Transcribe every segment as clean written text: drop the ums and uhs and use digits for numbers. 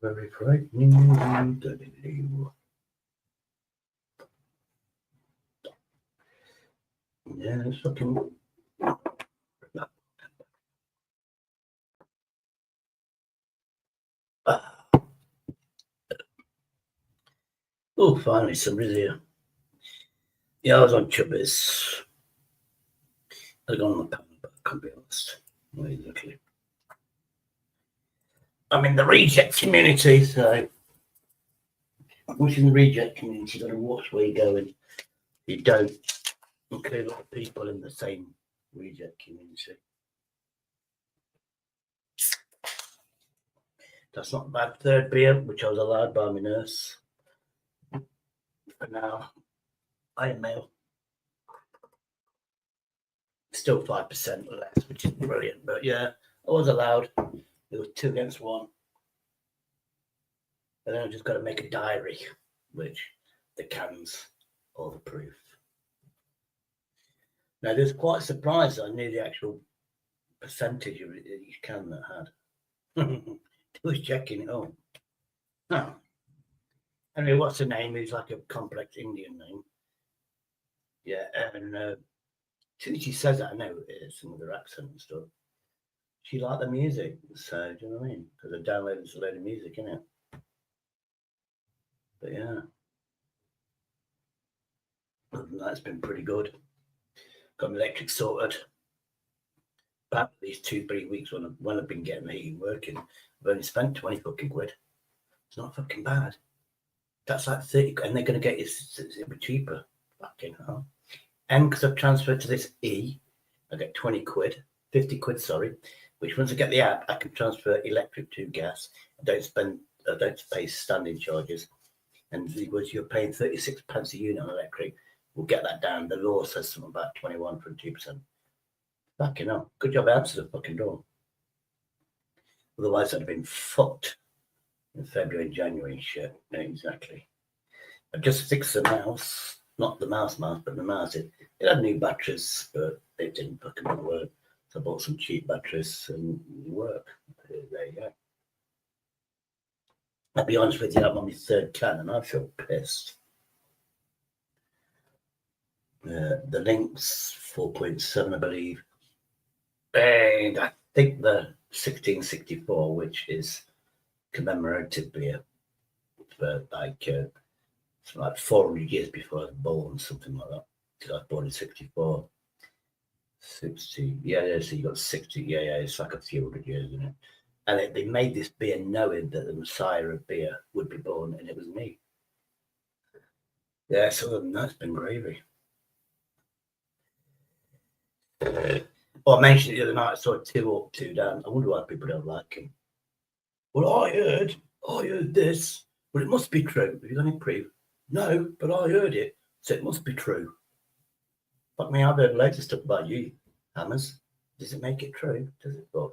Very frightening. Yeah, it's fucking. Oh, finally, somebody's here. Yeah, I was on Chubbies. I'd gone on the panel, but I can't be honest. Exactly. I'm in the reject community, so once in the reject community, you've got to watch where you're going. You don't include a lot of people in the same reject community. That's not a bad third beer, which I was allowed by my nurse. But now, I am male. Still 5% less, which is brilliant. But yeah, I was allowed. It was 2 against 1. And then I just got to make a diary, which the cans or the proof. Now, there's quite surprised I knew the actual percentage of each can that had. I was checking it all. Oh. Anyway, what's the name? It's like a complex Indian name. Yeah, and she says that, I know it is, some of their accent and stuff. She liked the music, so do you know what I mean? Because I downloaded a load of music, innit? But yeah. That's been pretty good. Got my electric sorted. About these 2-3 weeks when I've been getting the heating working, I've only spent 20 fucking quid. It's not fucking bad. That's like 30, and they're going to get it cheaper. Fucking hell. And because I've transferred to this E, I get 20 quid, 50 quid, sorry, which once I get the app, I can transfer electric to gas. I don't pay standing charges. And you're paying 36 pence a unit on electric. We'll get that down. The law says something about 21 for 2%. Fucking hell. Good job I answered the fucking door. Otherwise, I'd have been fucked in February and January and shit. Exactly. I just fixed the mouse. Not the mouse, but the mouse. It had new batteries, but it didn't fucking work. So I bought some cheap batteries and it worked. There you go. I'll be honest with you, I'm on my 3rd can and I feel pissed. The Lynx 4.7, I believe. And I think the 1664, which is commemorative beer for it's like 400 years before I was born, something like that. Because I was born in 64. 60, yeah, so you got 60, yeah, it's like a few hundred years, isn't it? And they made this beer knowing that the Messiah of beer would be born, and it was me. Yeah, so that's been gravy. Well, I mentioned it the other night, I saw 2 up, 2 down. I wonder why people don't like him. Well, I heard this. Well, it must be true. Have you got any proof? No, but I heard it, so it must be true. Fuck me, I've heard loads of stuff about you, Hammers. Does it make it true? Does it? But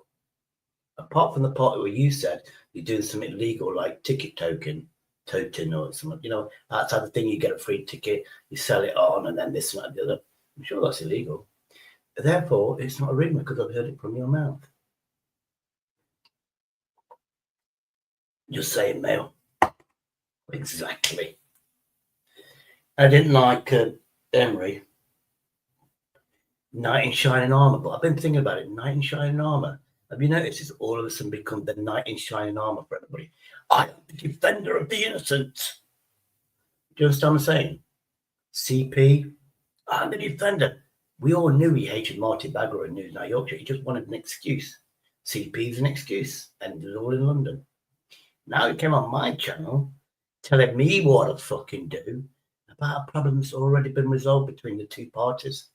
apart from the part where you said you're doing something illegal like ticket toting or something, you know, outside the thing, you get a free ticket, you sell it on, and then this and that and the other. I'm sure that's illegal. Therefore, it's not a rumour because I've heard it from your mouth. Just saying, Mel. Exactly. I didn't like Emery. Knight in shining armour, but I've been thinking about it. Knight in shining armour. Have you noticed it's all of a sudden become the knight in shining armour for everybody? I am the defender of the innocent. Do you understand what I'm saying? CP, I'm the defender. We all knew he hated Marty Bagger in News Now Yorkshire. He just wanted an excuse. CP's an excuse, and it was all in London. Now he came on my channel telling me what to fucking do about a problem that's already been resolved between the 2 parties.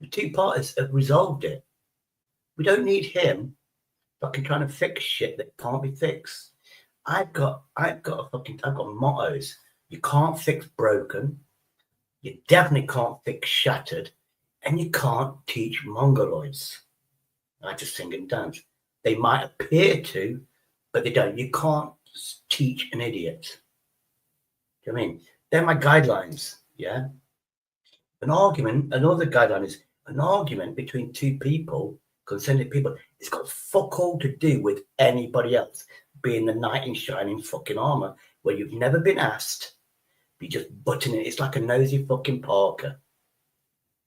The 2 parties have resolved it. We don't need him fucking trying to fix shit that can't be fixed. I've got mottos. You can't fix broken. You definitely can't fix shattered. And you can't teach mongoloids. I just sing and dance. They might appear to, but they don't. You can't teach an idiot. Do you know what I mean? They're my guidelines, yeah? Another guideline is an argument between 2 people concerning people. It's got fuck all to do with anybody else being the knight in shining fucking armor where you've never been asked. You're just butting it. It's like a nosy fucking Parker.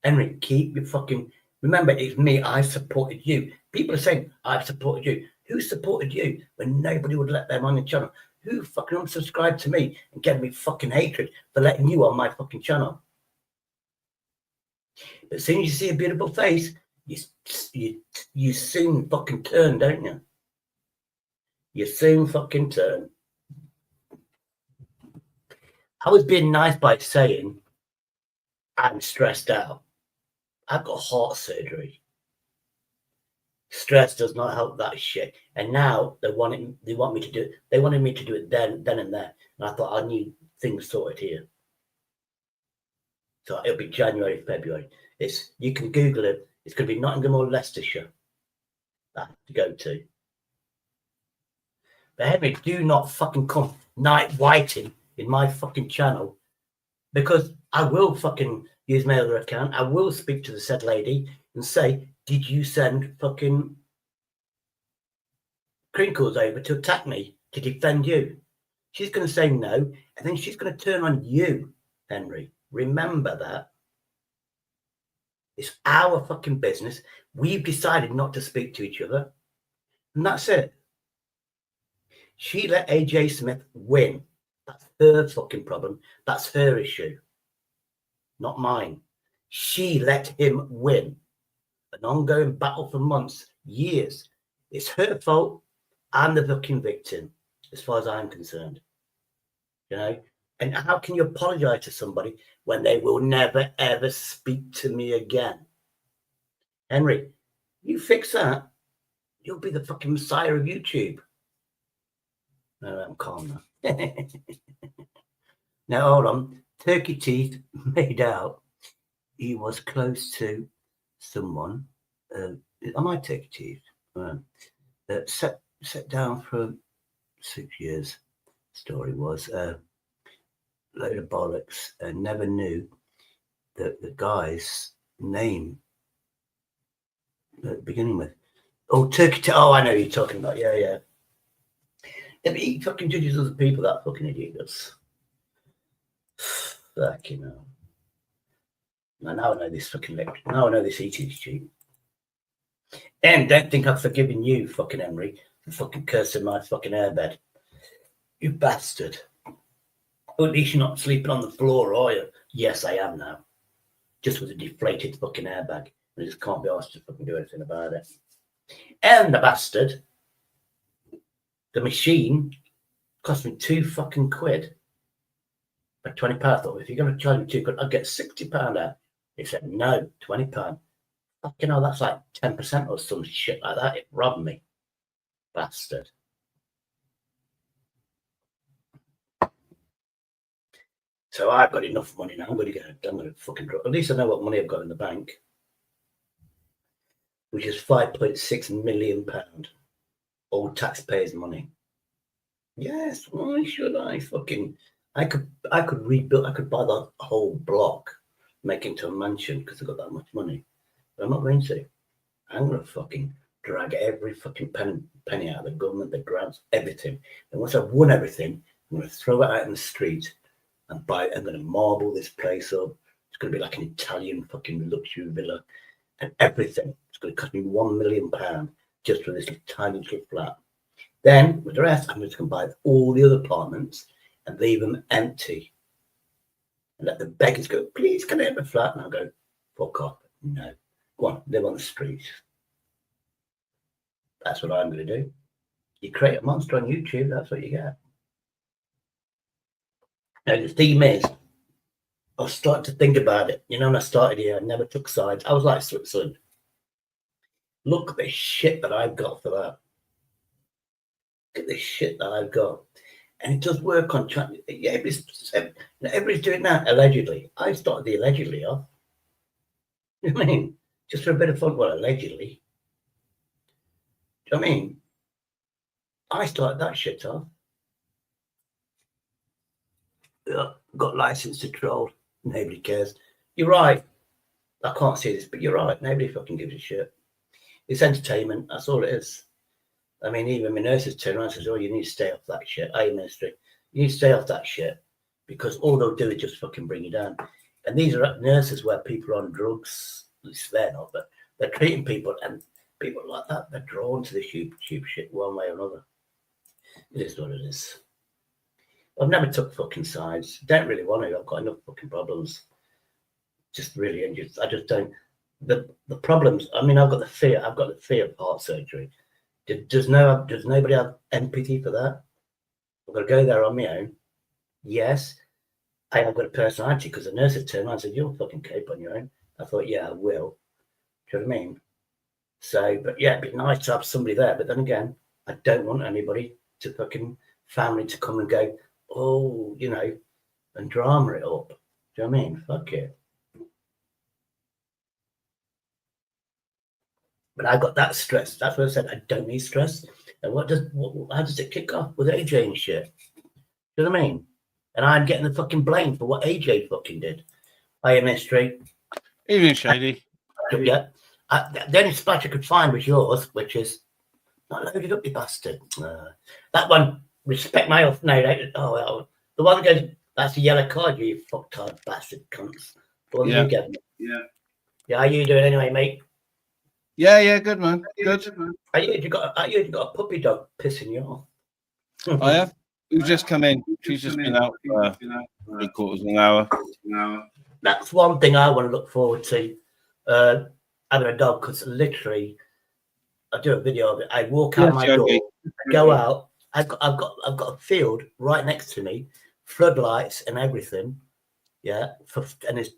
Henry, keep your fucking... Remember, it's me. I supported you. People are saying, I've supported you. Who supported you when nobody would let them on the channel? Who fucking unsubscribed to me and gave me fucking hatred for letting you on my fucking channel? But as soon as you see a beautiful face, you soon fucking turn, don't you? You soon fucking turn. I was being nice by saying I'm stressed out. I've got heart surgery. Stress does not help that shit. And now they want me to do it. They wanted me to do it then and there. And I thought I need things sorted here. So it'll be January, February. You can Google it. It's going to be Nottingham or Leicestershire that I have to go to. But Henry, do not fucking come night whiting in my fucking channel, because I will fucking use my other account. I will speak to the said lady and say, did you send fucking Crinkles over to attack me, to defend you? She's going to say no, and then she's going to turn on you, Henry. Remember that. It's our fucking business. We've decided not to speak to each other, and that's it. She let AJ Smith win. That's her fucking problem. That's her issue, not mine. She let him win. An ongoing battle for months, years. It's her fault. I'm the fucking victim, as far as I'm concerned. You know? And how can you apologize to somebody when they will never, ever speak to me again? Henry, you fix that, you'll be the fucking messiah of YouTube. No, I'm calm now. Now, hold on. Turkey Teeth made out he was close to someone. Am I Turkey Teeth? Set down for 6 years. Story was load of bollocks, and never knew that the guy's name beginning with. Oh, Turkey Teeth. Oh, I know who you're talking about. Yeah, yeah. Yeah, but he fucking judges other people, that fucking idiot does. Fucking hell. Now I know this fucking lecture. Now I know this eating is cheap. And don't think I've forgiven you, fucking Henry, for fucking cursing my fucking airbed. You bastard. Well, at least you're not sleeping on the floor, are you? Yes, I am now. Just with a deflated fucking airbag. I just can't be asked to fucking do anything about it. And the bastard, the machine, cost me £2 fucking quid. Like £20. I thought, if you're going to charge me £2 quid, I'll get £60 out. He said, no, £20. Fucking hell, that's like 10% or some shit like that. It robbed me. Bastard. So I've got enough money now. I'm going to fucking drop. At least I know what money I've got in the bank, which is £5.6 million. All taxpayers' money. Yes, why should I fucking... I could rebuild, I could buy the whole block, make it into a mansion because I've got that much money. But I'm not going to. I'm going to fucking drag every fucking penny out of the government, the grants, everything. And once I've won everything, I'm going to throw it out in the street and buy it. I'm going to marble this place up. It's going to be like an Italian fucking luxury villa and everything. It's going to cost me £1 million just for this tiny little flat. Then, with the rest, I'm just going to buy all the other apartments and leave them empty. And let the beggars go, please, can I have a flat? And I'll go, fuck off. No. Go on, live on the street. That's what I'm going to do. You create a monster on YouTube, that's what you get. Now, the theme is, I was starting to think about it. You know, when I started here, I never took sides. I was like Switzerland. Look at the shit that I've got for that. Look at the shit that I've got. And it does work on trying. Yeah, everybody's doing that, allegedly. I started the allegedly off. You know what I mean? Just for a bit of fun. Well, allegedly. Do you know what I mean? I started that shit off. Yeah, got license to troll. Nobody cares. You're right. I can't see this, but you're right. Nobody fucking gives a shit. It's entertainment. That's all it is. I mean, even my nurses turn around and says, "Oh, you need to stay off that shit." Hey, ministry, you need to stay off that shit because all they'll do is just fucking bring you down. And these are nurses where people are on drugs. At least they're not, but they're treating people, and people like that, they're drawn to the cheap shit one way or another. It is what it is. I've never took fucking sides. Don't really want to. I've got enough fucking problems. Just really, and I just don't. The problems. I mean, I've got the fear. I've got the fear of heart surgery. Does nobody have empathy for that? I've got to go there on my own. Yes, I have got a personality because the nurse had turned around and said, "You'll fucking cope on your own." I thought, yeah, I will. Do you know what I mean? So, but yeah, it'd be nice to have somebody there. But then again, I don't want anybody to fucking family to come and go, oh, you know, and drama it up. Do you know what I mean? Fuck it. But I got that stress. That's what I said. I don't need stress. And how does it kick off with AJ and shit? Do you know what I mean? And I'm getting the fucking blame for what AJ fucking did. I am history. Even Shady. Yeah. The only splash I could find was yours, which is not loaded up, you bastard. That one, respect my oath. No, the one that goes, that's a yellow card, you fucktard bastard cunts. The one you gave me. Yeah. Yeah, how you doing anyway, mate? Yeah, good man. Good. You got a puppy dog pissing you off. I have. We've just come in. She's just been out for 3/4 of an hour. That's one thing I want to look forward to. Having a dog, because literally, I do a video of it. I walk out my door, go out. I've got a field right next to me, floodlights and everything. Yeah, and there's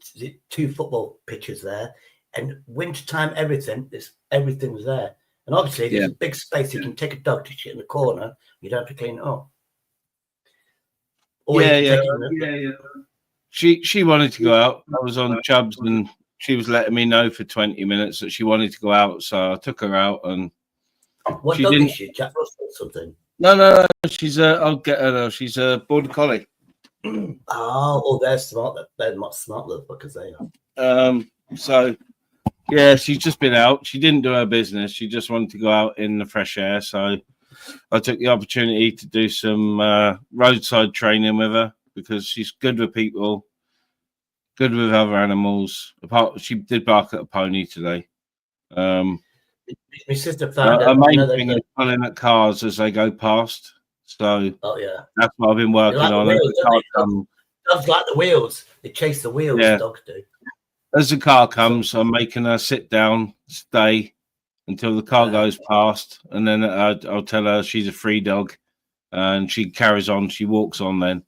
2 football pitches there, and wintertime everything's there. And obviously, there's a big space. You can take a dog to shit in the corner. You don't have to clean it up. Or She wanted to go out. I was on Chubbs and she was letting me know for 20 minutes that she wanted to go out, so I took her out. And what dog is she? Jack Russell or something? No. She's I'll get her. She's a border collie. They're smart. They're not smart little fuckers, they are. So yeah, she's just been out. She didn't do her business. She just wanted to go out in the fresh air. So I took the opportunity to do some roadside training with her because she's good with people. Good with other animals. She did bark at a pony today. My sister found a main thing is pulling at cars as they go past. So that's what I've been working on. Dogs like the wheels. They chase the wheels. Yeah. Dogs do. As the car comes, I'm making her sit down, stay until the car goes past, and then I'll tell her she's a free dog, and she carries on. She walks on then.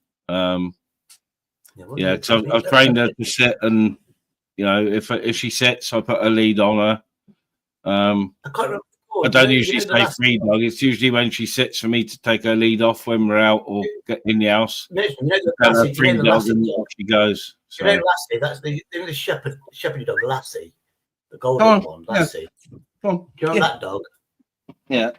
Because I've trained her to sit, and you know, if she sits, I put a lead on her. I can't remember. I don't usually say free dog. It's usually when she sits for me to take her lead off when we're out or get in the house. Free dog, and she goes. So. You know Lassie? That's the shepherd dog, Lassie, the golden one, Lassie. Yeah. Do you know that dog? Yeah.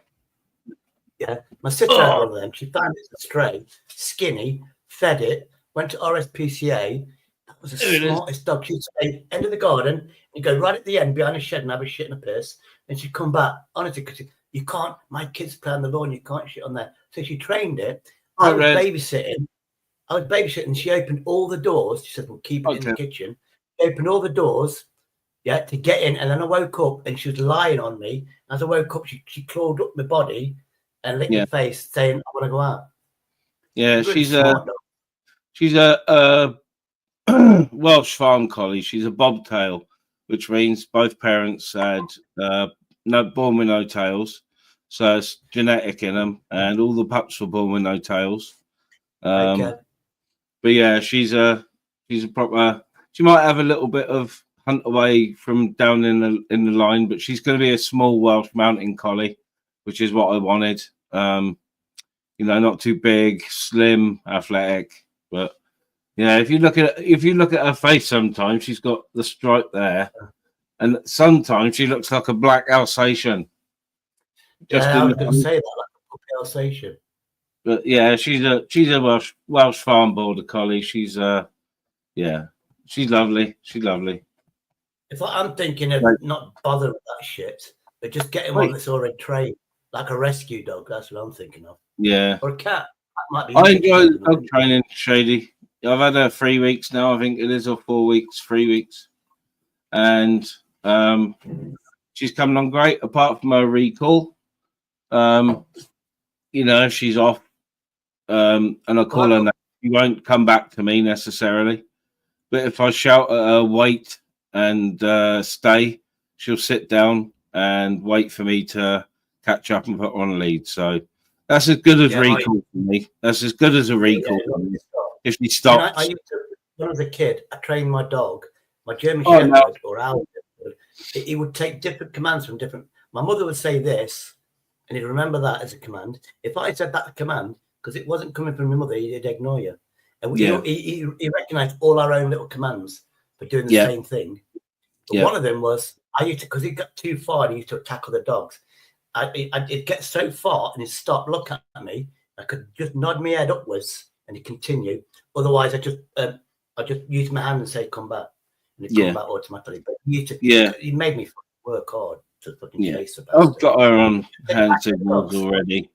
Yeah. My sister had one of them. She found it stray, skinny, fed it. Went to RSPCA. That was the smartest dog. She'd stay end of the garden. You go right at the end behind a shed and have a shit and a piss. And she'd come back. Honestly, because you can't. My kids play on the lawn. You can't shit on there. So she trained it. I was babysitting. She opened all the doors. She said, "We'll keep it in the kitchen." Opened all the doors, to get in. And then I woke up and she was lying on me. As I woke up, she clawed up my body and licked my face, saying, "I want to go out." Yeah, she's a Welsh farm collie. She's a bobtail, which means both parents had born with no tails, so it's genetic in them, and all the pups were born with no tails. But yeah, she's a proper. She might have a little bit of hunt away from down in the line, but she's going to be a small Welsh mountain collie, which is what I wanted. Not too big, slim, athletic, but. Yeah, if you look at her face, sometimes she's got the stripe there, and sometimes she looks like a black Alsatian. I was going to say that, like a Alsatian. But yeah, she's a Welsh farm border collie. She's she's lovely. She's lovely. If I'm thinking of not bothering with that shit, But just getting one that's already trained, like a rescue dog. That's what I'm thinking of. Yeah. Or a cat. That might be. I enjoy the dog training, Shady. I've had her 3 weeks now, I think it is, or 4 weeks, 3 weeks. And she's coming on great, apart from her recall. You know, she's off. And I call her now. She won't come back to me necessarily. But if I shout at her, wait and stay, she'll sit down and wait for me to catch up and put her on a lead. So that's as good as recall for me. That's as good as a recall for me. If she stops. I used to, when I was a kid, I trained my dog, my German Shepherd or Owl. He would take different commands from different. My mother would say this, and he'd remember that as a command. If I said that command, because it wasn't coming from my mother, he'd ignore you. And he recognised all our own little commands for doing the same thing. But one of them was, I used to, because he got too far, and he used to tackle the dogs. It'd get so far, and he'd stop, look at me. I could just nod my head upwards, and he'd continue. Otherwise, I just use my hand and say, "Come back," and he'd come back automatically. But he made me work hard to fucking chase about. I've got her on hand signals already.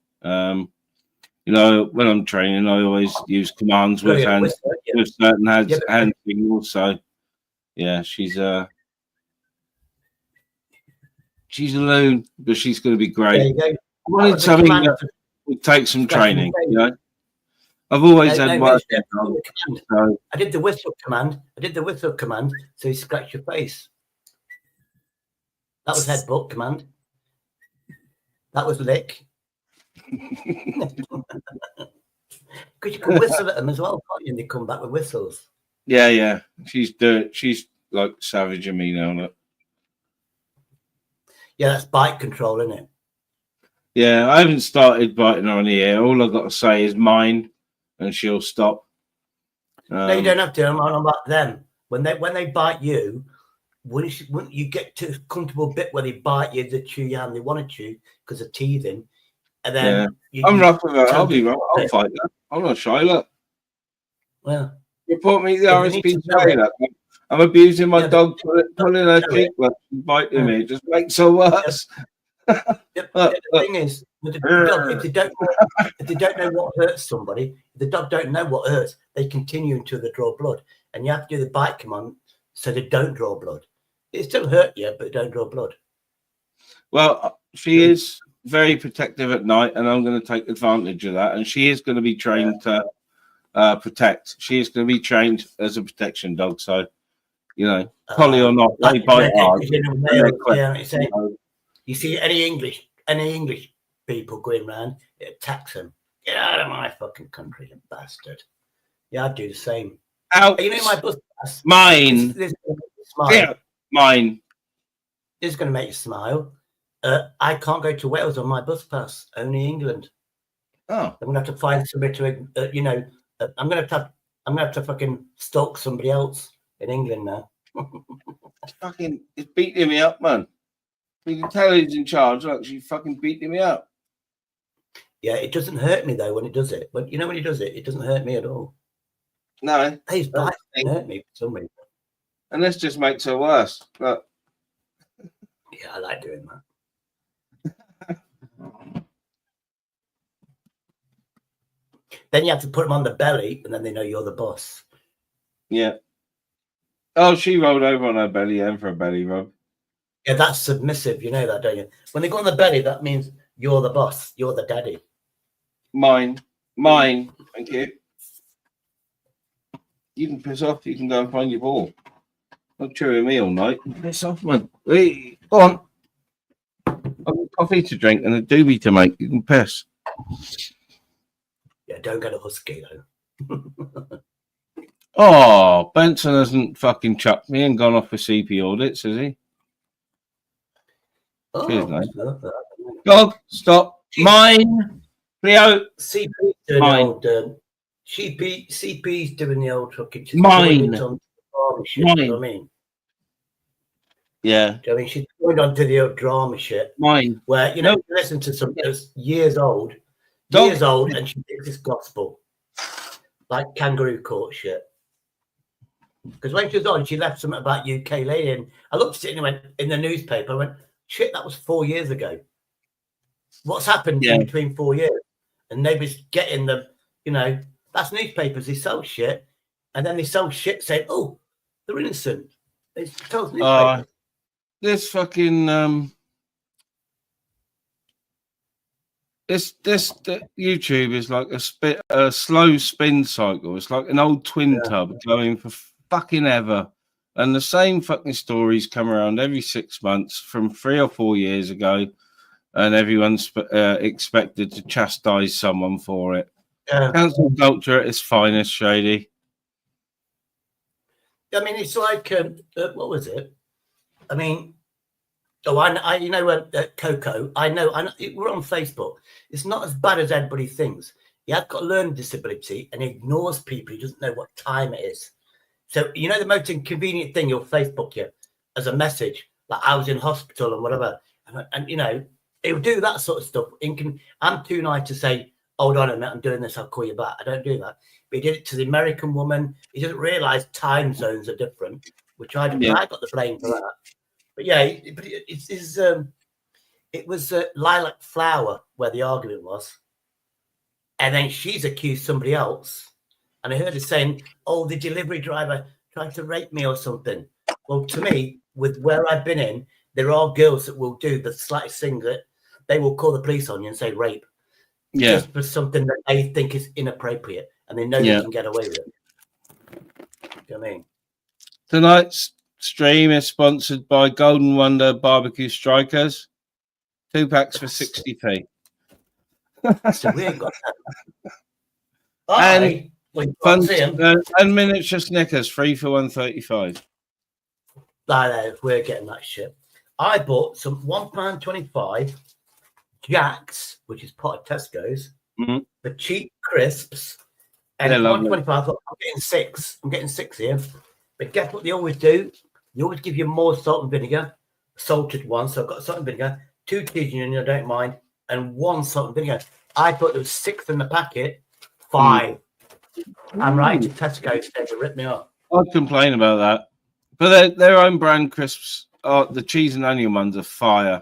You know, when I'm training, I always use commands with with certain hand signals. So, yeah, she's a loon, but she's going to be great. I wanted something that would take some training, you know. I've always had work. So. I did the whistle command. So you scratch your face. That was headbutt command. That was lick. Because you can whistle at them as well, can't you? And they come back with whistles. Yeah. She's like savaging me now. Yeah, that's bite control, isn't it? Yeah, I haven't started biting her on the ear. All I've got to say is mine, and she'll stop. No, you don't have to. I'm about them. When they bite you, when you get to a comfortable bit where they bite you, they chew your hand, they want to chew because of teething. And then I'm rough with her. I'll be rough. I'll fight her. I'm not shy. Look. Well, report me to the RSPCA. I'm abusing my dog, pulling her cheek, biting me. It just makes her worse. The thing is, with the dog, if they don't know what hurts somebody, if the dog don't know what hurts, they continue until they draw blood. And you have to do the bite command so they don't draw blood. It still hurt you, but don't draw blood. Well, she is very protective at night, and I'm going to take advantage of that. And she is going to be trained to protect. She is going to be trained as a protection dog. So, you know, collie or not, they bite hard. You see any English people going around, it attacks them. Get out of my fucking country, you bastard. Yeah, I'd do the same. Out. You know my bus pass? Mine. This Yeah, mine. This is going to make you smile. I can't go to Wales on my bus pass. Only England. Oh. I'm going to have to find somebody to, I'm going to have to fucking stalk somebody else in England now. It's beating me up, man. You can tell he's in charge. Look, she's fucking beating me up. Yeah, it doesn't hurt me though when it does it. But when he does it, it doesn't hurt me at all. No, his bite doesn't hurt me for some reason. And this just makes her worse. Look. Yeah, I like doing that. Then you have to put them on the belly, and then they know you're the boss. Yeah. Oh, she rolled over on her belly and for a belly rub. Yeah, that's submissive. You know that, don't you? When they go on the belly, that means you're the boss. You're the daddy. Mine. Thank you. You can piss off. You can go and find your ball. Not chewing me all night. Piss off, man. Hey, go on. I've got coffee to drink and a doobie to make. You can piss. Yeah, don't get a husky though. Oh, Benson hasn't fucking chucked me and gone off for CP audits, has he? Oh, cheers, mate. Dog, stop. Mine. Leo. CP's doing the old. CP's doing the old fucking. Mine. Shit, mine. You know what I mean? Yeah. I mean, she's going on to the old drama shit. Mine. Where, you listen to some years old, and she thinks it's gospel. Like kangaroo court shit. Because when she was on, she left something about UK lady. And I looked at it and went, in the newspaper, I went, Shit, that was 4 years ago. What's happened Yeah. in between 4 years? And nobody's getting the, that's newspapers. They sell shit, and then they sell shit saying, "Oh, they're innocent." It's tells newspapers. This fucking the YouTube is like a slow spin cycle. It's like an old twin tub going for fucking ever, and the same fucking stories come around every 6 months from 3 or 4 years ago, and everyone's expected to chastise someone for it. Cancel culture at its finest, Shady. I mean, it's like what was it? I mean, Coco. I know. We're on Facebook. It's not as bad as everybody thinks. He has got a learning disability and ignores people. He doesn't know what time it is. So the most inconvenient thing you'll Facebook you as a message, like I was in hospital and whatever, and he'll do that sort of stuff. I'm too nice to say, hold on a minute, I'm doing this, I'll call you back. I don't do that. But he did it to the American woman. He doesn't realise time zones are different, which I got the blame for that. But yeah, it was Lilac Flower where the argument was. And then she's accused somebody else. And I heard her saying, "Oh, the delivery driver tried to rape me or something." Well, to me, with where I've been in, there are girls that will do the slightest thing that they will call the police on you and say rape. Yeah. Just for something that they think is inappropriate. And they know they can get away with it. Do you know what I mean? Tonight's stream is sponsored by Golden Wonder Barbecue Strikers. 2 packs for 60p. So we ain't got that. And and miniature Snickers, 3 for 135. No, we're getting that shit. I bought some £1.25 Jacks, which is part of Tesco's, for cheap crisps. And £1.25, I'm getting 6. I'm getting 6 here. But guess what they always do? They always give you more salt and vinegar, salted one. So I've got salt and vinegar, 2 cheese onions, I don't mind, and 1 salt and vinegar. I thought there was 6 in the packet, 5. I'm right to Tesco's, they rip me off. I'd complain about that. But their own brand crisps, the cheese and onion ones are fire.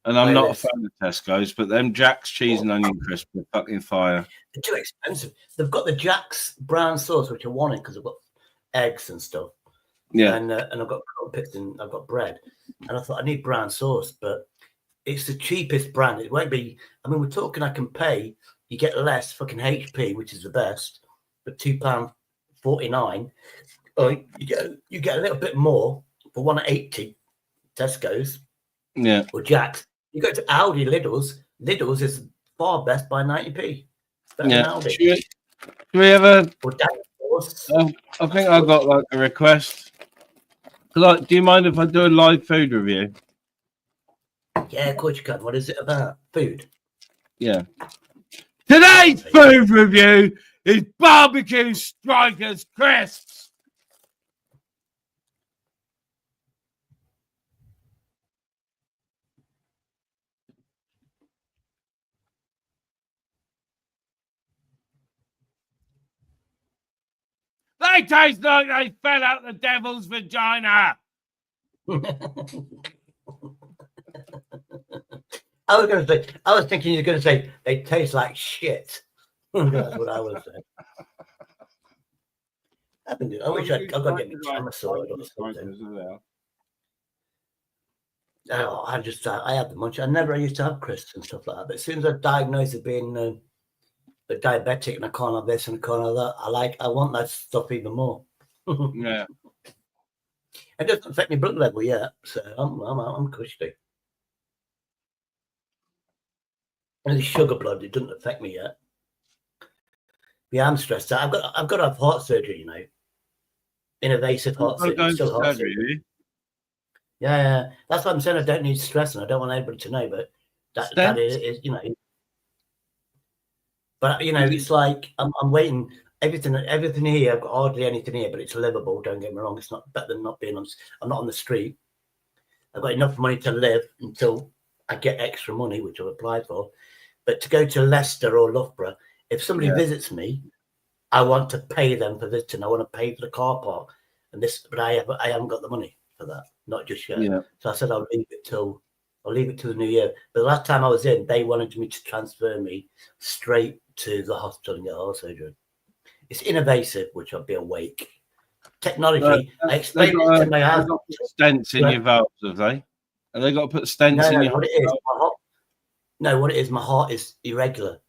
And I'm not a fan of Tesco's, but them Jack's cheese and onion crisps are fucking fire. They're too expensive. They've got the Jack's brown sauce, which I wanted because I've got eggs and stuff. Yeah. And I've got crumpets and I've got bread. And I thought I need brown sauce, but it's the cheapest brand. It won't be. I mean, we're talking. I can pay. You get less fucking HP, which is the best, but £2.49. Or you get a little bit more for $1.80. Tesco's. Yeah. Or Jack's. You go to Aldi, Lidl's is far best by 90p. Yeah. Should we have a? I think I got like a request. Like, do you mind if I do a live food review? Yeah, of course you can. What is it about? Food. Yeah. Today's food review is Barbecue Strikers crisps. They taste like they fell out the devil's vagina. I was thinking you were going to say they taste like shit. That's what I was saying. I wish I've got to get my camera sorted or something. Oh, I had the munch. I never used to have crisps and stuff like that. But as soon as I diagnosed as being a diabetic and I can't have this and I can't have that, I want that stuff even more. Yeah. It doesn't affect my blood level yet, so I'm cushy. And the sugar blood, it doesn't affect me yet. Yeah, I'm stressed out. I've got to have heart surgery, invasive heart surgery. Yeah, that's what I'm saying. I don't need stress, and I don't want anybody to know. But that is, But it's like I'm waiting. Everything here. I've got hardly anything here, but it's livable. Don't get me wrong. It's not better than not being on. I'm not on the street. I've got enough money to live until I get extra money, which I've applied for. But to go to Leicester or Loughborough, if somebody visits me, I want to pay them for visiting. I want to pay for the car park and this, but I haven't got the money. for that, not just yet. Yeah. So I said I'll leave it till the new year. But the last time I was in, they wanted me to transfer me straight to the hospital and get heart surgery. It's invasive, which I'll be awake. Technology, I explained it to my They've husband. got to put stents in your valves, have they? Have they got to put stents in your What it is, my heart. No, what it is, my heart is irregular.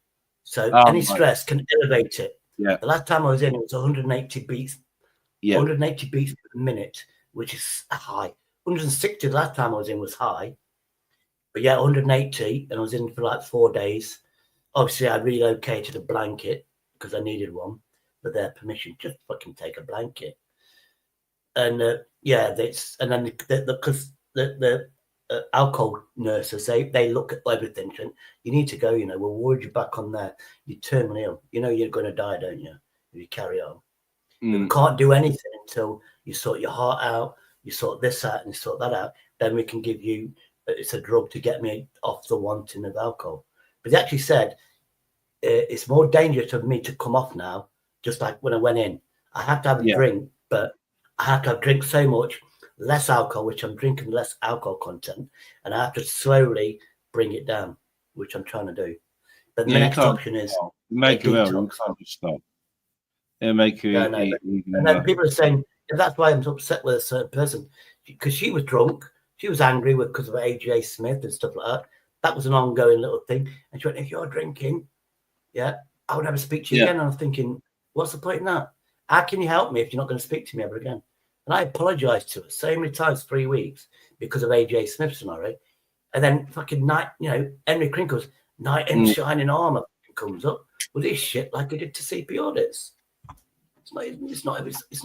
So any right. stress can elevate it. Yeah. The last time I was in, it was 180 beats. Yeah. 180 beats per minute, which is high. 160 the last time I was in was high. But yeah, 180, and I was in for like 4 days. Obviously, I relocated a blanket because I needed one, with their permission. Just fucking take a blanket. And yeah, and then because the alcohol nurses, they look at everything. And you need to go. We'll ward you back on there. You're terminally ill. You're going to die, don't you? If you carry on. You can't do anything until you sort your heart out, you sort this out, and you sort that out. Then we can give you, it's a drug to get me off the wanting of alcohol. But they actually said it's more dangerous for me to come off now, just like when I went in. I have to have a drink, but I have to have drink so much, less alcohol, which I'm drinking less alcohol content, and I have to slowly bring it down, which I'm trying to do. But the next option is make it well. You can't just stop. It'll make you eat. And then people are saying that's why I'm upset with a certain person, because she was drunk, she was angry because of AJ Smith and stuff like that. That was an ongoing little thing. And she went, if you're drinking, I would never speak to you again. And I'm thinking, what's the point in that? How can you help me if you're not going to speak to me ever again? And I apologized to her so many times, 3 weeks, because of AJ Smith's scenario. And then fucking Henry Crinkle's knight in shining armor comes up with this shit like he did to CP audits. It's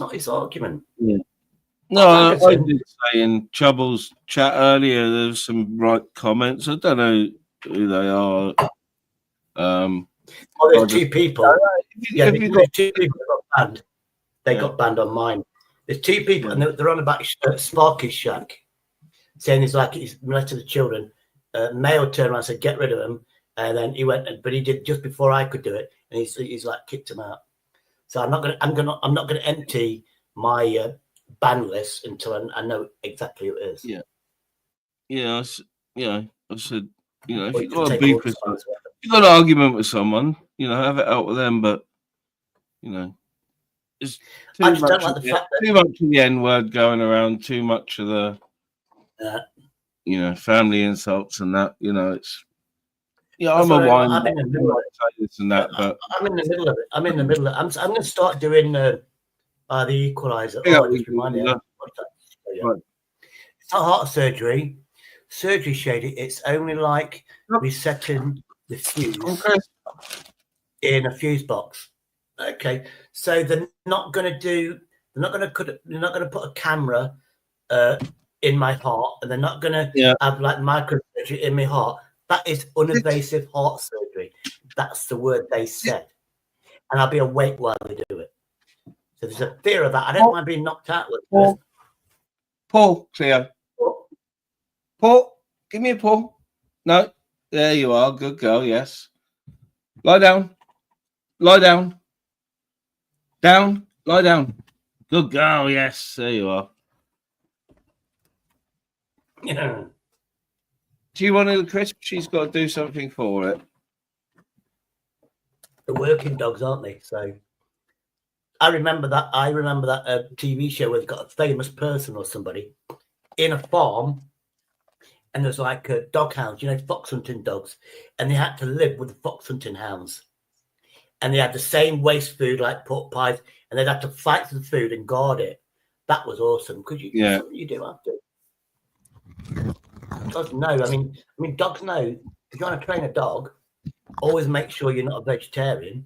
not his argument. Yeah. No, I did say in Chubble's chat earlier, there's some right comments. I don't know who they are. There's two people. There's two people that got banned. They got banned on mine. There's two people, and they're on about Sparky's shack, saying he's molested the children. Mayo turned around and said, "Get rid of him," and then he went, but he did just before I could do it, and he's like kicked him out. So I'm not gonna empty my ban list until I know exactly who it is. I said, if you've got a beef with someone, if you've got an argument with someone, have it out with them. But it's too much. Don't like the fact that too much of the N word going around. Too much of the family insults and that. It's. Yeah, I'm in the middle of it. But I'm in the middle of it. I'm going to start doing the Equalizer. Just remind me. It's not heart surgery. Surgery, Shady. It's only like resetting the fuse in a fuse box. Okay, so they're not going to put a camera in my heart, and they're not going to have like microsurgery in my heart. That is uninvasive heart surgery. That's the word they said. And I'll be awake while they do it. So there's a fear of that. I don't mind being knocked out with this. Paul, Cleo. Paul, give me a pull. No, there you are. Good girl, yes. Lie down. Lie down. Down. Lie down. Good girl, yes. There you are. Yeah. Do you want a crisp? She's got to do something for it. The working dogs, aren't they? So I remember that TV show where they got a famous person or somebody in a farm, and there's like dog hounds, fox hunting dogs, and they had to live with the fox hunting hounds, and they had the same waste food like pork pies, and they'd have to fight for the food and guard it. That was awesome because you do have to. Dogs know. I mean, dogs know. If you want to train a dog, always make sure you're not a vegetarian,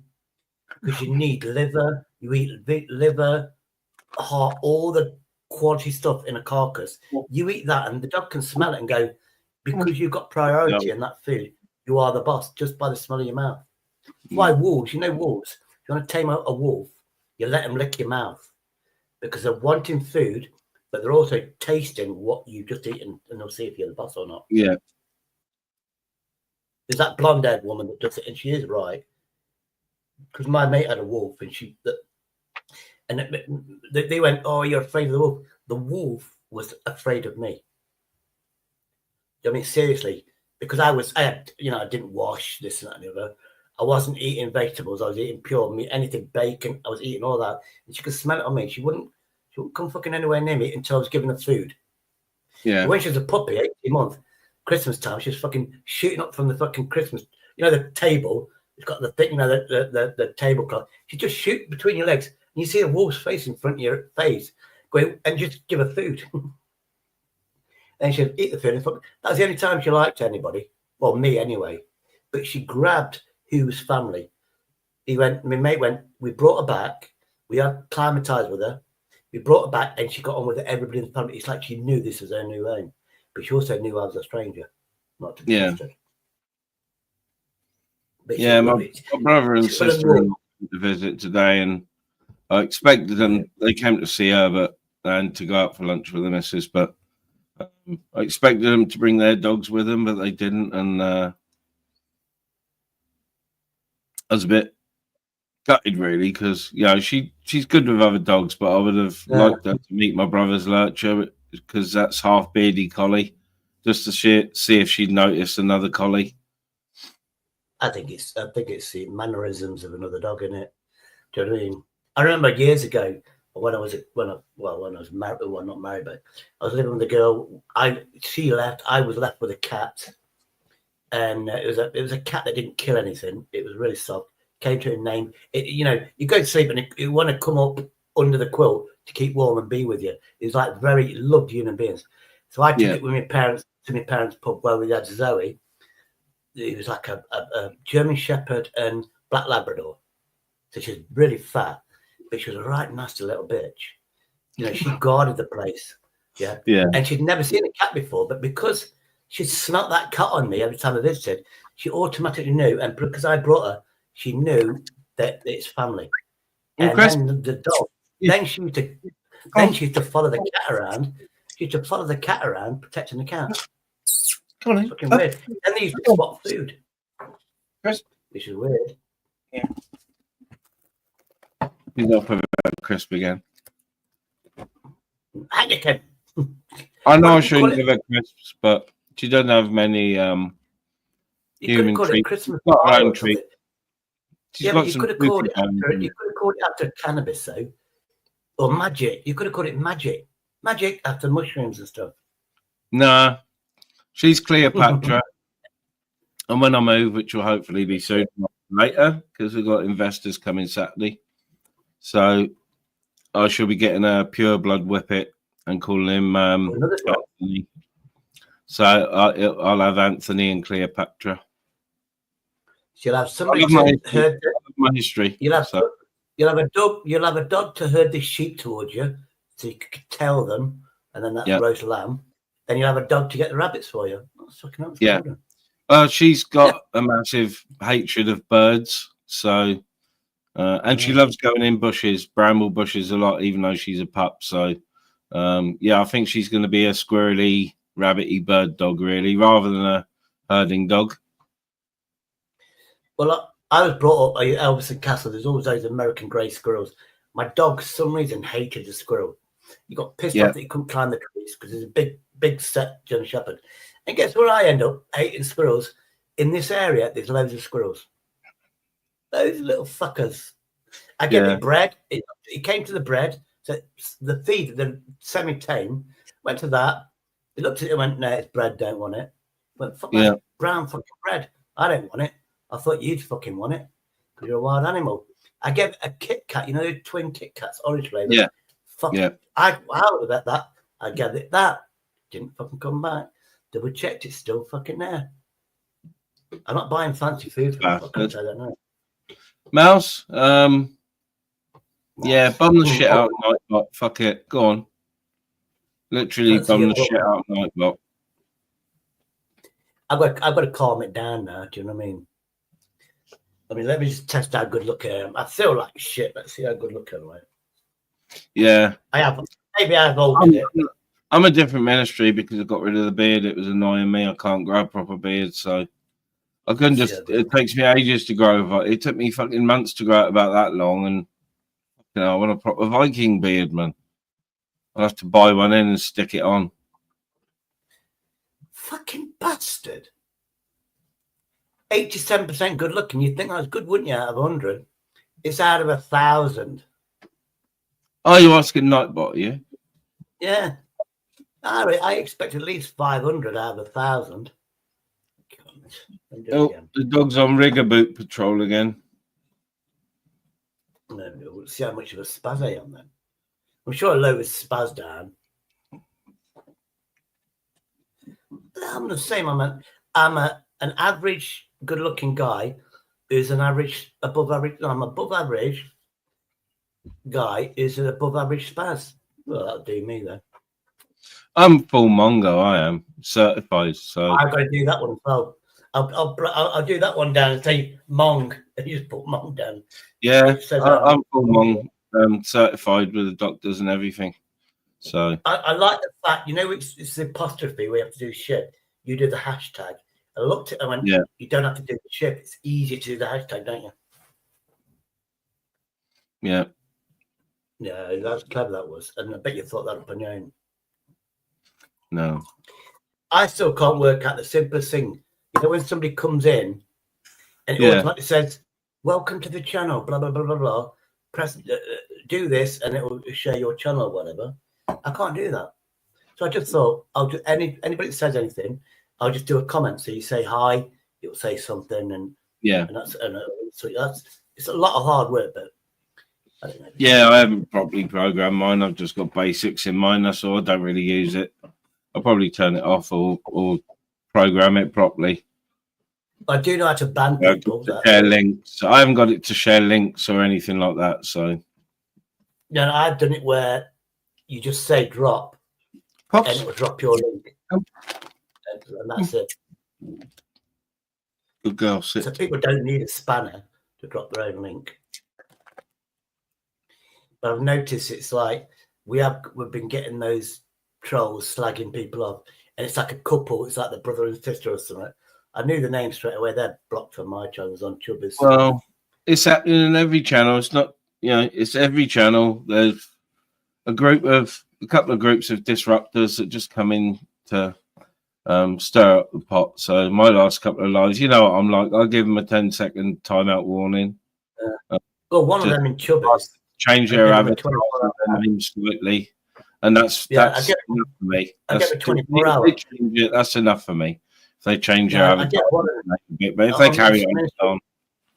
because you need liver. You eat liver, heart, all the quality stuff in a carcass. You eat that, and the dog can smell it and go, because you've got priority in that food. You are the boss just by the smell of your mouth. Why wolves? Wolves. If you want to tame a wolf, you let them lick your mouth because they're wanting food. But they're also tasting what you've just eaten, and they'll see if you're the boss or not. Yeah. There's that blonde-haired woman that does it, and she is right. Because my mate had a wolf, and they went, "Oh, you're afraid of the wolf." The wolf was afraid of me. I mean, seriously, because I didn't wash this and that and the other. I wasn't eating vegetables. I was eating pure meat, anything bacon. I was eating all that. And she could smell it on me. She wouldn't come fucking anywhere near me until I was giving her food. Yeah. But when she was a puppy, 18 months, Christmas time, she was fucking shooting up from the fucking Christmas, the table. It's got the thing, the tablecloth. She just shoot between your legs. And you see a wolf's face in front of your face, going and just give her food. And she'd eat the food. And that was the only time she liked anybody. Well, me anyway. But she grabbed Hugh's family. My mate went, we brought her back. We acclimatized with her. We brought her back and she got on with everybody in the family. It's like she knew this was her new home. But she also knew I was a stranger, not to be trusted. Yeah, my brother and sister came to visit today, and I expected them. They came to see her, and to go out for lunch with the missus. But I expected them to bring their dogs with them, but they didn't, and I was a bit gutted, really, because she's good with other dogs, but I would have liked her to meet my brother's lurcher, because that's half beardy collie, just to see if she'd noticed another collie. I think it's the mannerisms of another dog, in it. Do you know what I mean? I remember years ago when I was married, well, not married, but I was living with a girl. She left. I was left with a cat, and it was a cat that didn't kill anything. It was really soft. Came to a name. You go to sleep and it want to come up under the quilt to keep warm and be with you. It was like very loved human beings. So I took it with my parents to my parents' pub where we had Zoe. It was like a German Shepherd and Black Labrador. So she was really fat, but she was a right nasty little bitch. She guarded the place. Yeah. And she'd never seen a cat before, but because she'd smelt that cat on me every time I visited, she automatically knew. And because I brought her, she knew that it's family. And then the dog. Then she used to follow the cat around. She used to follow the cat around, protecting the cat. Come on, fucking weird. And they used to swap food. Chris, which is weird. Yeah. He's not put crisp again. Heineken. I know I shouldn't give her crisps, but she doesn't have many human treats. Christmas not her own treat. Yeah, but you could have called it after cannabis, though, or magic. You could have called it magic after mushrooms and stuff. Nah, she's Cleopatra, and when I move, which will hopefully be soon later, because we've got investors coming Saturday, so I shall be getting a pure blood whippet and calling him Anthony. So I'll have Anthony and Cleopatra. You'll have somebody to herd my history. You'll have a dog. You'll have a dog to herd the sheep towards you, so you can tell them, and then that's roast lamb. Then you'll have a dog to get the rabbits for you. That's fucking up. Yeah. She's got a massive hatred of birds, so and she loves going in bushes, bramble bushes a lot, even though she's a pup. So I think she's going to be a squirrely, rabbity bird dog, really, rather than a herding dog. Well, I was brought up at Elvison Castle. There's always those American grey squirrels. My dog, for some reason, hated the squirrel. He got pissed off that he couldn't climb the trees because there's a big set German Shepherd. And guess where I end up hating squirrels? In this area, there's loads of squirrels. Those little fuckers. I gave it bread. It came to the bread. So the feed, the semi-tame, went to that. He looked at it and went, no, it's bread, don't want it. Went, fuck that brown fucking bread. I don't want it. I thought you'd fucking want it because you're a wild animal. I gave it a Kit Kat, the twin Kit Kats, orange flavour. Yeah. I would have bet that. I gave it that. Didn't fucking come back. Double checked, it's still fucking there. I'm not buying fancy food from I don't know. Mouse, bum the shit out of Nightbot. Fuck it. Go on. Literally bum the shit out of Nightbot. I've got to calm it down now. Do you know what I mean? Let me just test how good look I am. I feel like shit. Let's see how good look I am. Yeah. Maybe I've altered it. I'm a different ministry because I got rid of the beard. It was annoying me. I can't grow a proper beard, so I couldn't it takes me ages to grow. It took me fucking months to grow out about that long, and I want a proper Viking beard, man. I'll have to buy one in and stick it on. Fucking bastard. 87% good looking. You'd think that was good, wouldn't you, out of 100? It's out of 1,000. Oh, you're asking Nightbot, are you? Yeah. I expect at least 500 out of 1,000. Oh, the dog's on Rigaboot patrol again. No, we'll see how much of a spaz I am then. I'm sure a low is spaz down. I'm the same. I'm an average, good-looking guy who's an average, above average. I'm above average guy is an above average spaz. Well, that'll do me then. I'm full Mongo. I am certified. So I've got to do that one as well. I'll do that one down and say Mong. You just put Mong down. Yeah, I'm full Mong, certified with the doctors and everything. So I like the fact, it's the apostrophe where you have to do shit. You do the hashtag. I looked at it and went, yeah, you don't have to do the shit. It's easy to do the hashtag, don't you? yeah. Yeah, that's clever, that was. And I bet you thought that up on your own. No. I still can't work out the simplest thing. When somebody comes in and it automatically says, welcome to the channel, blah, blah, blah, blah, blah. Press, do this and it will share your channel or whatever. I can't do that. So I just thought, I'll do anybody that says anything, I'll just do a comment. So you say hi, it'll say something, and so it's a lot of hard work, but I don't know. Yeah, I haven't properly programmed mine. I've just got basics in mine. That's all. I don't really use it. I'll probably turn it off or program it properly. I do know how to ban people. Share links. I haven't got it to share links or anything like that. So no, I've done it where you just say drop, Pops. and it will drop your link, and that's it. Good girl. Sit. So people don't need a spanner to drop their own link. But I've noticed it's like we've been getting those trolls slagging people off, and it's like a couple. It's like the brother and sister or something. I knew the name straight away. They're blocked on my channels on Chubby's. Well, it's happening in every channel. It's not, it's every channel. There's a couple of groups of disruptors that just come in to stir up the pot. So my last couple of lives, you know what I'm like. I'll give them a 10-second timeout warning. Well, one of them in Chubby's change their avatar name slightly, and that's enough for me. I get the 24 hours. That's enough for me. If they change their avatar a bit, but if they carry on,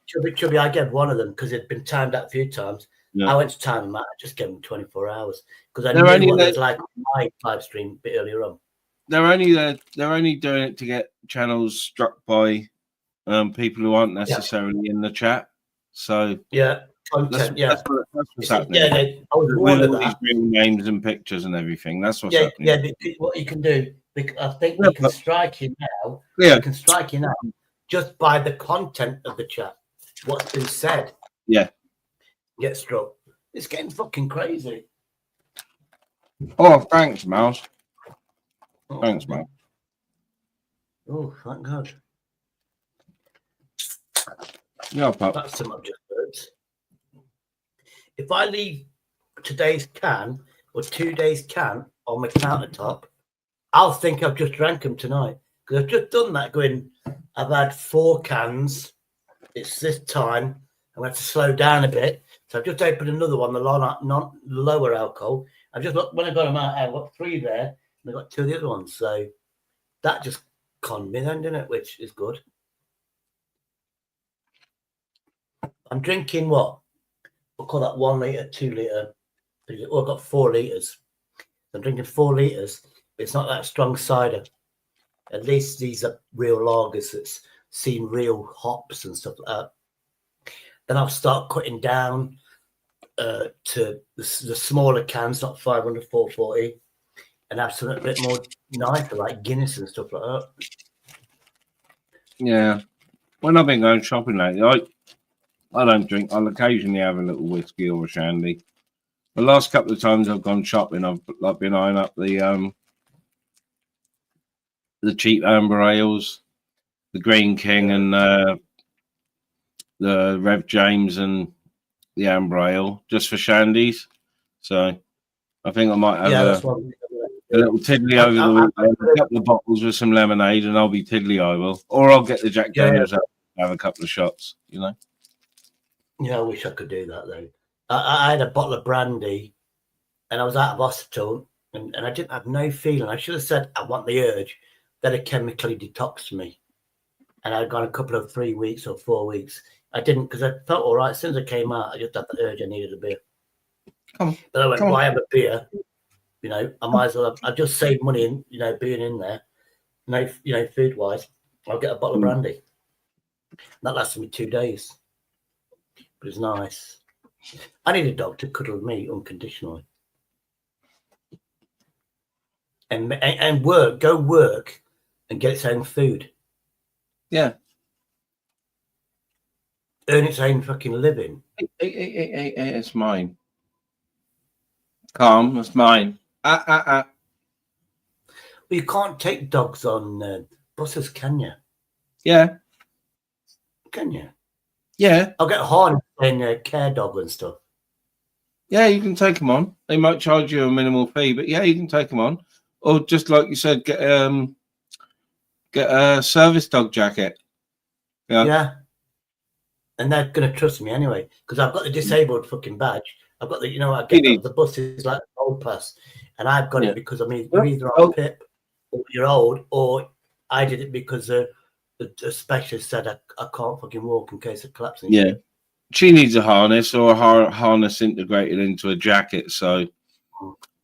Chubby, I get one of them because it'd been timed out a few times. I went to time them out. I just gave them 24 hours because I knew what it was like on my live stream a bit earlier on. They're only doing it to get channels struck by people who aren't necessarily in the chat. So content. That's what's happening. I was warned of these real names and pictures and everything. That's what's happening. Yeah, what you can do, I think you can strike you now. Yeah, you can strike you now just by the content of the chat, what's been said. Yeah, get struck. It's getting fucking crazy. Oh, thanks, Mouse. Thanks, Mouse. Oh, thank God. Yeah, Pop. That's some of just words. If I leave today's can or 2 days can on my countertop, I'll think I've just drank them tonight because I've just done that. I've had 4 cans. It's this time. I'm going to have to slow down a bit. So I've just opened another one, the lower alcohol. I just looked when I got them out. I've got 3 there, and I got 2 of the other ones. So that just conned me then, didn't it? Which is good. I'm drinking what? We'll call that 1 litre, 2 litre. Oh, I've got 4 litres. I'm drinking 4 litres. But it's not that strong cider. At least these are real lagers that's seen real hops and stuff like that. Then I'll start cutting down to the smaller cans, not 500, 440, and have something a bit more nicer, like Guinness and stuff like that. Yeah. When I've been going shopping lately, I don't drink. I'll occasionally have a little whiskey or a shandy. The last couple of times I've gone shopping, I've been eyeing up the cheap amber ales, the Green King and the Rev James and the amber ale, just for shandies. So I think I might have Yeah, a that's one. little tiddly over the weekend, a couple of bottles with some lemonade, and I'll be tiddly. I will, or I'll get the Jack Daniels out and have a couple of shots. You know. Yeah, I wish I could do that though. I had a bottle of brandy, and I was out of hospital, and I didn't have no feeling. I should have said I want the urge. That it chemically detoxed me, and I'd gone a couple of 3 weeks or 4 weeks. I didn't because I felt all right. As soon as I came out, I just had the urge. I needed a beer. But I went, why have a beer? You know, I might as well. I just saved money in, you know, being in there. No, you know, food wise, I'll get a bottle of brandy. That lasted me 2 days. But it's nice. I need a dog to cuddle with me unconditionally. And go work and get its own food. Yeah. Earn its own fucking living. Hey, it's mine. Calm, it's mine. Well, you can't take dogs on buses, can you? Yeah. Can you? Yeah. I'll get a harness and care dog and stuff. Yeah, you can take them on. They might charge you a minimal fee, but yeah, you can take them on. Or just like you said, get a service dog jacket. Yeah. And they're going to trust me anyway because I've got the disabled fucking badge. I've got the, you know, I get the buses like the old pass, and I've got it because you're either on PIP or you're old, or I did it because the specialist said I can't fucking walk in case of collapsing. Yeah. She needs a harness or a harness integrated into a jacket. So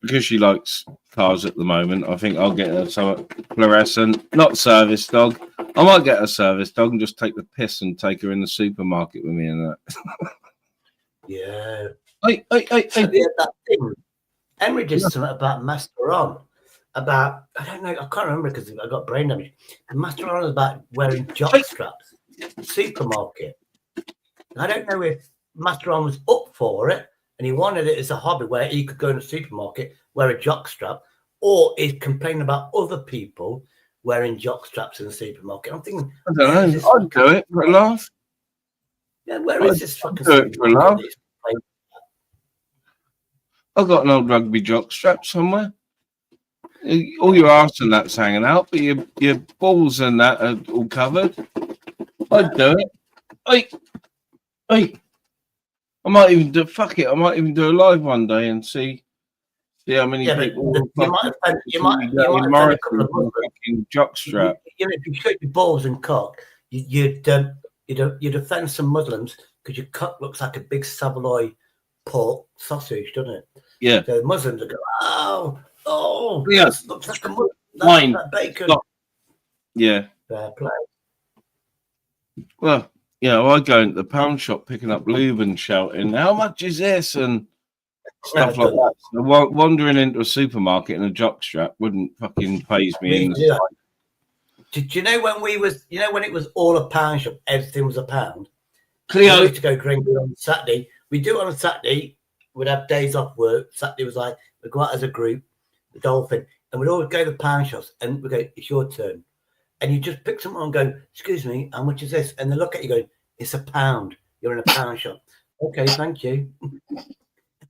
because she likes cars at the moment, I think I'll get her some fluorescent, not service dog. I might get a service dog and just take the piss and take her in the supermarket with me and that. Yeah. Hey. That thing. Henry did something about Masteron. About, I don't know, I can't remember because I got brain damage. Masteron is about wearing jock straps. Supermarket. I don't know if Masteron was up for it and he wanted it as a hobby where he could go in a supermarket, wear a jock strap, or he's complaining about other people wearing jock straps in the supermarket. I'm thinking, I don't know. I'd do it for a laugh. Yeah, where is this fucking do it for a laugh. supermarket? I've got an old rugby jock strap somewhere. All your arse and that's hanging out, but your balls and that are all covered. I'd do it. Hey, I might even do. Fuck it, I might even do a live one day and see how many people. You might offend a couple of fucking jock strap. You know, if you shoot your balls and cock, you'd offend some Muslims because your cock looks like a big Savoy pork sausage, doesn't it? Yeah. So Muslims will go, oh, yes, looks like a Muslim. Mine. That bacon. Stop. Yeah. Fair play. Well, yeah, I go into the pound shop picking up lube and shouting, "How much is this?" and stuff like that. So wandering into a supermarket in a jock strap wouldn't fucking faze me in the slightest. Did you know when when it was all a pound shop, everything was a pound? Cleo We used to go drinking on Saturday. We do it on a Saturday. We'd have days off work. Saturday was like we'd go out as a group, the Dolphin, and we'd always go to the pound shops and we'd go, "It's your turn." And you just pick someone and go, "Excuse me, how much is this?" And they look at you going, "It's a pound. You're in a pound shop." Okay, thank you.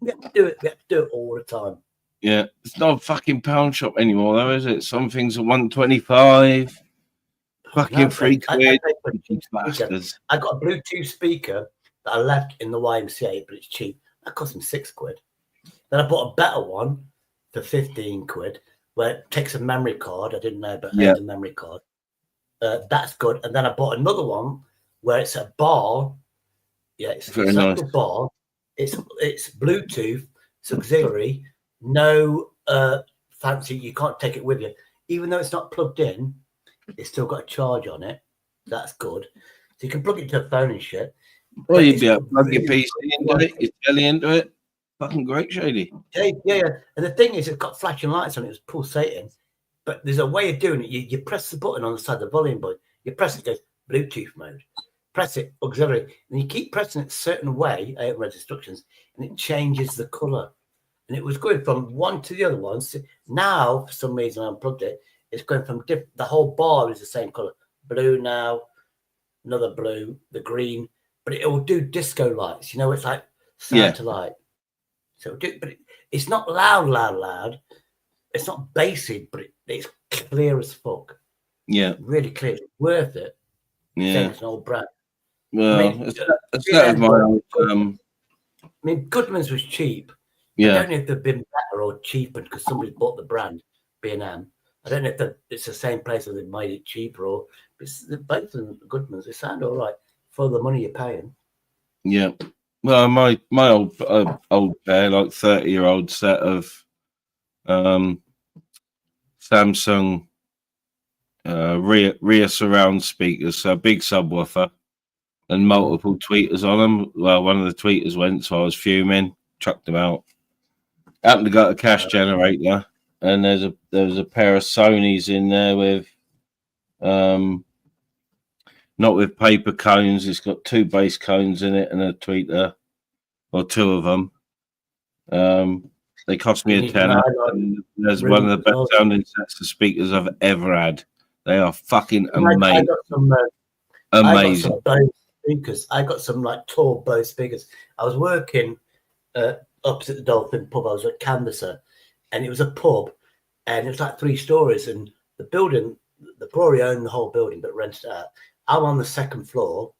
We have to do it. We have to do it all the time. Yeah, it's not a fucking pound shop anymore, though, is it? Some things are 125. Fucking £3. Bastards. I got a Bluetooth speaker that I left in the YMCA, but it's cheap. That cost me £6. Then I bought a better one for £15, where it takes a memory card. I didn't know, but it has a memory card. That's good. And then I bought another one where it's a bar. Yeah, it's a nice bar. It's Bluetooth. It's auxiliary. No fancy. You can't take it with you, even though it's not plugged in. It's still got a charge on it. That's good. So you can plug it to a phone and shit. Well, you'd be able to plug your PC into it, your telly into it. Fucking great, Shady. Yeah. And the thing is, it's got flashing lights on it. It's pulsating. But there's a way of doing it. You press the button on the side of the volume button. You press it, goes Bluetooth mode. Press it, auxiliary. And you keep pressing it a certain way, I haven't read instructions, and it changes the colour. And it was going from one to the other one. So now, for some reason, I unplugged it. It's going from different. The whole bar is the same colour. Blue now, another blue, the green. But it will do disco lights. You know, it's like to light. So, but It's not loud. It's not basic, but it's clear as fuck. Yeah. Really clear. It's worth it. Yeah. It's an old brand. Well, I mean, it's that of my old. I mean, Goodman's was cheap. Yeah. I don't know if they've been better or cheaper because somebody bought the brand, B&M. I don't know if it's the same place or they made it cheaper or it's both of them Goodman's. They sound all right for the money you're paying. Yeah. Well, my old pair, like 30-year-old set of Samsung rear surround speakers, so a big subwoofer and multiple tweeters on them. Well, one of the tweeters went, so I was fuming, chucked them out. Happened to go to cash generator, and there was a pair of Sonys in there with not with paper cones. It's got 2 bass cones in it and a tweeter, or 2 of them. They cost me a tenner. There's one of the best sounding sets of speakers I've ever had. They are fucking amazing. Amazing. I got some like tall Bose speakers. I was working opposite the Dolphin pub. I was a canvasser, and it was a pub, and it was like 3 stories. And the building, the brewery owned the whole building, but rented it out. I'm on the 2nd floor,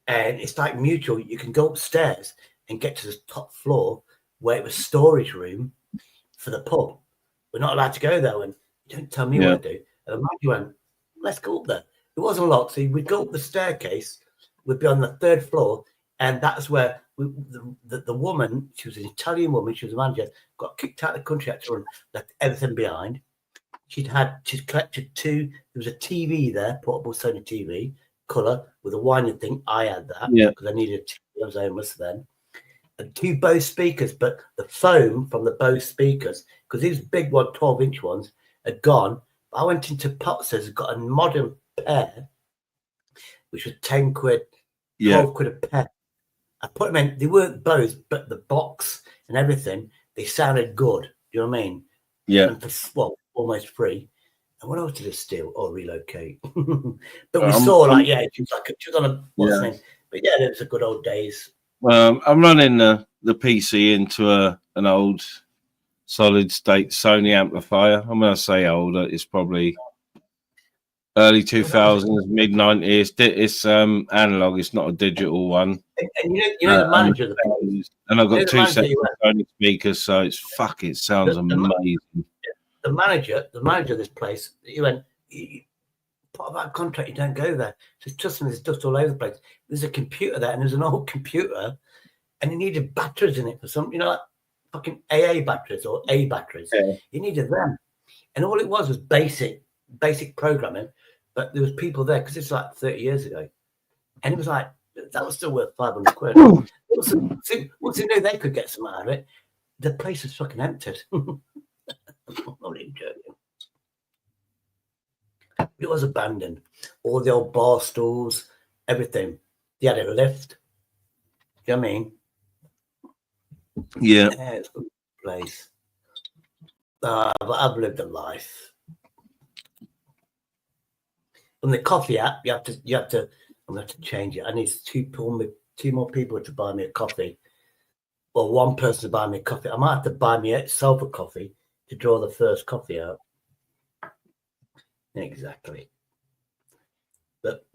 and it's like mutual. You can go upstairs and get to the top floor where it was storage room for the pub. We're not allowed to go there, and you don't tell me what to do. And Maggie went, let's go up there. It wasn't locked, so we'd go up the staircase. We'd be on the 3rd floor, and that's where the woman, she was an Italian woman, she was a manager, got kicked out of the country, had to run, left everything behind. She'd collected 2, there was a TV there, portable Sony TV, colour, with a winding thing. I had that, because I needed a TV, I was homeless then. And 2 Bose speakers, but the foam from the Bose speakers, because these big 12-inch ones had gone. I went into Potsdam and got a modern pair, which was 10 quid, 12 quid a pair. I put them in, they weren't Bose, but the box and everything, they sounded good. Do you know what I mean? Yeah. And for, almost free. And what else did I steal or relocate? But we saw she was on a, what's the name? But yeah, it was a good old days. I'm running the PC into an old solid state Sony amplifier. I'm going to say older. It's probably early 2000s, mid 90s. It's analog. It's not a digital one. And you know the manager of the place. And I've got 2 sets of Sony speakers, so it sounds amazing. The manager of this place, he went, part of that contract, you don't go there. Just trust me, there's dust all over the place. There's a computer there, and there's an old computer, and he needed batteries in it for some, like fucking AA batteries or A batteries. Yeah. He needed them. And all it was basic programming, but there was people there, because it's like 30 years ago. And it was like, that was still worth 500 quid. Once they knew they could get some out of it, the place was fucking emptied. I'm not even joking. It was abandoned. All the old bar stools, everything. They had a lift. Do you know what I mean? Yeah. It's a good place. But I've lived a life. On the coffee app, you have to. I'm going to have to change it. I need 2 more people to buy me a coffee, or 1 person to buy me a coffee. I might have to buy myself a coffee to draw the first coffee out. Exactly. But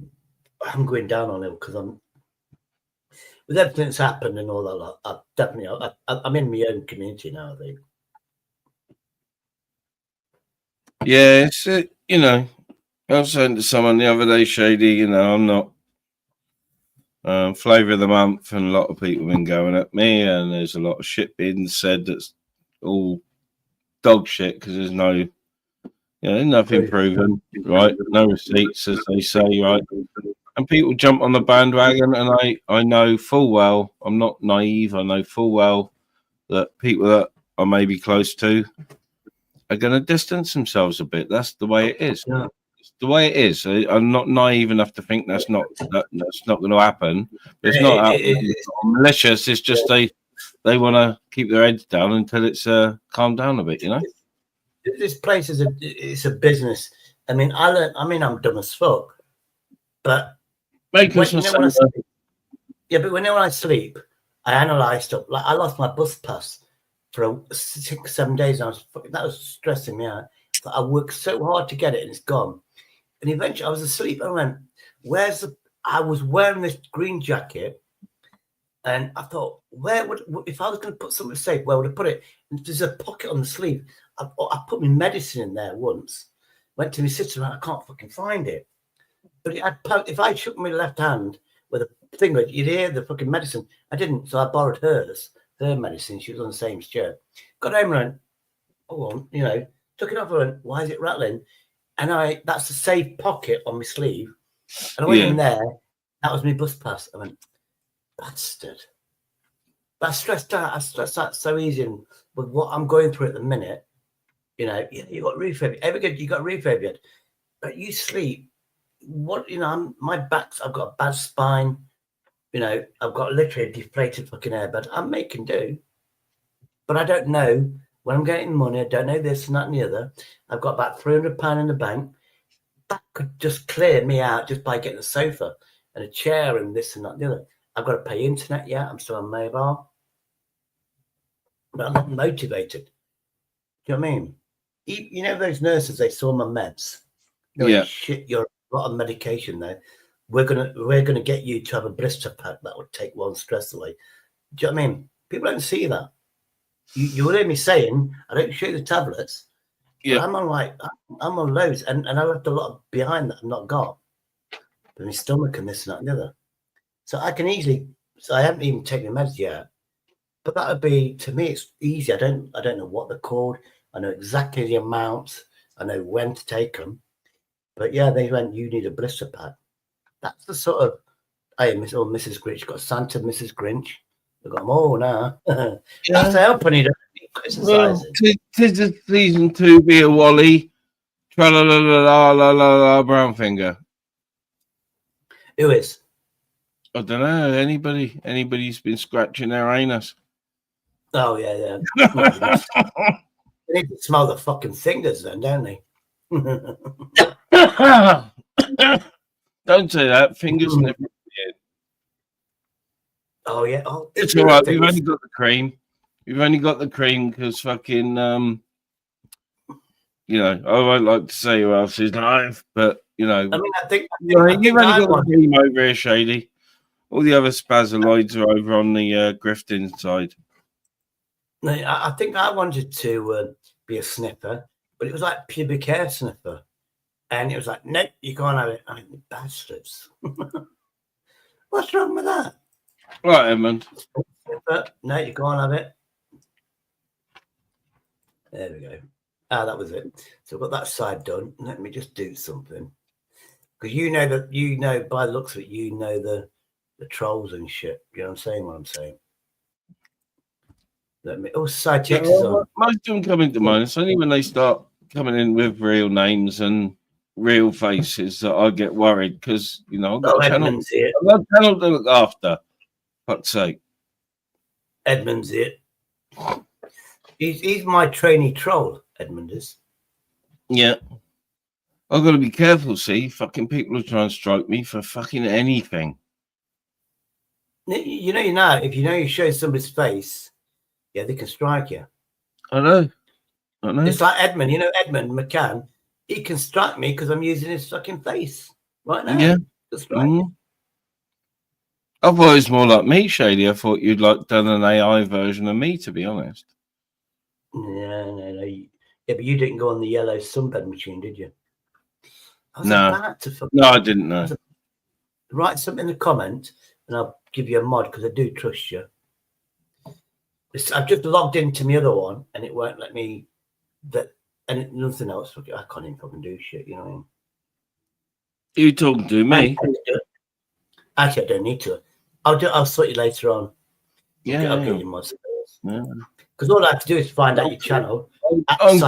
I'm going down on it because with everything that's happened and all that. I'm in my own community now, I think. Yeah, it's I was saying to someone the other day, Shady, I'm not flavour of the month, and a lot of people have been going at me, and there's a lot of shit being said that's all dog shit because there's nothing proven, right? No receipts, as they say, right? And people jump on the bandwagon, and I know full well, I'm not naive, I know full well that people that I may be close to are going to distance themselves a bit. That's the way it is. Yeah. It's the way it is. I'm not naive enough to think that's not going to happen. But it's not malicious. It's just they want to keep their heads down until it's calmed down a bit, This place it's a business. I mean, I'm dumb as fuck, but when I sleep, I analyse stuff. Like I lost my bus pass for 6, 7 days. And that was stressing me out. I worked so hard to get it, and it's gone. And eventually, I was asleep. I went, "Where's the?" I was wearing this green jacket, and I thought, "Where would if I was going to put something safe? Where would I put it?" And there's a pocket on the sleeve. I put my medicine in there once. Went to my sister, and I can't fucking find it. But if I shook my left hand with a finger, you'd hear the fucking medicine. I didn't, so I borrowed her medicine. She was on the same chair. Got home and went, "Oh, took it off and went, why is it rattling?" And that's the safe pocket on my sleeve. And I went in there. That was my bus pass. I went, bastard. But I stressed out so easy. And with what I'm going through at the minute, you got refurb. You got refurb. But you sleep. My back's, I've got a bad spine. I've got literally a deflated fucking airbag. I'm making do. But I don't know when I'm getting money. I don't know this and that and the other. I've got about £300 in the bank. That could just clear me out just by getting a sofa and a chair and this and that and the other. I've got to pay internet yet. I'm still on mobile. But I'm not motivated. Do you know what I mean? Those nurses, they saw my meds. Shit, you're a lot of medication there. We're gonna get you to have a blister pack that would take one stress away. Do you know what I mean? People don't see that. You will hear me saying, I don't show you the tablets. Yeah. I'm on loads, and I left a lot behind that I've not got. But my stomach and this and that and the other. So I can easily. So I haven't even taken the meds yet. But that would be, to me, it's easy. I don't know what they're called. I know exactly the amounts. I know when to take them. But yeah, they went, you need a blister pack. That's the sort of, hey, Mrs. Grinch, got Santa, Mrs. Grinch. They've got them all now. That's the help I need. Well, tis the season to be a Wally. Tra-la-la-la-la-la-la, brown finger. Who is? I don't know. Anybody's been scratching their anus. Oh, yeah. They need to smell the fucking fingers then, don't they? Don't say that. Fingers never appeared. Oh, yeah. It's all right. We've only got the cream. We've only got the cream because fucking, I won't like to say who else is live, but, I think you've only got the cream over here, Shady. All the other spazaloids are over on the grifting side. I think I wanted to be a sniffer, but it was like pubic hair sniffer. And it was like, nope, you can't have it. I mean, bastards. What's wrong with that? Right, Edmund. No, you can't have it. There we go. That was it. So I've got that side done. Let me just do something. Because by the looks of it, the trolls and shit. You know what I'm saying? Side checks is on. Most of them come into mine. It's only when they start coming in with real names and real faces that I get worried because, I've got a channel to look after. Fuck's sake. Edmund's it. He's my trainee troll, Edmund is. Yeah. I've got to be careful, see? Fucking people are trying to strike me for fucking anything. If you show somebody's face, yeah, they can strike you. I know. It's like Edmund. Edmund McCann, he can strike me because I'm using his fucking face right now. Yeah. I thought it was more like me, Shady. I thought you'd done an AI version of me, to be honest. No. Yeah, but you didn't go on the yellow sunbed machine, did you? No, I didn't know. Write something in the comment and I'll give you a mod because I do trust you. I've just logged into my other one and it won't let me and nothing else. I can't even fucking do shit, you know what I mean? You talking to me? Actually, I don't need to. I'll sort you later on. Yeah. I'll get you mods. Because all I have to do is find out your channel. I'm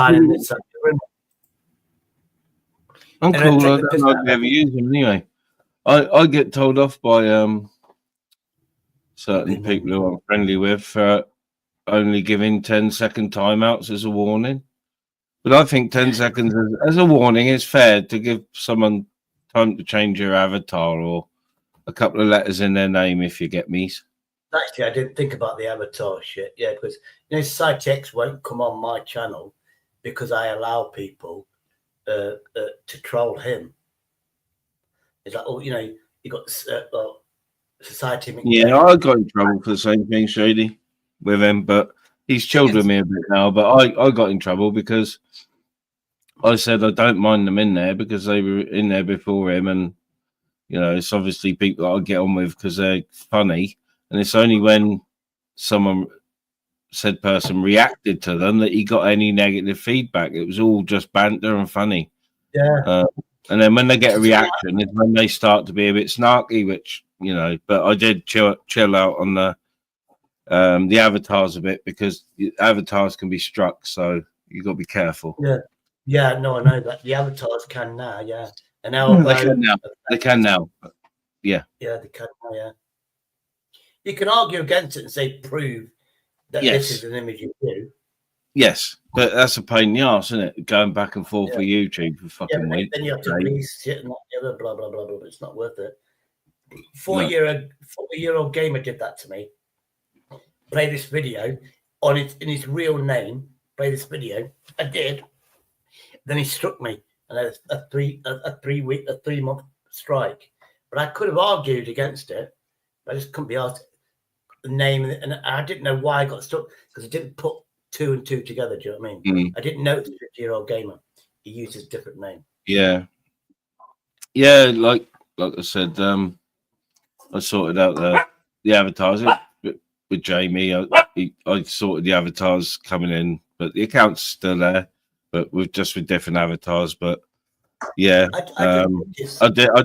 cool. I don't ever use them anyway. I get told off by certain people who I'm friendly with for only giving 10-second timeouts as a warning. But I think 10 seconds as a warning is fair to give someone time to change your avatar or a couple of letters in their name, if you get me. Actually, I didn't think about the avatar shit. Yeah, because Cytex won't come on my channel because I allow people to troll him. It's like, oh, you got Society. Yeah, I got in trouble for the same thing, Shady, with him, but he's chilled with me a bit now. But I got in trouble because I said I don't mind them in there because they were in there before him, and it's obviously people that I get on with because they're funny, and it's only when said person reacted to them that he got any negative feedback. It was all just banter and funny. Yeah. And then when they get a reaction is when they start to be a bit snarky, which, but I did chill out on the avatars a bit because the avatars can be struck. So you got to be careful. Yeah. Yeah. No, I know that the avatars can now. Yeah. And now they can now. Yeah. Yeah, they can now. Yeah. You can argue against it and say, prove that this is an image of you. Yes, but that's a pain in the arse, isn't it? Going back and forth with YouTube for fucking weeks. Then you have to release shit and that, the other, blah, blah, blah, blah. It's not worth it. 4-year-old gamer did that to me. Play this video in his real name. Play this video. I did. Then he struck me, and I had a 3-month strike. But I could have argued against it. I just couldn't be asked the name, and I didn't know why I got struck because I didn't put 2 and 2 together. Do you know what I mean? I didn't know it was a 50-year-old gamer. He used his different name. Yeah, like I said, I sorted out the avatars with Jamie. I sorted the avatars coming in, but the account's still there, but with different avatars. But yeah, I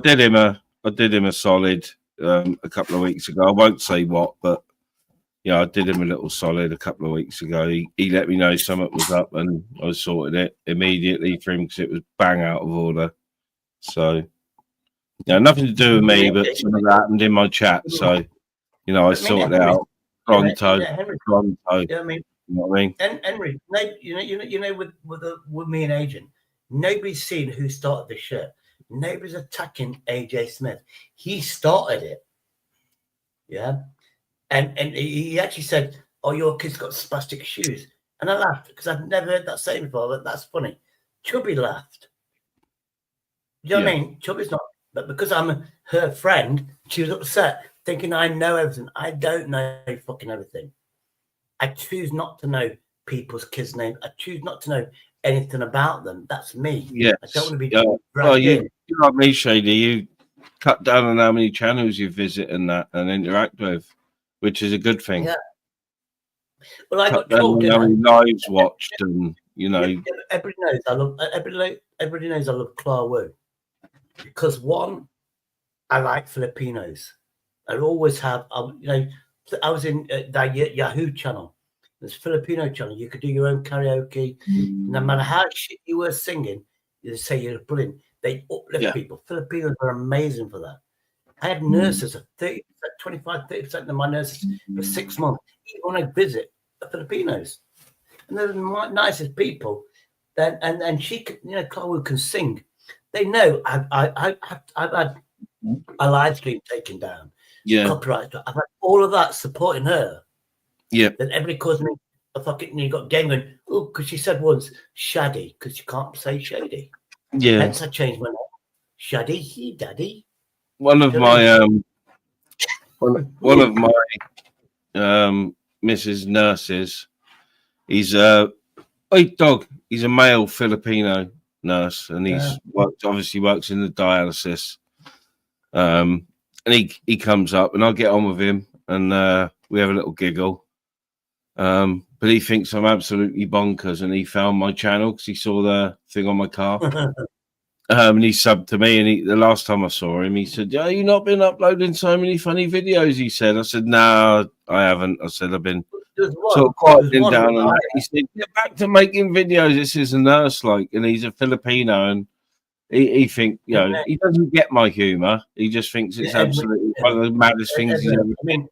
did him a solid a couple of weeks ago. I won't say what, but I did him a little solid a couple of weeks ago. He let me know something was up, and I sorted it immediately for him because it was bang out of order. So, nothing to do with me, but something that happened in my chat. So, I sorted it out. Pronto. You know what I mean? You know what I mean? And Henry, with me and Agent, nobody's seen who started this shit. Nobody's attacking AJ Smith. He started it. Yeah. And he actually said, "Oh, your kid's got spastic shoes," and I laughed because I've never heard that saying before. But that's funny. Chubby laughed. You know what I mean? Chubby's not, but because I'm her friend, she was upset, thinking I know everything. I don't know fucking everything. I choose not to know people's kids' names. I choose not to know anything about them. That's me. Yes. I don't want to be. You're like me, Shady. You cut down on how many channels you visit and interact with, which is a good thing. Yeah. Well, I got told how many lives watched, and everybody knows I love. Everybody knows I love Clark Wu because one, I like Filipinos. I always have. I was in that Yahoo channel. There's Filipino channel. You could do your own karaoke. No matter how shit you were singing, you say you're brilliant. They uplift people. Filipinos are amazing for that. I had nurses, 30%, 25-30% of my nurses for 6 months. Even when I visit the Filipinos, and they're the nicest people. Then and she, Chloe can sing. They know I've had a live stream taken down. Yeah, copyright. I've had all of that supporting her. Yeah. Then everybody calls me a fucking. You got game going. Oh, because she said once Shaddy because you can't say Shady. Yeah. Hence I changed my name. Shaddy, he daddy. One of my Mrs. Nurses, he's he's a male Filipino nurse, and he's obviously works in the dialysis. And he comes up, and I get on with him, and we have a little giggle. But he thinks I'm absolutely bonkers, and he found my channel because he saw the thing on my car. And he subbed to me, and the last time I saw him, he said, "Yeah, you not been uploading so many funny videos?" He said. I said, "No, I haven't." I said, "I've been sort of quieting down on that." He said, "Get back to making videos. This is a nurse, and he's a Filipino, and he think, he doesn't get my humor. He just thinks it's absolutely one of the maddest things he's ever." I mean,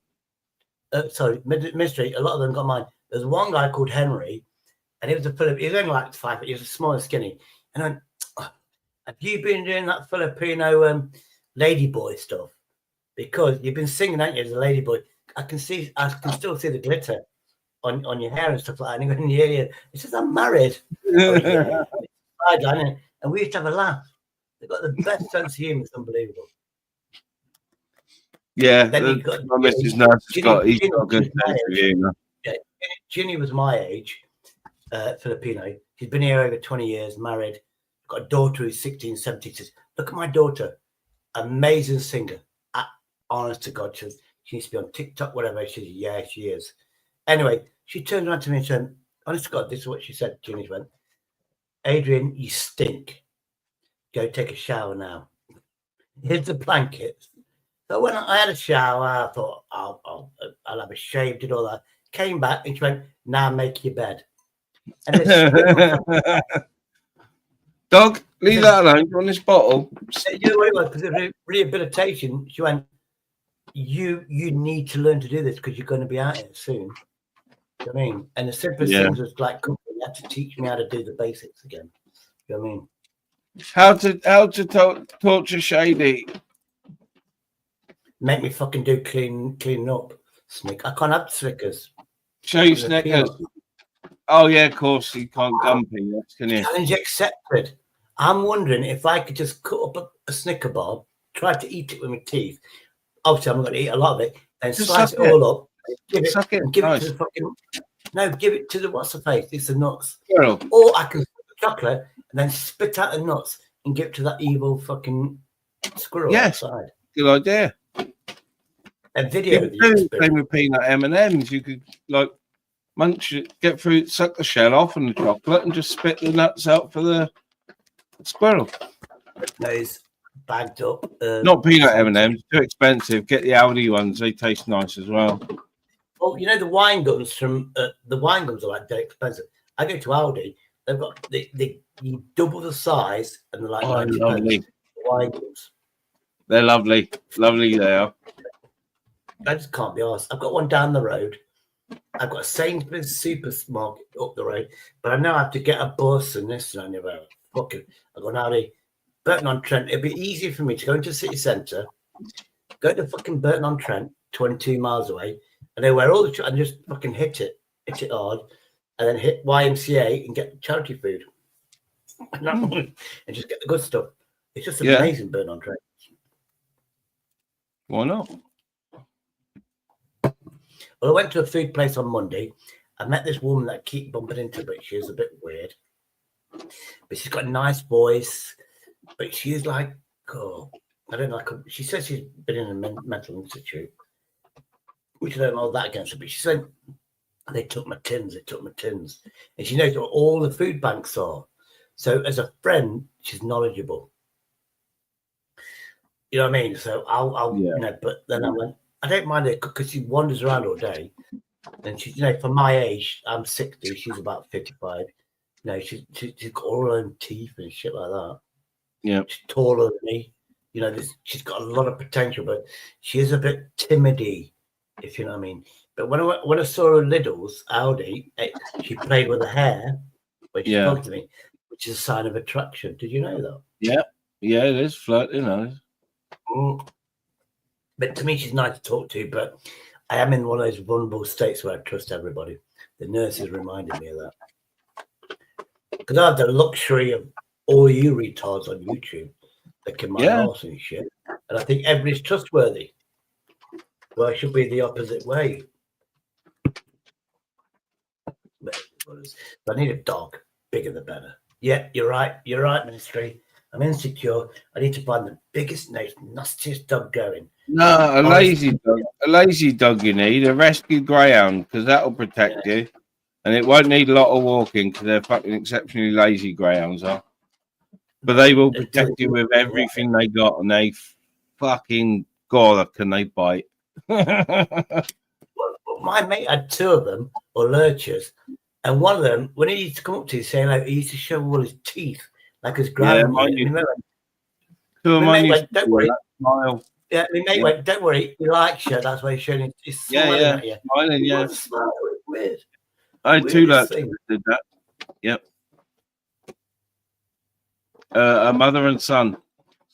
sorry, mystery. A lot of them got mine. There's one guy called Henry, and he was he was only like 5 foot. He was small and skinny, and I went, "Have you been doing that Filipino ladyboy stuff? Because you've been singing, haven't you, as a ladyboy?" I can still see the glitter on your hair and stuff like that. And he goes, yeah. He says, I'm married. Oh, yeah. And we used to have a laugh. They've got the best sense of humour. It's unbelievable. Yeah, Then he got my Mrs. Nurse has got a good sense of humour. Yeah, Ginny was my age, Filipino. She's been here over 20 years, married, got a daughter who's 16, 17. Says, look at my daughter, amazing singer. Honest to God, she needs to be on TikTok, whatever. She says, yeah, she is. Anyway, she turned around to me and said, honest to God, this is what she said. Ginny went, Adrian, you stink. Go take a shower now. Here's the blankets. So when I had a shower, I thought, I'll have a shave, did all that. Came back and she went, now make your bed. And Dog, leave that alone. On this bottle. You know what it was? Because of rehabilitation, she went, you need to learn to do this because you're going to be out here soon. You know what I mean? And the simplest things was like, you had to teach me how to do the basics again. You know what I mean? How to torture Shady? Make me fucking do clean up. Snick. I can't have Snickers. Show you Snickers. Oh yeah, of course you can't gum peanuts, can you? Challenge accepted. I'm wondering if I could just cut up a Snicker bar, try to eat it with my teeth. Obviously, I'm not going to eat a lot of it, and just slice it all up. Give it to the fucking. No, give it to the what's the face? It's the nuts. Girl. Or I can chocolate and then spit out the nuts and give it to that evil fucking squirrel outside. Good idea. A video. Same with peanut M&Ms. You could like munch it, get through, suck the shell off and the chocolate, and just spit the nuts out for the squirrel. Those bagged up. Not peanut M&Ms. Too expensive. Get the Aldi ones. They taste nice as well. Well, you know the wine gums from the wine gums are like dead expensive. I go to Aldi. They've got you double the size and they're like 90 pence. Wine gums. They're lovely. Lovely they are. I just can't be asked. I've got one down the road. I've got a Sainsbury's supermarket up the road, but I know I have to get a bus and this and I never fucking. I've got Aldi, Burton-on-Trent. It'd be easier for me to go into the city centre, go to fucking Burton-on-Trent, 22 miles away, and then where all the and just fucking hit it hard, and then hit YMCA and get charity food, and just get the good stuff. It's just amazing, Burton-on-Trent. Why not? Well, I went to a food place on Monday. I met this woman that I keep bumping into, but she is a bit weird. But she's got a nice voice, but she's like, oh, I don't know. She says she's been in a mental institute, which I don't know that against her, but she said, they took my tins. And she knows what all the food banks are. So as a friend, she's knowledgeable. You know what I mean? So I'll you know, but then I went, I don't mind it because she wanders around all day. And she, you know, for my age, I'm 60, she's about 55. You know, she's got all her own teeth and shit like that. Yeah. She's taller than me. You know, she's got a lot of potential, but she is a bit timid-y, if you know what I mean. But when I saw her Lidl's, Aldi, she played with her hair when she spoke to me, which is a sign of attraction. Did you know that? Yeah. Yeah, it is flirting, But to me, she's nice to talk to, but I am in one of those vulnerable states where I trust everybody. The nurses reminded me of that. Because I have the luxury of all you retards on YouTube that can my arse and shit. And I think everybody's trustworthy. Well, it should be the opposite way. But I need a dog. Bigger the better. Yeah, you're right. You're right, Ministry. I'm insecure. I need to find the biggest, nastiest dog going. No, a lazy dog. A lazy dog you need. A rescue greyhound, because that'll protect you. And it won't need a lot of walking because they're fucking exceptionally lazy greyhounds are. But they will protect you with everything they got, and they fucking God, can they bite? Well, my mate had two of them, or lurchers, and one of them, when he used to come up to you saying like he used to show all his teeth, like his grandma. Don't worry. Smile. Yeah, my mate went, don't worry, he likes you. That's why he's showing his smiling at you. Smiling, yeah. Weird. I had two lads that did that. Yep. A mother and son.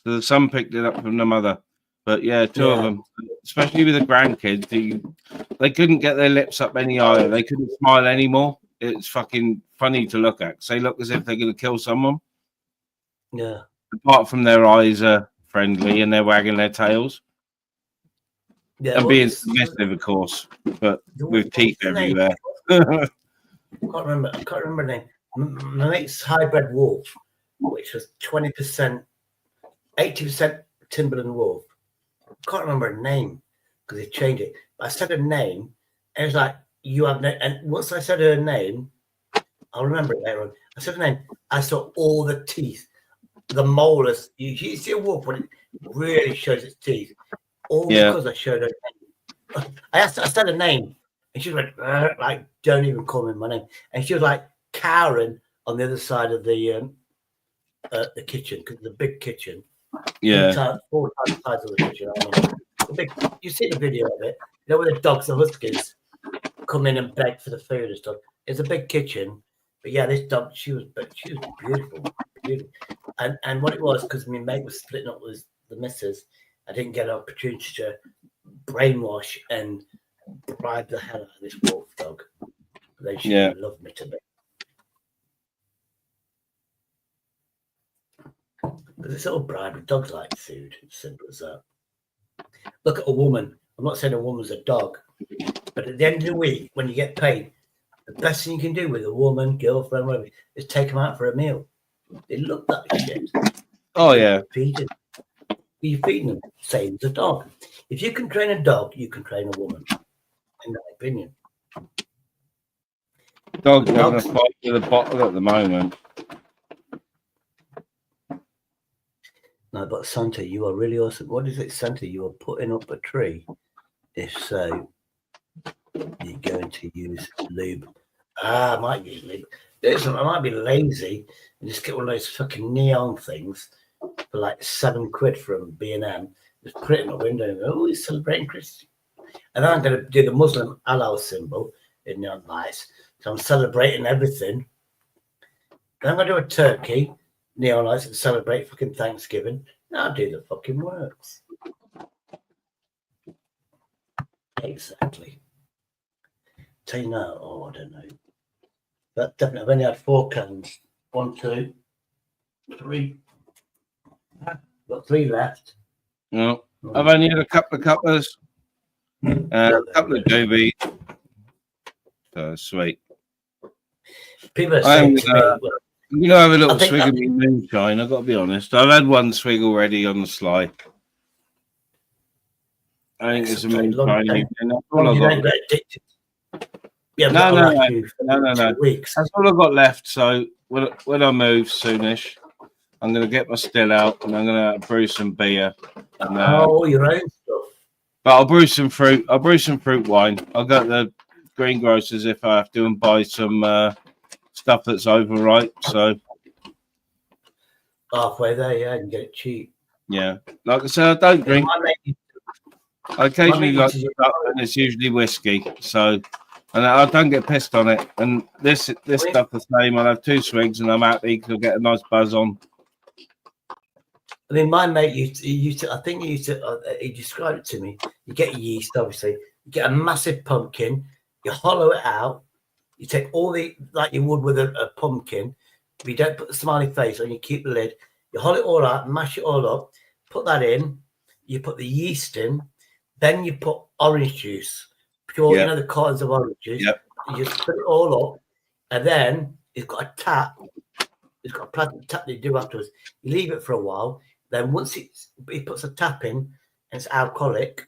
So the son picked it up from the mother. But yeah, two of Yeah. them, especially with the grandkids, they couldn't get their lips up any higher. They couldn't smile anymore. It's fucking funny to look at. 'Cause they look as if they're going to kill someone. Yeah. Apart from their eyes are friendly and they're wagging their tails Yeah. and Well, being submissive, of course, but with teeth everywhere. I can't remember the name. My mate's hybrid wolf, which was 20%, 80% Timberland wolf. I can't remember her name because they changed it. But I said her name, and it was like, you have no. And once I said her name, I'll remember it later on. I said her name, I saw all the teeth, the molars. You see a wolf when it really shows its teeth, all because I showed her name. I said her name, and she went, like, don't even call me my name. And she was like cowering on the other side of the kitchen, because the big kitchen. Yeah. 4 times the size of the kitchen. I mean, you see the video of it, you know, where the dogs, the huskies, come in and beg for the food and stuff. It's a big kitchen, but yeah, this dog, she was beautiful, beautiful. And what it was, because my mate was splitting up with the missus, I didn't get an opportunity to brainwash and bribe the hell out of this wolf dog. They should love me to be. Because it's all bribery. Dogs like food. It's simple as that. Look at a woman. I'm not saying a woman's a dog, but at the end of the week, when you get paid, the best thing you can do with a woman, girlfriend, whatever, is take them out for a meal. They love that shit. Oh, yeah. You're feeding them. Same as a dog. If you can train a dog, you can train a woman, in my opinion. Dog's having a fight with a bottle at the moment. No, but Santa, you are really awesome. What is it, Santa? You are putting up a tree. If so, you're going to use lube. I might use lube. I might be lazy and just get one of those fucking neon things for like £7 from B&M. Just put it in the window and go, oh, he's celebrating Christmas. And then I'm going to do the Muslim Allah symbol in neon lights. So I'm celebrating everything. Then I'm going to do a turkey, neon lights, and celebrate fucking Thanksgiving. I'll do the fucking works. Exactly. Tell you now, I don't know. But definitely, I've only had 4 cans. 1, 2, 3. Got 3 left. No, I've only had a couple of cuppers, a couple of doobies. So sweet. People are saying to me, I'm going to have a little swig of my moonshine. I've got to be honest. I've had 1 swig already on the sly. I think it's a moonshine evening. That's all I've got. Yeah, no. Weeks. That's all I've got left. So when I move soonish, I'm going to get my still out and I'm going to brew some beer. And, your own stuff. But I'll brew some fruit. I'll brew some fruit wine. I'll go to the greengrocers if I have to and buy some stuff that's overripe. So halfway there, yeah, and get it cheap. Yeah, like I said, I don't drink. I occasionally like stuff, and it's usually whiskey. So, and I don't get pissed on it. And this stuff the same. I'll have 2 swigs and I'm happy because I'll get a nice buzz on. I mean, my mate he described it to me. You get your yeast, obviously. You get a massive pumpkin. You hollow it out. You take all like you would with a pumpkin. But you don't put the smiley face on. You keep the lid. You hollow it all out, mash it all up. Put that in. You put the yeast in. Then you put orange juice, pure, you know, the cartons of orange juice. Yep. You just put it all up, and then it's got a tap. It's got a plastic tap that you do afterwards. You leave it for a while. Then once he puts a tap in, and it's alcoholic,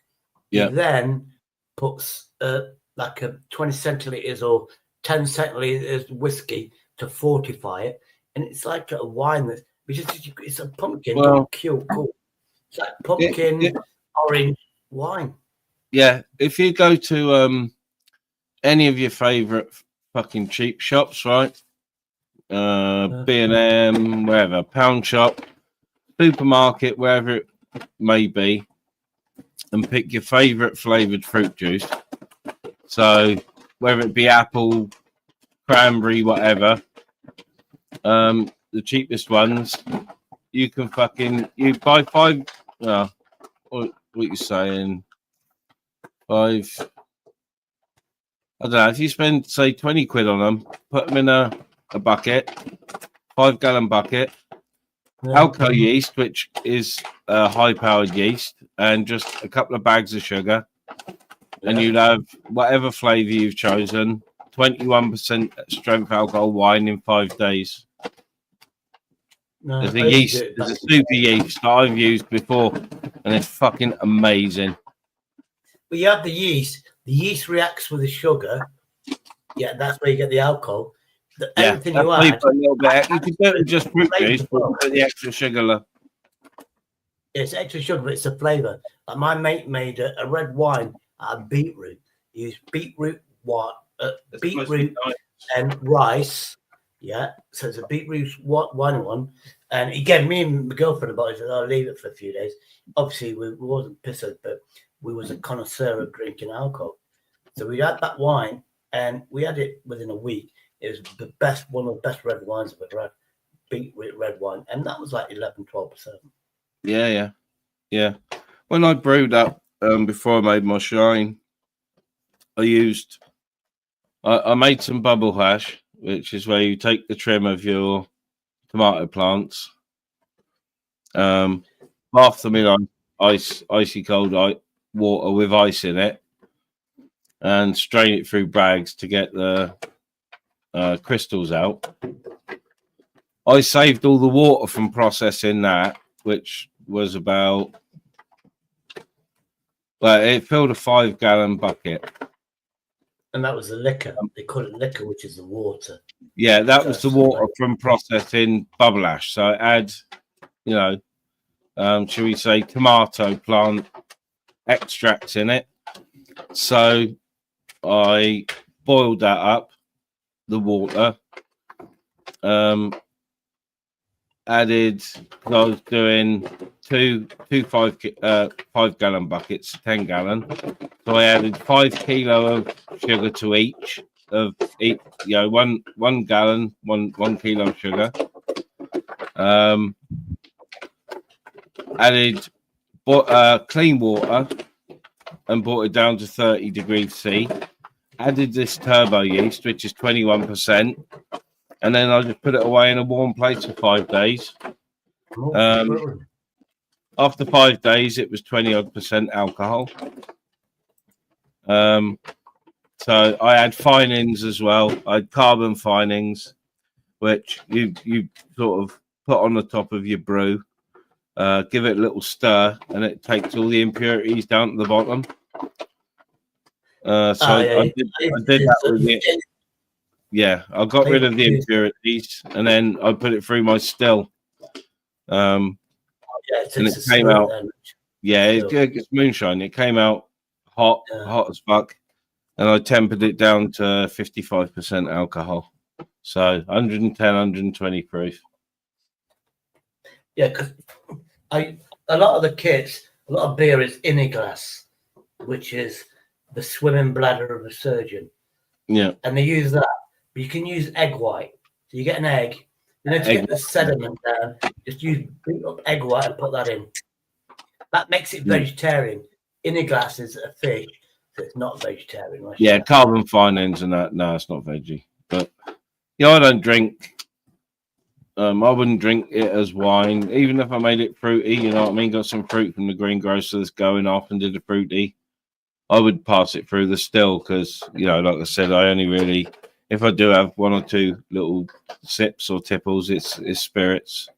he then puts like a 20 centilitres or 10 centilitres whiskey to fortify it, and it's like a wine it's a pumpkin. Well, cool. It's like pumpkin orange wine. Yeah, if you go to any of your favourite fucking cheap shops, right? B&M, wherever, pound shop, supermarket, wherever it may be, and pick your favourite flavoured fruit juice. So whether it be apple, cranberry, whatever, the cheapest ones, you can you buy 5. Or what you're saying. I don't know. If you spend, say, 20 quid on them, put them in a bucket, 5-gallon bucket, Alco yeast, which is a high-powered yeast, and just a couple of bags of sugar, and you'd have whatever flavour you've chosen, 21% strength alcohol wine in 5 days. No, There's a yeast, there's a super yeast that I've used before, and it's fucking amazing. But you have the yeast reacts with the sugar. Yeah, that's where you get the alcohol. Everything you add, a little bit. You can do it with just fruit juice, but put the extra sugar. It's extra sugar, but it's a flavour. Like my mate made a red wine out of beetroot. He used beetroot and rice. Yeah, so it's a beetroot wine one. And he gave me and my girlfriend about it. He said, I'll leave it for a few days. Obviously, we wasn't pissed, but we was a connoisseur of drinking alcohol. So we had that wine, and we had it within a week. It was the best, one of the best red wines I've ever had. Beetroot red wine. And that was like 11-12%. Yeah. When I brewed up, before I made my shine, I made some bubble hash, which is where you take the trim of your tomato plants, bath them in icy cold water with ice in it, and strain it through bags to get the crystals out. I saved all the water from processing that, which was about, well, it filled a 5-gallon bucket. And that was the liquor. They call it liquor, which is the water. Yeah, that was the water from processing bubble ash. So it had, shall we say, tomato plant extracts in it. So I boiled that up, the water. Added, I was doing two 5-gallon buckets, 10-gallon. So I added 5 kilo of sugar to each of each, 1 gallon, 1 kilo of sugar. Added clean water and brought it down to 30 degrees C. Added this turbo yeast, which is 21%. And then I just put it away in a warm place for 5 days. After 5 days, it was 20% alcohol. So I had finings as well. I had carbon finings, which you sort of put on the top of your brew, give it a little stir, and it takes all the impurities down to the bottom. I did that with it. Yeah, I got rid of the impurities, and then I put it through my still. And it came out. Yeah, it's moonshine. It came out hot as fuck, and I tempered it down to 55% alcohol. So 110, 120 proof. Yeah, because a lot of the kits, a lot of beer is in a glass, which is the swimming bladder of a surgeon. Yeah, and they use that. You can use egg white. So you get an egg, to get the sediment down, just use beat up egg white and put that in. That makes it vegetarian. In a glass is a fish, so it's not vegetarian. Right? Yeah, carbon finings and that. No, it's not veggie. But I don't drink. I wouldn't drink it as wine, even if I made it fruity. You know what I mean? Got some fruit from the greengrocer that's going off and did a fruity. I would pass it through the still because, like I said, I only really, if I do have 1 or 2 little sips or tipples, it's spirits.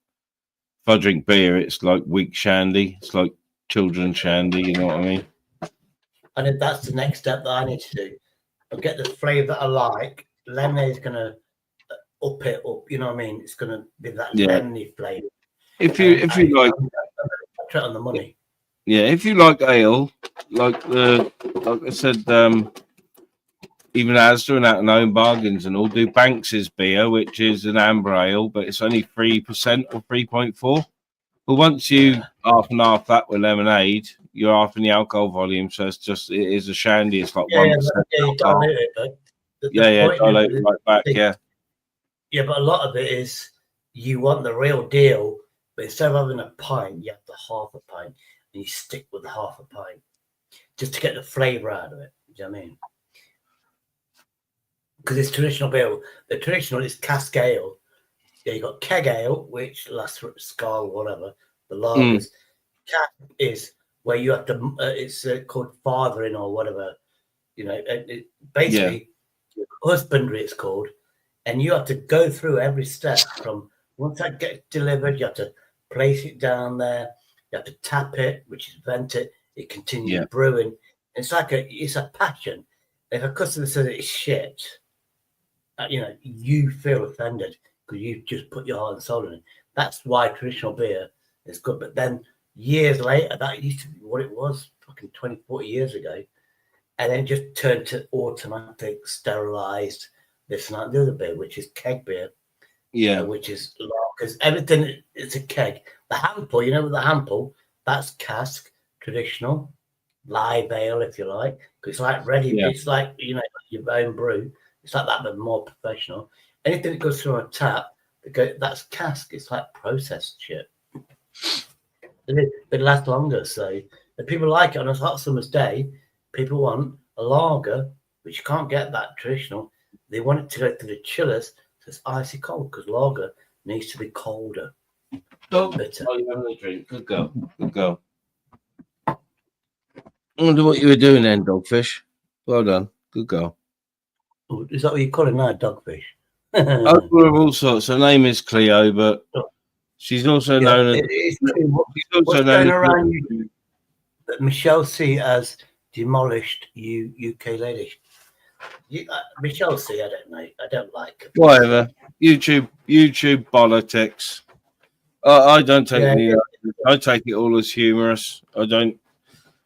If I drink beer, it's like weak shandy. It's like children's shandy, you know what I mean? And if that's the next step that I need to do, I'll get the flavour that I like. Lemonade's going to up it up, you know what I mean? It's going to be that lemony flavour. If you like... Try on the money. Yeah, if you like ale, like I said, even Asda and that and own bargains and all, do Banks's beer, which is an amber ale, but it's only 3% or 3.4. But once you half and half that with lemonade, you're half in the alcohol volume, so it is a shandy. It's like 1%. You dilute it, but dilute it right back. Yeah, but a lot of it is you want the real deal, but instead of having a pint, you have the half a pint. and you stick with half a pint just to get the flavour out of it. Do you know what I mean? Because it's traditional beer. The traditional is cask ale. Yeah, you got keg ale, which lasts for Skull, whatever. The lagers. Cask is where you have to. It's called fathering or whatever. You know, basically husbandry. It's called, and you have to go through every step from once that gets delivered. You have to place it down there. You have to tap it, which is vent it. It continues brewing. It's like it's a passion. If a customer says it's shit, you know, you feel offended because you just put your heart and soul in it. That's why traditional beer is good. But then years later, that used to be what it was fucking 20, 40 years ago. And then it just turned to automatic, sterilized, this and that, the other beer, which is keg beer. Yeah. Which is because everything is a keg. The Hample, you know, with the Hample, that's cask, traditional, live ale, if you like. Because it's like ready, it's like, you know, your own brew. It's like that, but more professional. Anything that goes through a tap, that's cask. It's like processed shit. They last longer. So if people like it on a hot summer's day, people want a lager, which you can't get that traditional. They want it to go to the chillers, so it's icy cold, because lager needs to be colder. Oh, you're having a drink. Good go. Good go. I wonder what you were doing then, Dogfish. Well done. Good go. Oh, is that what you call it now, Dogfish? I call her all sorts. Her name is Cleo, but she's also known as. What's going around you that Michelle C has demolished UK lady? Michelle C, I don't know. I don't like her. Whatever. YouTube politics. I don't take I take it all as humorous. I don't